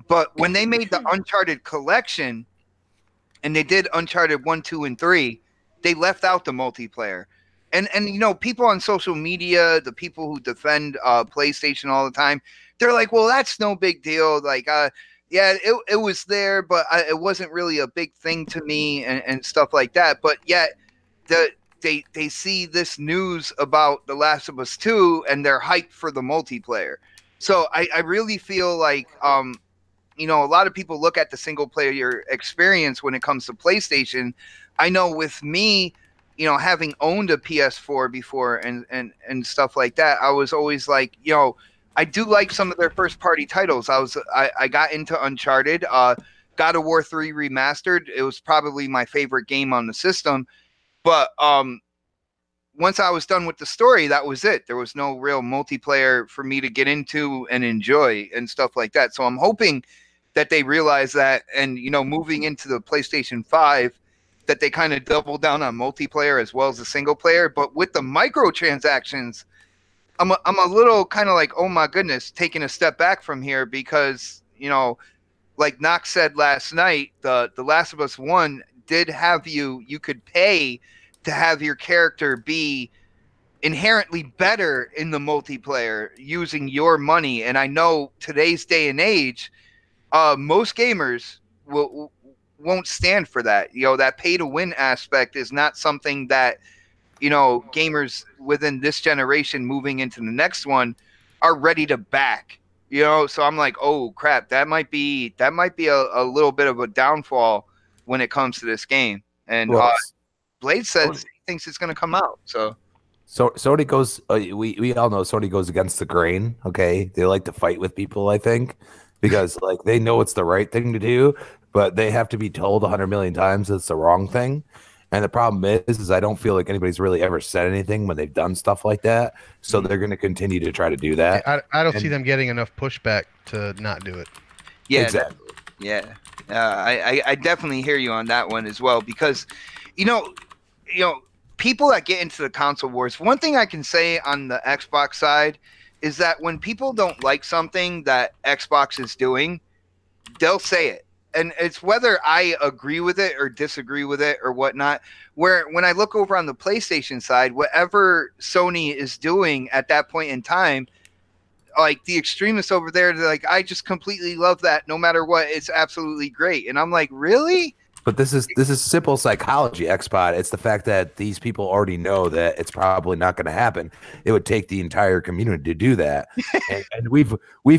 But when they made the Uncharted collection and they did Uncharted 1, 2, and 3, they left out the multiplayer. And you know, people on social media, the people who defend PlayStation all the time, they're like, well, that's no big deal. Like, yeah, it was there, but it wasn't really a big thing to me and stuff like that. But yet they see this news about The Last of Us 2 and they're hyped for the multiplayer. So I really feel like, you know, a lot of people look at the single player experience when it comes to PlayStation. I know with me, you know, having owned a PS4 before and stuff like that, I was always like, you know, I do like some of their first party titles. I got into Uncharted, God of War 3 Remastered. It was probably my favorite game on the system. But once I was done with the story, that was it. There was no real multiplayer for me to get into and enjoy and stuff like that. So I'm hoping that they realize that, and, you know, moving into the PlayStation 5, that they kind of double down on multiplayer as well as the single player. But with the microtransactions, I'm a little kind of like, oh my goodness, taking a step back from here, because, you know, like Knox said last night, the Last of Us 1 did have you could pay to have your character be inherently better in the multiplayer using your money. And I know today's day and age, most gamers won't stand for that. You know, that pay to win aspect is not something that, you know, gamers within this generation moving into the next one are ready to back, you know? So I'm like, oh crap, that might be a little bit of a downfall when it comes to this game. And Blade says he thinks it's going to come out. So Sony goes, we all know Sony goes against the grain. Okay. They like to fight with people, I think, because like they know it's the right thing to do, but they have to be told 100 million times it's the wrong thing. And the problem is I don't feel like anybody's really ever said anything when they've done stuff like that. So they're going to continue to try to do that. I don't see them getting enough pushback to not do it. Yeah, exactly. Yeah. I definitely hear you on that one as well, because, you know, people that get into the console wars, one thing I can say on the Xbox side is that when people don't like something that Xbox is doing, they'll say it. And it's whether I agree with it or disagree with it or whatnot. Where when I look over on the PlayStation side, whatever Sony is doing at that point in time, like the extremists over there, they're like, I just completely love that. No matter what, it's absolutely great. And I'm like, really? But this is simple psychology, Xbot. It's the fact that these people already know that it's probably not going to happen. It would take the entire community to do that, and we've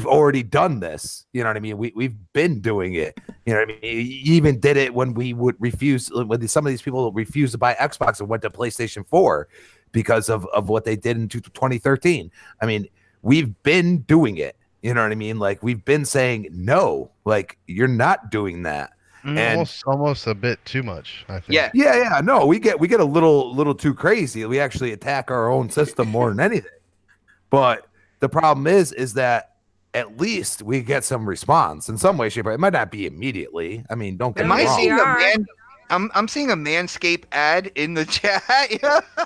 already done this. You know what I mean? We've been doing it. You know what I mean? You even did it when we would refuse. When some of these people refused to buy Xbox and went to PlayStation 4 because of what they did in 2013. I mean, we've been doing it. You know what I mean? Like, we've been saying no. Like, you're not doing that. And almost a bit too much, I think. Yeah. No, we get a little too crazy. We actually attack our own system more than anything. But the problem is that at least we get some response in some way, shape, or it might not be immediately. I mean, don't get me wrong. I'm seeing a Manscaped ad in the chat.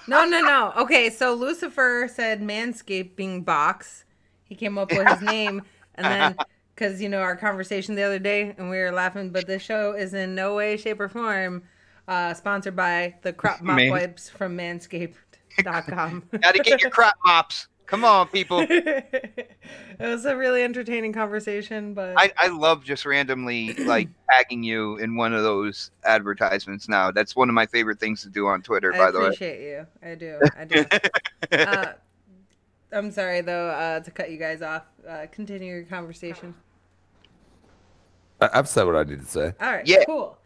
No. Okay, so Lucifer said Manscaping box. He came up with his name, and then. Because, our conversation the other day, and we were laughing, but this show is in no way, shape, or form sponsored by the crop mop wipes from manscaped.com. Gotta get your crop mops. Come on, people. It was a really entertaining conversation, but... I love just randomly, tagging you in one of those advertisements now. That's one of my favorite things to do on Twitter, by the way. I appreciate you. I do. I'm sorry, though, to cut you guys off. Continue your conversation. I've said what I need to say. All right, cool.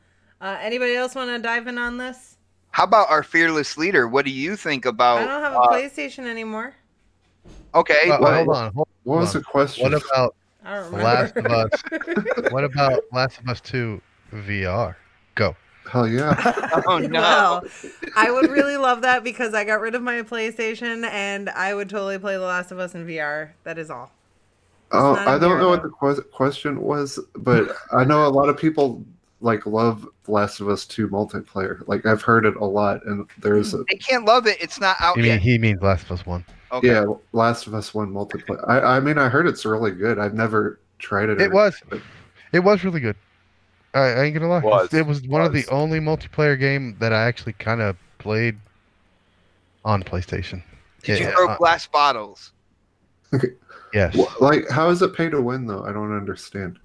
Anybody else want to dive in on this? How about our fearless leader? What do you think about... I don't have a PlayStation anymore. Okay. Hold on. What was the question? What about I don't remember. Last of Us? What about Last of Us 2 VR? Go. Hell yeah. Oh, no. Well, I would really love that because I got rid of my PlayStation and I would totally play The Last of Us in VR. That is all. Oh, I don't know what the question was, but I know a lot of people love The Last of Us 2 multiplayer. Like, I've heard it a lot, and there's They can't love it. It's not out yet. He means Last of Us 1. Okay. Yeah, Last of Us 1 multiplayer. I mean, I heard it's really good. I've never tried it. It was really good. I ain't gonna lie. It was one of the only multiplayer game that I actually kind of played on PlayStation. Did you throw glass bottles? Yes. How is it pay to win though? I don't understand.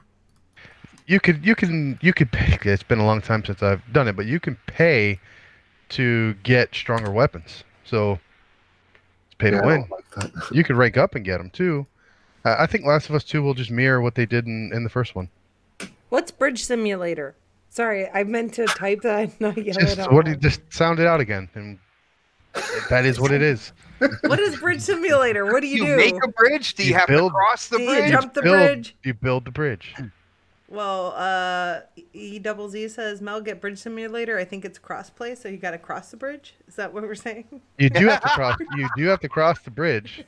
You could pay. It's been a long time since I've done it, but you can pay to get stronger weapons. So it's pay to win. You can rank up and get them too. I think Last of Us 2 will just mirror what they did in the first one. What's Bridge Simulator? Sorry, I meant to type that, not yell it out. Just sound it out again, and that is what it is. What is Bridge Simulator? What do you do? You make a bridge? Do you have to cross the bridge? You jump the bridge? You build the bridge. Well, E-double-Z says, Mel, get Bridge Simulator. I think it's cross-play, so you got to cross the bridge. Is that what we're saying? You do have to cross. You do have to cross the bridge,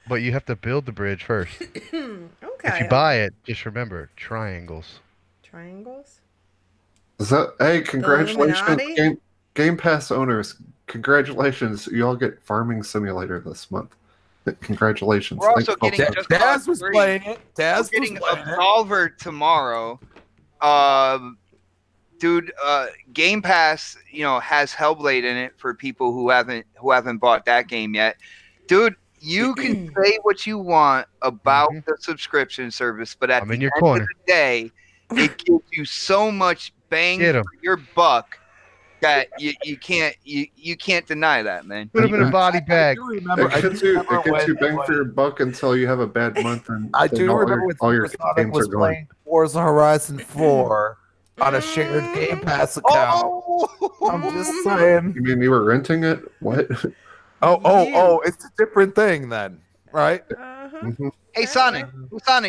but you have to build the bridge first. Okay. If you buy it, just remember triangles. Triangles? Hey, congratulations, Game Pass owners. Congratulations. You all get Farming Simulator this month. Congratulations. We're also getting Taz was playing it. We're getting Absolver tomorrow. Dude, Game Pass, has Hellblade in it for people who haven't bought that game yet. Dude, you can say what you want about the subscription service, but at the end of the day, it gives you so much bang for your buck that you can't deny that, man. Put them in a body bag. It gets you bang for your buck until you have a bad month, and I do remember all your games are going. Forza Horizon 4 on a shared Game Pass account. I'm just saying. You mean you were renting it? What? Oh, it's a different thing then, right? Hey, Sonic,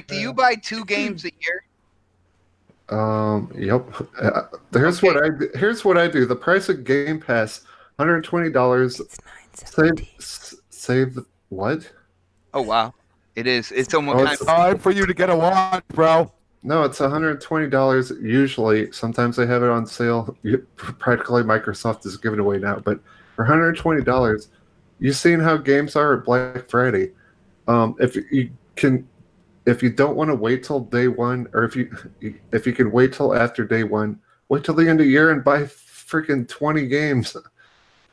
do you buy 2 games a year? Yep. Here's what I do. The price of Game Pass, $120. Save what? Oh wow, it is. It's almost time for you to get a watch, bro. No, it's $120 usually. Sometimes they have it on sale. Practically Microsoft is giving it away now, but for $120, you've seen how games are at Black Friday. If you don't want to wait till day one, or if you can wait till after day one, wait till the end of the year and buy freaking 20 games.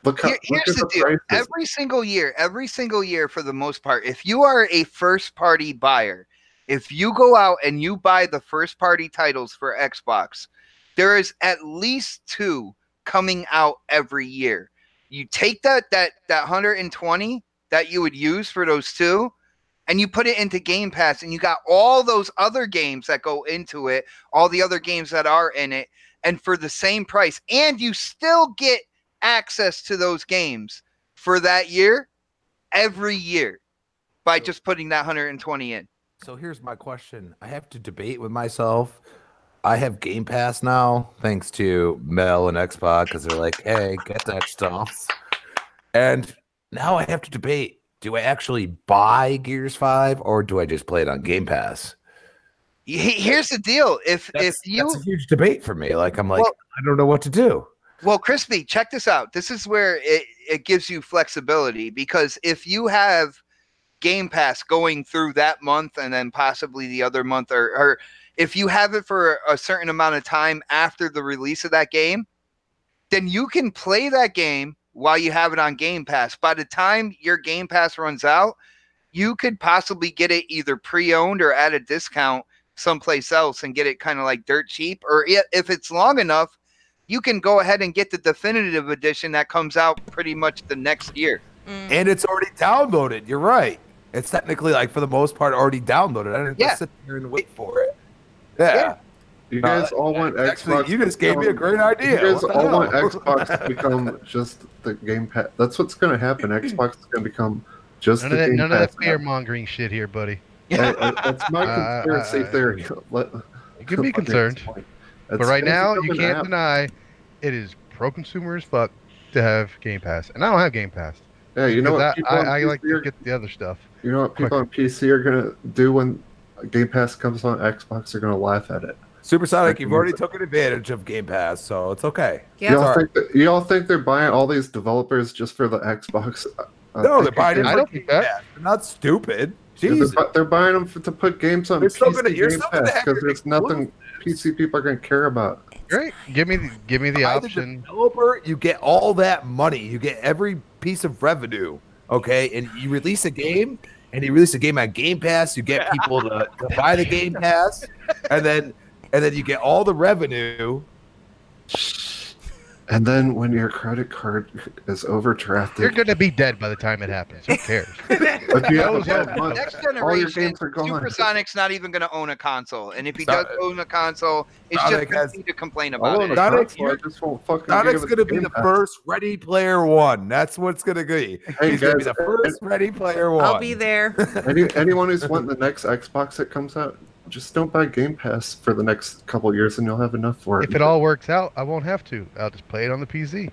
Here's the deal. Every single year, for the most part, if you are a first-party buyer, if you go out and you buy the first-party titles for Xbox, there is at least 2 coming out every year. You take that 120 that you would use for those 2, and you put it into Game Pass, and you got all those other games that go into it, all the other games that are in it, and for the same price, and you still get access to those games for that year, every year, by just putting that 120 in. So here's my question. I have to debate with myself. I have Game Pass now, thanks to Mel and Xbox, because they're like, hey, get that stuff. And now I have to debate. Do I actually buy Gears 5 or do I just play it on Game Pass? Here's the deal. That's a huge debate for me. Like, I'm like, I don't know what to do. Well, Crispy, check this out. This is where it gives you flexibility, because if you have Game Pass going through that month and then possibly the other month, or if you have it for a certain amount of time after the release of that game, then you can play that game while you have it on Game Pass. By the time your Game Pass runs out, you could possibly get it either pre-owned or at a discount someplace else and get it kind of like dirt cheap. Or if it's long enough, you can go ahead and get the definitive edition that comes out pretty much the next year. And it's already downloaded. You're right. It's technically, like, for the most part, already downloaded. I didn't have to sit there and wait for it. Yeah. You guys all want Xbox. You just gave me a great idea. You guys all want Xbox to become just the Game Pass. That's what's going to happen. Xbox is going to become just the Game Pass. None of that fear-mongering shit here, buddy. That's my conspiracy theory. You can be concerned. But right now, you can't deny it is pro-consumer as fuck to have Game Pass. And I don't have Game Pass. Yeah, you know what? I like to get the other stuff. You know what people on PC are going to do when Game Pass comes on Xbox? They're going to laugh at it. Supersonic, you've already taken advantage of Game Pass, so it's okay. Yeah. Y'all think they're buying all these developers just for the Xbox? No, they're buying it. I don't think that. They're not stupid. Yeah, they're buying them to put games on PC Game Pass because there's nothing PC people are going to care about. Great. Give me the option. The developer, you get all that money. You get every piece of revenue, okay? And you release a game, and you release a game on Game Pass. You get people to buy the Game Pass, and then you get all the revenue. And then when your credit card is overdrafted, you're going to be dead by the time it happens. Who cares? Next generation, Supersonic's not even going to own a console. And if he does own a console, it's just going to complain about it. Sonic's going to be the first Ready Player One. That's what it's going to be. He's going to be the first Ready Player One. I'll be there. Anyone who's wanting the next Xbox that comes out, just don't buy Game Pass for the next couple of years and you'll have enough for it. If it all works out, I won't have to. I'll just play it on the PC.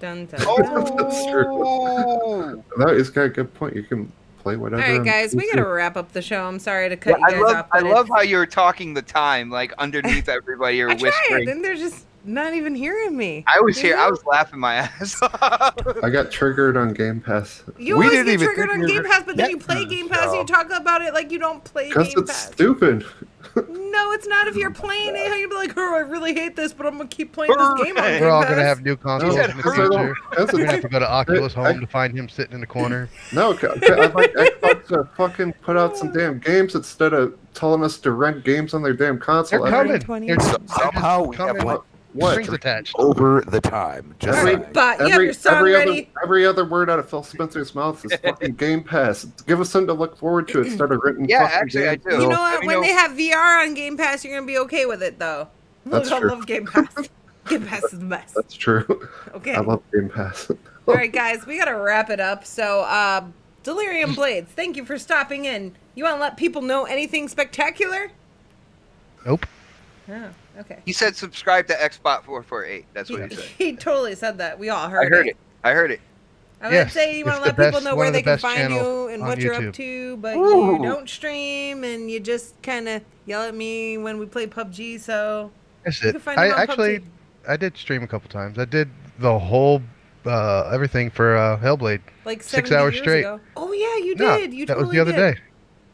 Dun, dun, dun. That's true. That is got a good point. You can play whatever. All right, guys, we got to wrap up the show. I'm sorry to cut you guys off. I love how you're talking the time, like underneath everybody. You're whispering. And they're just not even hearing me. I was here. I was laughing my ass off. I got triggered on Game Pass. You always get triggered on Game Pass, but then you play Game Pass and you talk about it like you don't play Game Pass. Because it's stupid. No, it's not. If you're playing it, you'd be like, "Oh, I really hate this, but I'm gonna keep playing this game on Game Pass." We're all gonna have new consoles in the future. We're gonna have to go to Oculus Home to find him sitting in the corner. No, I'd like Xbox to fucking put out some damn games instead of telling us to rent games on their damn console. They're coming. Somehow we have strings attached over the time. Just every other word out of Phil Spencer's mouth is fucking Game Pass. Give us something to look forward to instead of written. Yeah, actually, I do. You know what? When they have VR on Game Pass, you're gonna be okay with it, though. That's true. I love Game Pass. Game Pass is the best. That's true. Okay. I love Game Pass. All right, guys, we gotta wrap it up. So, Delirium Blades, thank you for stopping in. You want to let people know anything spectacular? Nope. Oh, okay. He said subscribe to Xbox 448. That's what he said. He totally said that. We all heard it. I heard it. I would say you want to let people know where they can find you and what you're up to, but you don't stream and you just kind of yell at me when we play PUBG, so that's it. I did stream a couple times. I did the whole everything for Hellblade. Like 6 hours straight. Ago. Oh yeah, you did. You that totally was the other day.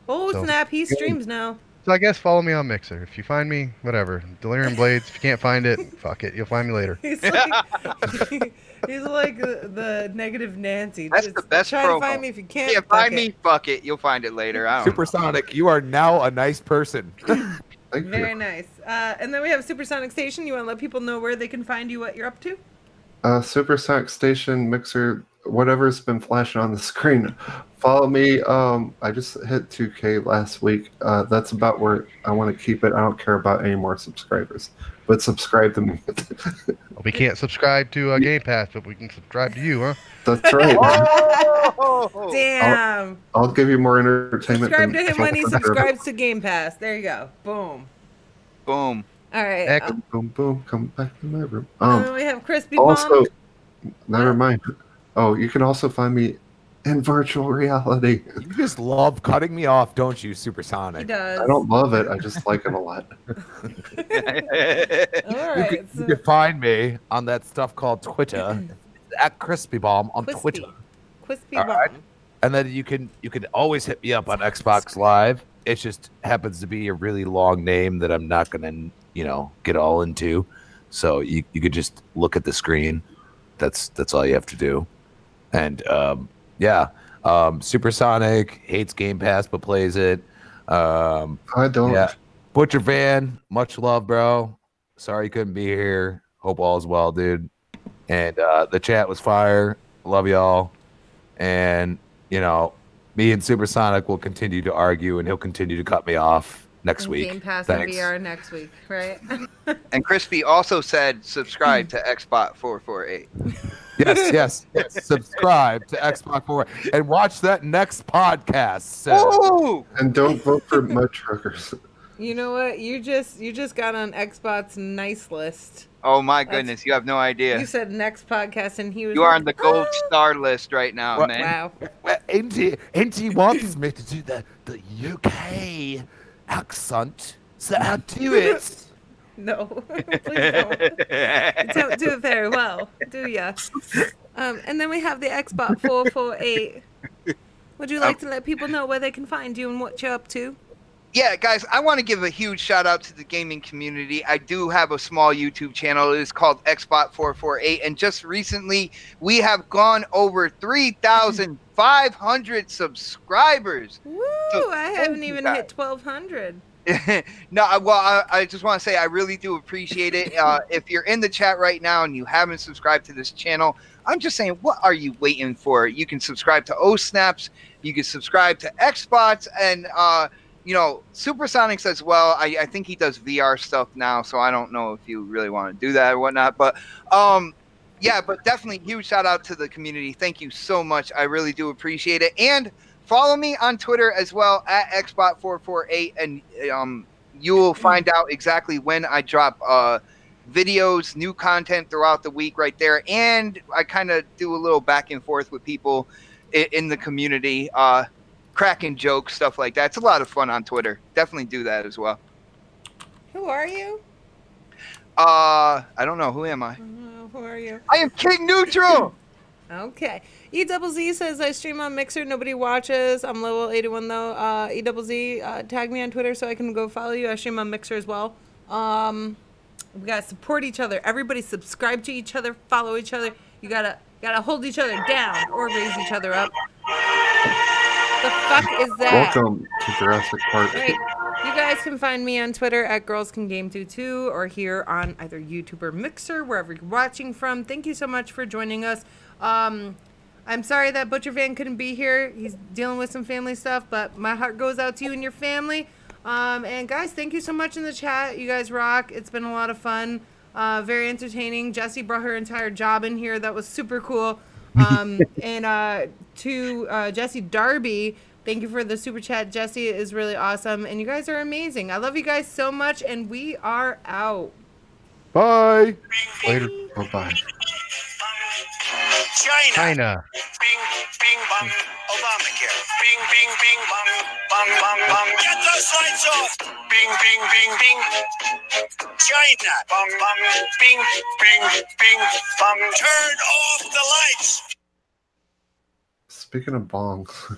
Oh snap! He streams now. So I guess follow me on Mixer. If you find me, whatever. Delirium Blades. If you can't find it, fuck it. You'll find me later. He's like, he's like the negative Nancy. That's Just the best try promo. to find me if you can't. Yeah, fuck find it. me, fuck it. You'll find it later. I don't know. Supersonic, you are now a nice person. Thank Very you. nice. And then we have Supersonic Station. You want to let people know where they can find you, what you're up to? Supersonic Station, Mixer, whatever's been flashing on the screen. Follow me. I just hit 2K last week. That's about where I want to keep it. I don't care about any more subscribers, but subscribe to me. We can't subscribe to Game Pass, but we can subscribe to you, huh? That's right. Oh! Damn. I'll give you more entertainment. Subscribe to than him when he Twitter. subscribes to Game Pass. There you go. Boom. Boom. All right. Heck. Boom, boom, come back to my room. And then we have Crispy Also, Bomb. never mind. Oh, you can also find me in virtual reality. You just love cutting me off, don't you, He Supersonic? does. I don't love it. I just like it a lot. All right. You can find me on that stuff called Twitter at Crispy Bomb on Twitter. Crispy All Bomb. right. And then you can always hit me up on Xbox Live. It just happens to be a really long name that I'm not gonna, get all into. So you could just look at the screen. That's all you have to do. And Supersonic hates Game Pass but plays it. I don't. Yeah. Butcher Van, much love, bro. Sorry you couldn't be here. Hope all's well, dude. And the chat was fire. Love y'all. And me and Supersonic will continue to argue, and he'll continue to cut me off next week. Game Pass Thanks. and VR next week, right? And Crispy also said subscribe to Xbot448. Yes. Subscribe to Xbox 4 and watch that next podcast. So. Ooh! And don't vote for mud truckers. You know what? You just got on Xbox nice list. Oh my goodness, you have no idea. You said next podcast, and he was. You are like, on the gold star list right now, What? man. Wow. Well, Indy wants me to do the UK accent, so I'll do it. No, please don't. You don't do it very well, do ya? And then we have the Xbox 448. Would you like to let people know where they can find you and what you're up to? Yeah, guys, I want to give a huge shout out to the gaming community. I do have a small YouTube channel. It is called Xbot448, and just recently we have gone over 3,500 subscribers. Woo! So, I thank haven't you, even guys. hit 1,200. No, well, I just want to say I really do appreciate it. If you're in the chat right now and you haven't subscribed to this channel, I'm just saying, what are you waiting for? You can subscribe to OhSnaps, you can subscribe to Xbots, and Supersonics as well. I think he does VR stuff now, so I don't know if you really want to do that or whatnot. But but definitely huge shout out to the community. Thank you so much. I really do appreciate it. And follow me on Twitter as well at Xbot448, and you will find out exactly when I drop videos, new content throughout the week right there. And I kind of do a little back and forth with people in the community, cracking jokes, stuff like that. It's a lot of fun on Twitter. Definitely do that as well. Who are you? I don't know. Who am I? Who are you? I am King Neutral. Okay. EZZ says I stream on Mixer. Nobody watches. I'm level 81 though. EZZ, tag me on Twitter so I can go follow you. I stream on Mixer as well. We gotta support each other. Everybody subscribe to each other, follow each other. You gotta hold each other down or raise each other up. The fuck is that? Welcome to Jurassic Park. Right. You guys can find me on Twitter at GirlsCanGameDo2 or here on either YouTube or Mixer, wherever you're watching from. Thank you so much for joining us. I'm sorry that Butcher Van couldn't be here. He's dealing with some family stuff, but my heart goes out to you and your family. And guys, thank you so much in the chat. You guys rock. It's been a lot of fun. Very entertaining. Jessie brought her entire job in here. That was super cool. And to Jessie Darby, thank you for the super chat. Jessie is really awesome. And you guys are amazing. I love you guys so much. And we are out. Bye. Later. Bye-bye. China. Bing, bing, bong. Obamacare. Bing, bing, bing, bong. Bong, bong, bong. Get those lights off. Bing, bing, bing, bing. China. Bong, bong. Bing, bing, bing, bong. Turn off the lights. Speaking of bongs.